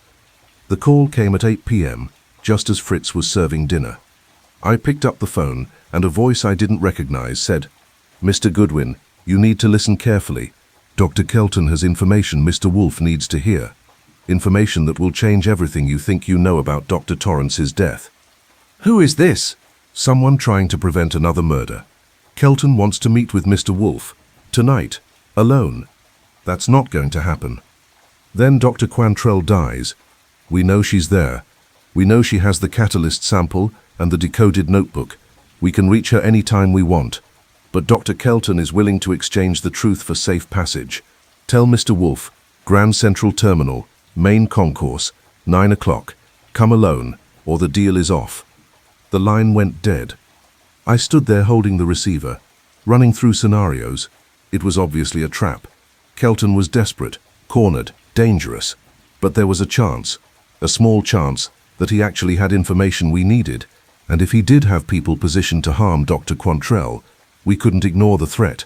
The call came at 8 p.m., just as Fritz was serving dinner. I picked up the phone, and a voice I didn't recognize said, "Mr. Goodwin, you need to listen carefully. Dr. Kelton has information Mr. Wolfe needs to hear. Information that will change everything you think you know about Dr. Torrance's death." "Who is this?" "Someone trying to prevent another murder. Kelton wants to meet with Mr. Wolfe. Tonight. Alone. That's not going to happen. Then Dr. Quantrell dies. We know she's there. We know she has the catalyst sample and the decoded notebook. We can reach her any time we want. But Dr. Kelton is willing to exchange the truth for safe passage. Tell Mr. Wolfe, Grand Central Terminal, main concourse, 9 o'clock. Come alone, or the deal is off." The line went dead. I stood there holding the receiver, running through scenarios. It was obviously a trap. Kelton was desperate, cornered, dangerous. But there was a chance, a small chance, that he actually had information we needed. And if he did have people positioned to harm Dr. Quantrell, we couldn't ignore the threat.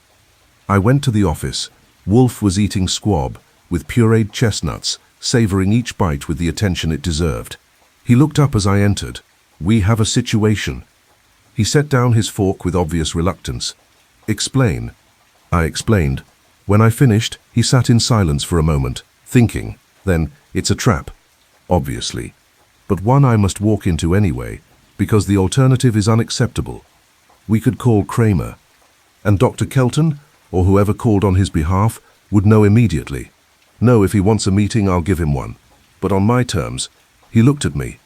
I went to the office. Wolfe was eating squab with pureed chestnuts, savoring each bite with the attention it deserved. He looked up as I entered. "We have a situation." He set down his fork with obvious reluctance. "Explain." I explained. When I finished, he sat in silence for a moment, thinking. Then, "It's a trap. Obviously. But one I must walk into anyway, because the alternative is unacceptable. We could call Kramer. And Dr. Kelton, or whoever called on his behalf, would know immediately. No, if he wants a meeting, I'll give him one. But on my terms." He looked at me.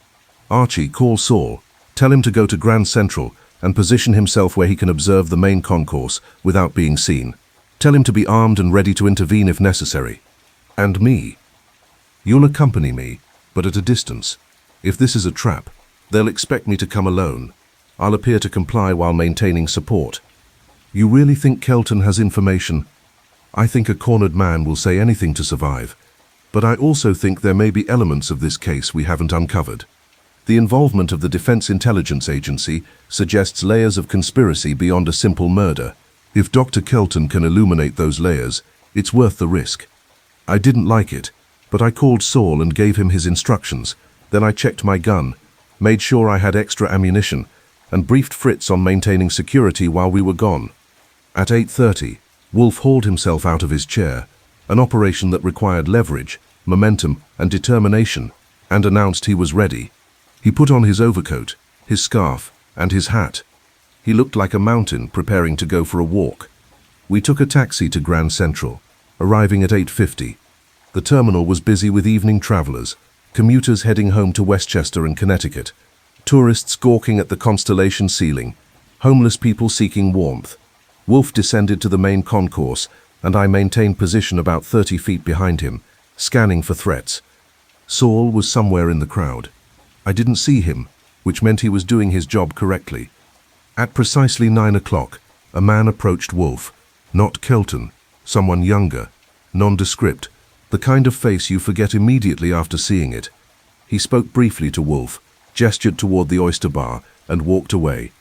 "Archie, call Saul. Tell him to go to Grand Central and position himself where he can observe the main concourse without being seen. Tell him to be armed and ready to intervene if necessary. And me. You'll accompany me, but at a distance. If this is a trap, they'll expect me to come alone. I'll appear to comply while maintaining support." "You really think Kelton has information?" "I think a cornered man will say anything to survive. But I also think there may be elements of this case we haven't uncovered. The involvement of the Defense Intelligence Agency suggests layers of conspiracy beyond a simple murder. If Dr. Kelton can illuminate those layers, it's worth the risk." I didn't like it, but I called Saul and gave him his instructions. Then I checked my gun, made sure I had extra ammunition, and briefed Fritz on maintaining security while we were gone. At 8:30, Wolfe hauled himself out of his chair, an operation that required leverage, momentum, and determination, and announced he was ready. He put on his overcoat, his scarf, and his hat. He looked like a mountain preparing to go for a walk. We took a taxi to Grand Central, arriving at 8:50. The terminal was busy with evening travelers, commuters heading home to Westchester and Connecticut, tourists gawking at the constellation ceiling, homeless people seeking warmth. Wolfe descended to the main concourse, and I maintained position about 30 feet behind him, scanning for threats. Saul was somewhere in the crowd. I didn't see him, which meant he was doing his job correctly. At precisely 9 o'clock, a man approached Wolfe. Not Kelton, someone younger, nondescript, the kind of face you forget immediately after seeing it. He spoke briefly to Wolfe, gestured toward the oyster bar, and walked away.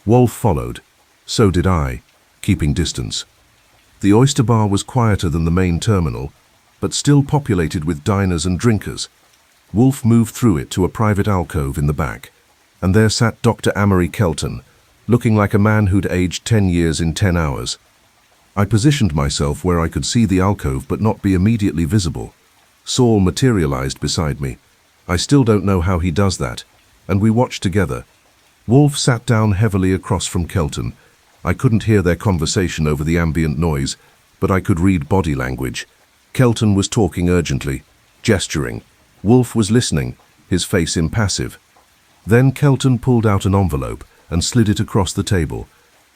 Wolfe followed. So did I, keeping distance. The oyster bar was quieter than the main terminal, but still populated with diners and drinkers. Wolfe moved through it to a private alcove in the back, and there sat Dr. Amory Kelton, looking like a man who'd aged 10 years in 10 hours. I positioned myself where I could see the alcove but not be immediately visible. Saul materialized beside me. I still don't know how he does that, and we watched together. Wolfe sat down heavily across from Kelton. I couldn't hear their conversation over the ambient noise, but I could read body language. Kelton was talking urgently, gesturing. Wolfe was listening, his face impassive. Then Kelton pulled out an envelope and slid it across the table.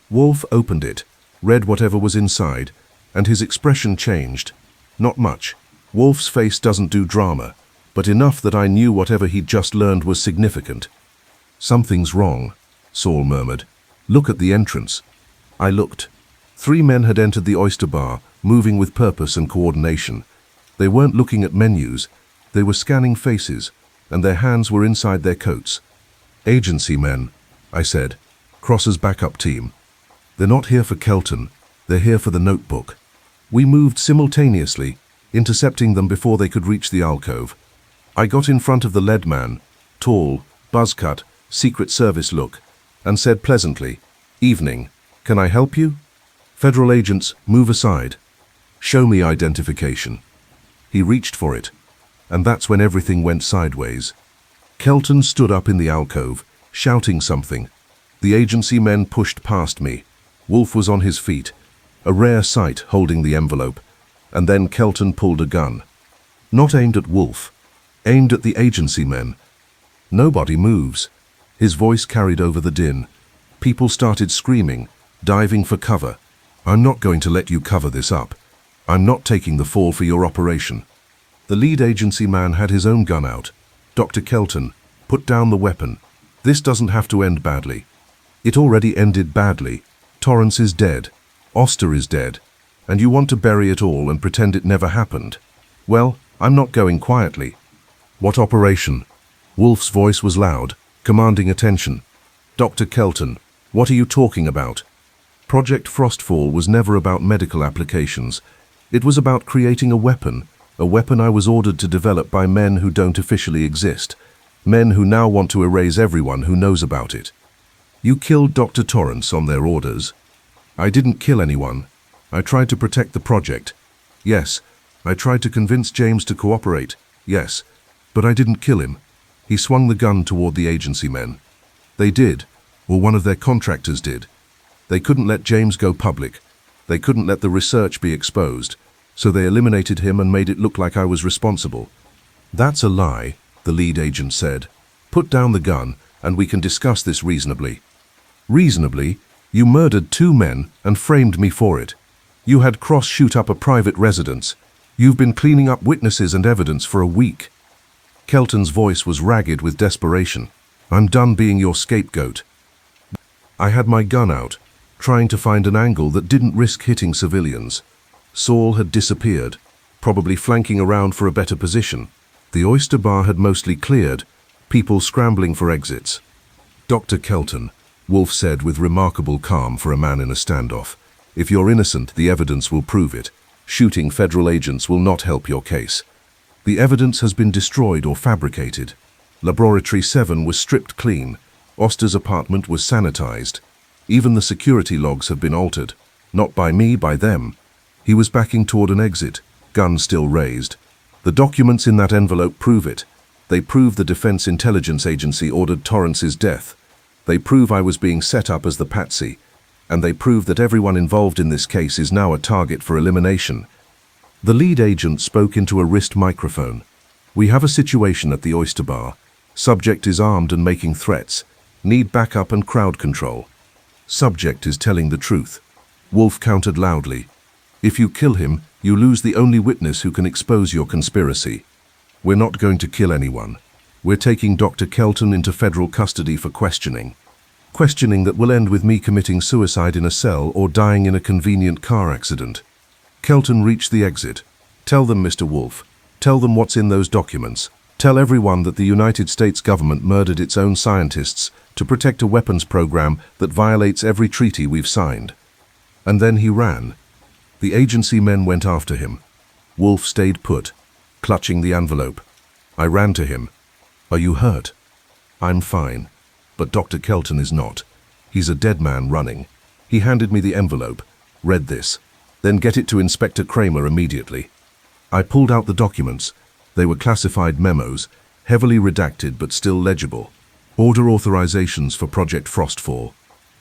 Wolfe opened it, read whatever was inside, and his expression changed. Not much. Wolfe's face doesn't do drama, but enough that I knew whatever he'd just learned was significant. "Something's wrong," Saul murmured. "Look at the entrance." I looked. 3 men had entered the oyster bar, moving with purpose and coordination. They weren't looking at menus. They were scanning faces, and their hands were inside their coats. "Agency men," I said. Cross's backup team. They're not here for Kelton, they're here for the notebook. We moved simultaneously, intercepting them before they could reach the alcove. I got in front of the lead man, tall, buzzcut, Secret Service look, and said pleasantly, "Evening, can I help you?" "Federal agents, move aside. Show me identification." He reached for it, and that's when everything went sideways. Kelton stood up in the alcove, shouting something. The agency men pushed past me. Wolfe was on his feet, a rare sight, holding the envelope, and then Kelton pulled a gun. Not aimed at Wolfe, aimed at the agency men. Nobody moves. His voice carried over the din. People started screaming, diving for cover. "I'm not going to let you cover this up. I'm not taking the fall for your operation." The lead agency man had his own gun out. "Dr. Kelton, put down the weapon. This doesn't have to end badly." It already ended badly. Torrance is dead. Auster is dead. And you want to bury it all and pretend it never happened? Well, I'm not going quietly. "What operation?" Wolfe's voice was loud, commanding attention. "Dr. Kelton, what are you talking about?" Project Frostfall was never about medical applications. It was about creating a weapon I was ordered to develop by men who don't officially exist, men who now want to erase everyone who knows about it. "You killed Dr. Torrance on their orders." "I didn't kill anyone. I tried to protect the project. Yes. I tried to convince James to cooperate. Yes. But I didn't kill him." He swung the gun toward the agency men. "They did, or one of their contractors did. They couldn't let James go public. They couldn't let the research be exposed, so they eliminated him and made it look like I was responsible." "That's a lie," the lead agent said. "Put down the gun, and we can discuss this reasonably." "Reasonably? You murdered 2 men and framed me for it. You had Cross shoot up a private residence. You've been cleaning up witnesses and evidence for a week." Kelton's voice was ragged with desperation. "I'm done being your scapegoat." I had my gun out, trying to find an angle that didn't risk hitting civilians. Saul had disappeared, probably flanking around for a better position. The oyster bar had mostly cleared, people scrambling for exits. "Dr. Kelton," Wolfe said with remarkable calm for a man in a standoff, "if you're innocent, the evidence will prove it. Shooting federal agents will not help your case. The evidence has been destroyed or fabricated. Laboratory 7 was stripped clean. Auster's apartment was sanitized. Even the security logs have been altered. Not by me, by them." He was backing toward an exit, gun still raised. "The documents in that envelope prove it. They prove the Defense Intelligence Agency ordered Torrance's death. They prove I was being set up as the patsy. And they prove that everyone involved in this case is now a target for elimination." The lead agent spoke into a wrist microphone. "We have a situation at the oyster bar. Subject is armed and making threats. Need backup and crowd control." "Subject is telling the truth." Wolfe countered loudly. "If you kill him, you lose the only witness who can expose your conspiracy." "We're not going to kill anyone. We're taking Dr. Kelton into federal custody for questioning. Questioning that will end with me committing suicide in a cell or dying in a convenient car accident." Kelton reached the exit. "Tell them, Mr. Wolfe. Tell them what's in those documents. Tell everyone that the United States government murdered its own scientists to protect a weapons program that violates every treaty we've signed." And then he ran. The agency men went after him. Wolfe stayed put, clutching the envelope. I ran to him. "Are you hurt?" "I'm fine. But Dr. Kelton is not. He's a dead man running." He handed me the envelope. "Read this. Then get it to Inspector Kramer immediately." I pulled out the documents. They were classified memos, heavily redacted but still legible. Order authorizations for Project Frostfall,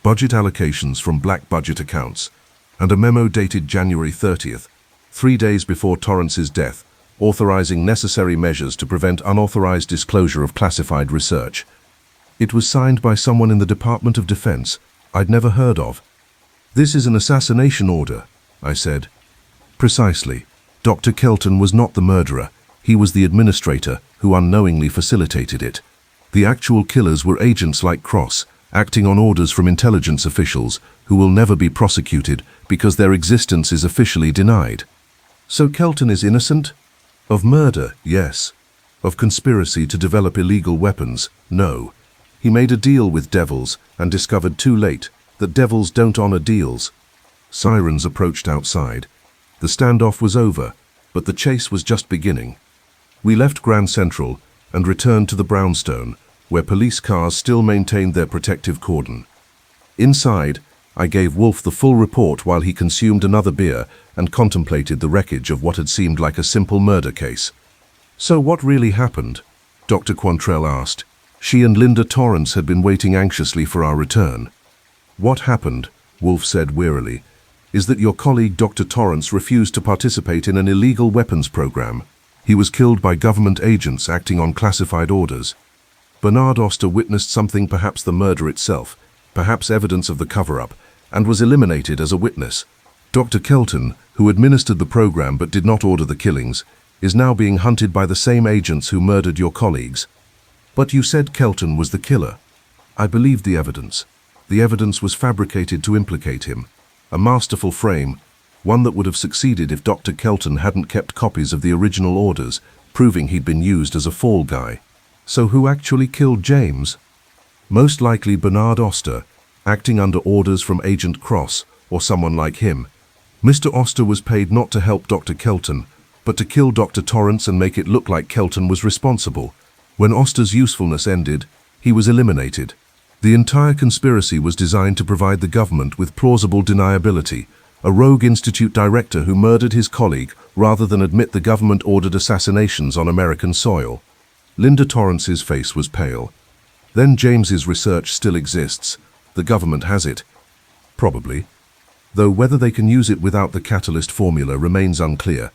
budget allocations from black budget accounts, and a memo dated January 30th, 3 days before Torrance's death, authorizing necessary measures to prevent unauthorized disclosure of classified research. It was signed by someone in the Department of Defense I'd never heard of. "This is an assassination order," I said. "Precisely. Dr. Kelton was not the murderer. He was the administrator who unknowingly facilitated it. The actual killers were agents like Cross, acting on orders from intelligence officials who will never be prosecuted because their existence is officially denied." "So Kelton is innocent?" "Of murder, yes. Of conspiracy to develop illegal weapons, no. He made a deal with devils and discovered too late that devils don't honor deals. Sirens approached outside. The standoff was over, but the chase was just beginning. We left Grand Central and returned to the brownstone, where police cars still maintained their protective cordon. Inside, I gave Wolfe the full report while he consumed another beer and contemplated the wreckage of what had seemed like a simple murder case. "So what really happened?" Dr. Quantrell asked. She and Linda Torrance had been waiting anxiously for our return. "What happened," Wolfe said wearily, "is that your colleague Dr. Torrance refused to participate in an illegal weapons program. He was killed by government agents acting on classified orders. Bernard Auster witnessed something, perhaps the murder itself, perhaps evidence of the cover-up, and was eliminated as a witness. Dr. Kelton, who administered the program but did not order the killings, is now being hunted by the same agents who murdered your colleagues." "But you said Kelton was the killer." "I believed the evidence. The evidence was fabricated to implicate him. A masterful frame, one that would have succeeded if Dr. Kelton hadn't kept copies of the original orders, proving he'd been used as a fall guy." "So who actually killed James?" "Most likely Bernard Auster, acting under orders from Agent Cross or someone like him. Mr. Auster was paid not to help Dr. Kelton, but to kill Dr. Torrance and make it look like Kelton was responsible. When Auster's usefulness ended, he was eliminated. The entire conspiracy was designed to provide the government with plausible deniability, a rogue institute director who murdered his colleague rather than admit the government-ordered assassinations on American soil." Linda Torrance's face was pale. "Then James's research still exists. The government has it." "Probably. Though whether they can use it without the catalyst formula remains unclear.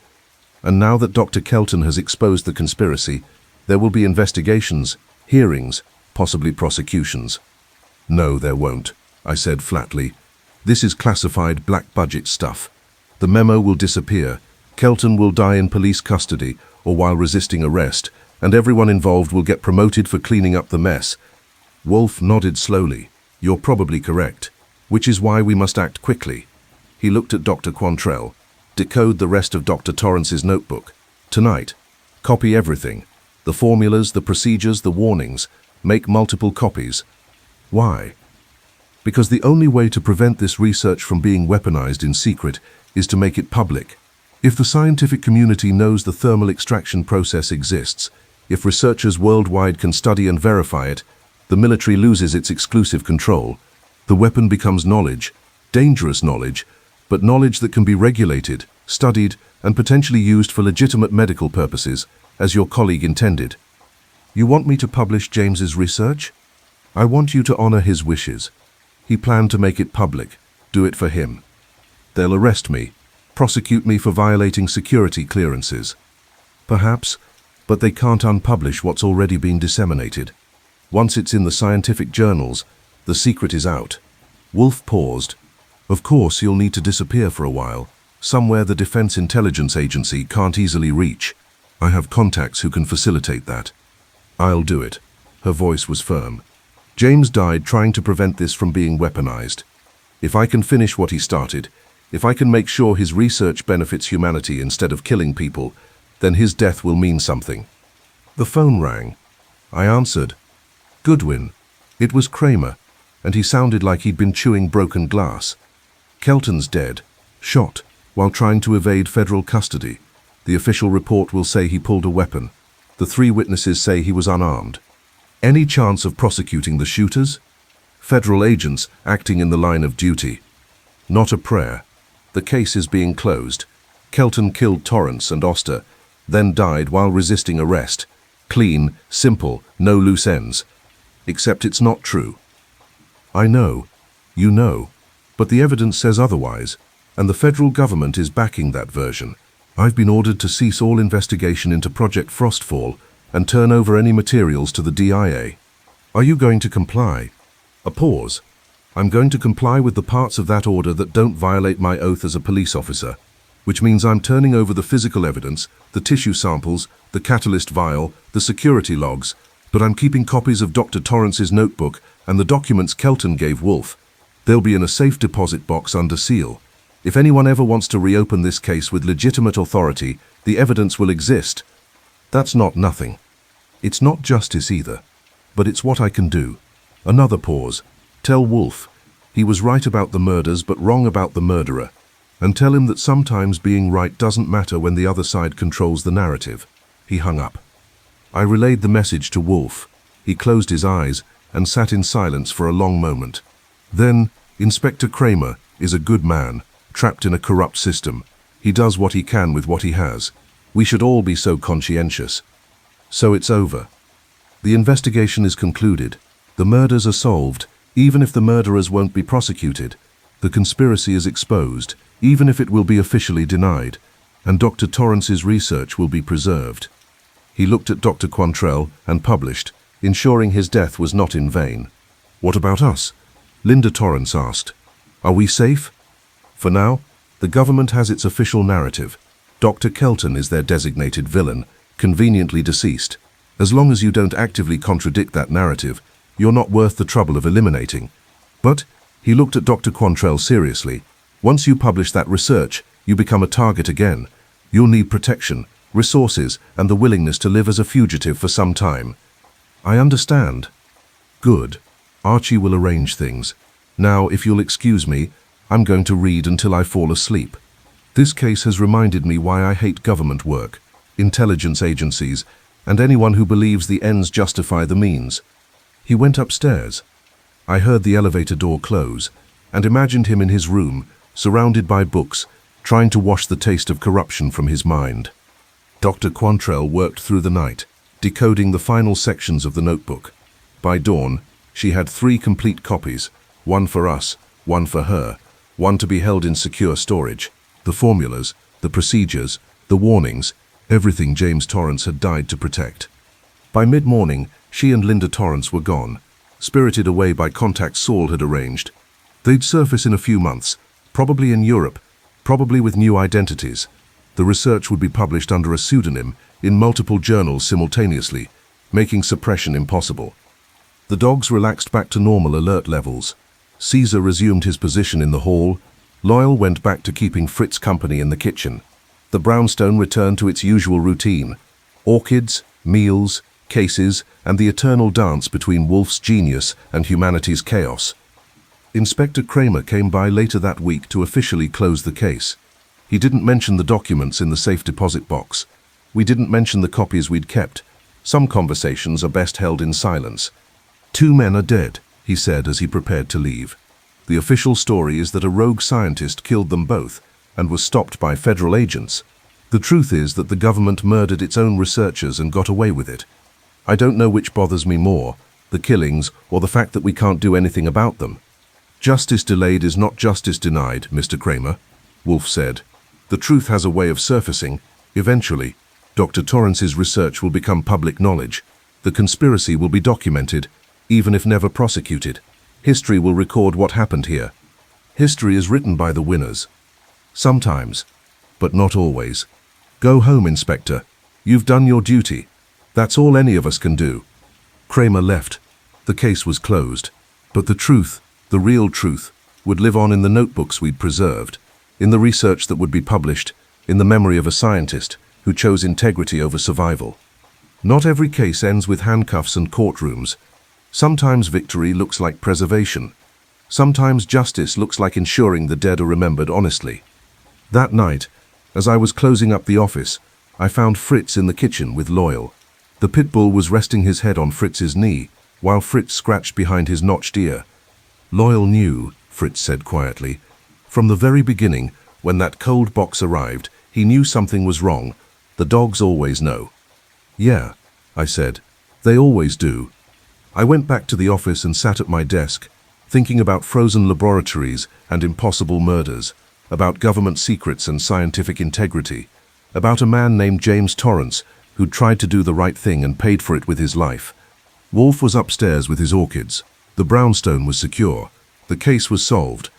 And now that Dr. Kelton has exposed the conspiracy, there will be investigations, hearings, possibly prosecutions." "No, there won't," I said flatly. "This is classified black-budget stuff. The memo will disappear, Kelton will die in police custody or while resisting arrest, and everyone involved will get promoted for cleaning up the mess." Wolfe nodded slowly. "You're probably correct, which is why we must act quickly." He looked at Dr. Quantrell. "Decode the rest of Dr. Torrance's notebook. Tonight. Copy everything. The formulas, the procedures, the warnings. Make multiple copies." "Why?" "Because the only way to prevent this research from being weaponized in secret is to make it public. If the scientific community knows the thermal extraction process exists, if researchers worldwide can study and verify it, the military loses its exclusive control. The weapon becomes knowledge, dangerous knowledge, but knowledge that can be regulated, studied, and potentially used for legitimate medical purposes, as your colleague intended." "You want me to publish James's research?" "I want you to honor his wishes. He planned to make it public. Do it for him. They'll arrest me, prosecute me for violating security clearances. Perhaps, but they can't unpublish what's already been disseminated. Once it's in the scientific journals, the secret is out." Wolfe paused. "Of course, you'll need to disappear for a while, somewhere the Defense Intelligence Agency can't easily reach. I have contacts who can facilitate that." "I'll do it." Her voice was firm. "James died trying to prevent this from being weaponized. If I can finish what he started, if I can make sure his research benefits humanity instead of killing people, then his death will mean something." The phone rang. I answered. "Goodwin." It was Kramer, and he sounded like he'd been chewing broken glass. "Kelton's dead, shot, while trying to evade federal custody. The official report will say he pulled a weapon. The 3 witnesses say he was unarmed. Any chance of prosecuting the shooters? Federal agents acting in the line of duty. Not a prayer. The case is being closed. Kelton killed Torrance and Auster, then died while resisting arrest. Clean, simple, no loose ends. Except it's not true." "I know. You know. But the evidence says otherwise, and the federal government is backing that version. I've been ordered to cease all investigation into Project Frostfall and turn over any materials to the DIA. Are you going to comply?" A pause. "I'm going to comply with the parts of that order that don't violate my oath as a police officer, which means I'm turning over the physical evidence, the tissue samples, the catalyst vial, the security logs, but I'm keeping copies of Dr. Torrance's notebook and the documents Kelton gave Wolfe. They'll be in a safe deposit box under seal. If anyone ever wants to reopen this case with legitimate authority, the evidence will exist. That's not nothing. It's not justice either, but it's what I can do. Another pause. Tell Wolfe. He was right about the murders but wrong about the murderer. And tell him that sometimes being right doesn't matter when the other side controls the narrative. He hung up. I relayed the message to Wolfe. He closed his eyes and sat in silence for a long moment. Then, Inspector Kramer is a good man, trapped in a corrupt system. He does what he can with what he has. We should all be so conscientious. So it's over. The investigation is concluded. The murders are solved, even if the murderers won't be prosecuted. The conspiracy is exposed, even if it will be officially denied. And Dr. Torrance's research will be preserved. He looked at Dr. Quantrell and published, ensuring his death was not in vain. What about us? Linda Torrance asked. Are we safe? For now, the government has its official narrative. Dr. Kelton is their designated villain, conveniently deceased. As long as you don't actively contradict that narrative, you're not worth the trouble of eliminating. But, he looked at Dr. Quantrell seriously, once you publish that research, you become a target again. You'll need protection, resources, and the willingness to live as a fugitive for some time. I understand. Good. Archie will arrange things. Now, if you'll excuse me, I'm going to read until I fall asleep. This case has reminded me why I hate government work, intelligence agencies, and anyone who believes the ends justify the means. He went upstairs. I heard the elevator door close, and imagined him in his room, surrounded by books, trying to wash the taste of corruption from his mind. Dr. Quantrell worked through the night, decoding the final sections of the notebook. By dawn, she had 3 complete copies, one for us, one for her, one to be held in secure storage. The formulas, the procedures, the warnings, everything James Torrance had died to protect. By mid-morning, she and Linda Torrance were gone, spirited away by contacts Saul had arranged. They'd surface in a few months, probably in Europe, probably with new identities. The research would be published under a pseudonym in multiple journals simultaneously, making suppression impossible. The dogs relaxed back to normal alert levels. Caesar resumed his position in the hall. Loyal went back to keeping Fritz company in the kitchen. The brownstone returned to its usual routine. Orchids, meals, cases, and the eternal dance between Wolfe's genius and humanity's chaos. Inspector Kramer came by later that week to officially close the case. He didn't mention the documents in the safe deposit box. We didn't mention the copies we'd kept. Some conversations are best held in silence. 2 men are dead, he said as he prepared to leave. The official story is that a rogue scientist killed them both and was stopped by federal agents. The truth is that the government murdered its own researchers and got away with it. I don't know which bothers me more, the killings or the fact that we can't do anything about them. Justice delayed is not justice denied, Mr. Kramer, Wolfe said. The truth has a way of surfacing. Eventually, Dr. Torrance's research will become public knowledge. The conspiracy will be documented, even if never prosecuted. History will record what happened here. History is written by the winners. Sometimes, but not always. Go home, Inspector. You've done your duty. That's all any of us can do. Kramer left. The case was closed. But the truth, the real truth, would live on in the notebooks we'd preserved, in the research that would be published, in the memory of a scientist who chose integrity over survival. Not every case ends with handcuffs and courtrooms. Sometimes victory looks like preservation. Sometimes justice looks like ensuring the dead are remembered honestly. That night, as I was closing up the office, I found Fritz in the kitchen with Loyal. The pit bull was resting his head on Fritz's knee, while Fritz scratched behind his notched ear. Loyal knew, Fritz said quietly. From the very beginning, when that cold box arrived, he knew something was wrong. The dogs always know. Yeah, I said. They always do. I went back to the office and sat at my desk, thinking about frozen laboratories and impossible murders, about government secrets and scientific integrity, about a man named James Torrance who'd tried to do the right thing and paid for it with his life. Wolfe was upstairs with his orchids. The brownstone was secure. The case was solved.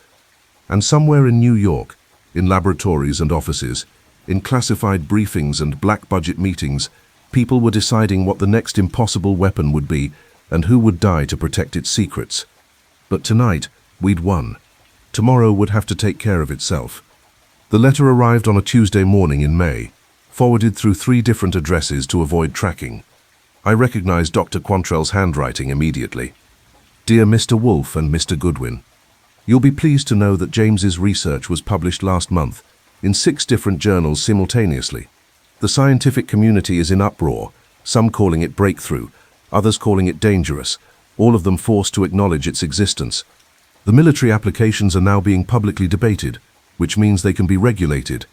And somewhere in New York, in laboratories and offices, in classified briefings and black-budget meetings, people were deciding what the next impossible weapon would be and who would die to protect its secrets. But tonight, we'd won. Tomorrow would have to take care of itself. The letter arrived on a Tuesday morning in May, forwarded through 3 different addresses to avoid tracking. I recognized Dr. Quantrell's handwriting immediately. Dear Mr. Wolfe and Mr. Goodwin, you'll be pleased to know that James's research was published last month in 6 different journals simultaneously. The scientific community is in uproar, some calling it breakthrough, others calling it dangerous, all of them forced to acknowledge its existence. The military applications are now being publicly debated, which means they can be regulated.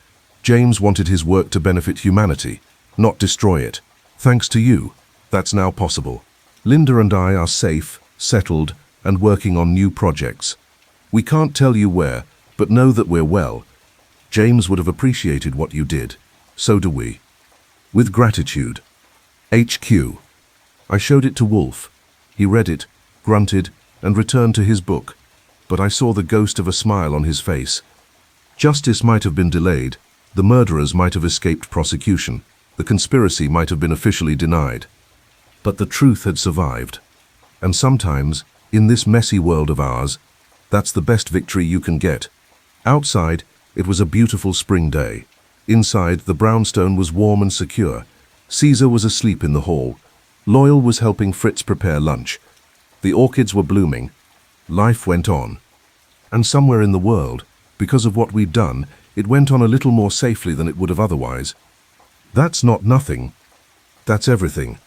James wanted his work to benefit humanity, not destroy it. Thanks to you, that's now possible. Linda and I are safe, settled, and working on new projects. We can't tell you where, but know that we're well. James would have appreciated what you did. So do we. With gratitude. HQ. I showed it to Wolfe. He read it, grunted, and returned to his book. But I saw the ghost of a smile on his face. Justice might have been delayed. The murderers might have escaped prosecution. The conspiracy might have been officially denied. But the truth had survived. And sometimes, in this messy world of ours, that's the best victory you can get. Outside, it was a beautiful spring day. Inside, the brownstone was warm and secure. Caesar was asleep in the hall. Loyal was helping Fritz prepare lunch. The orchids were blooming. Life went on. And somewhere in the world, because of what we'd done, it went on a little more safely than it would have otherwise. That's not nothing. That's everything.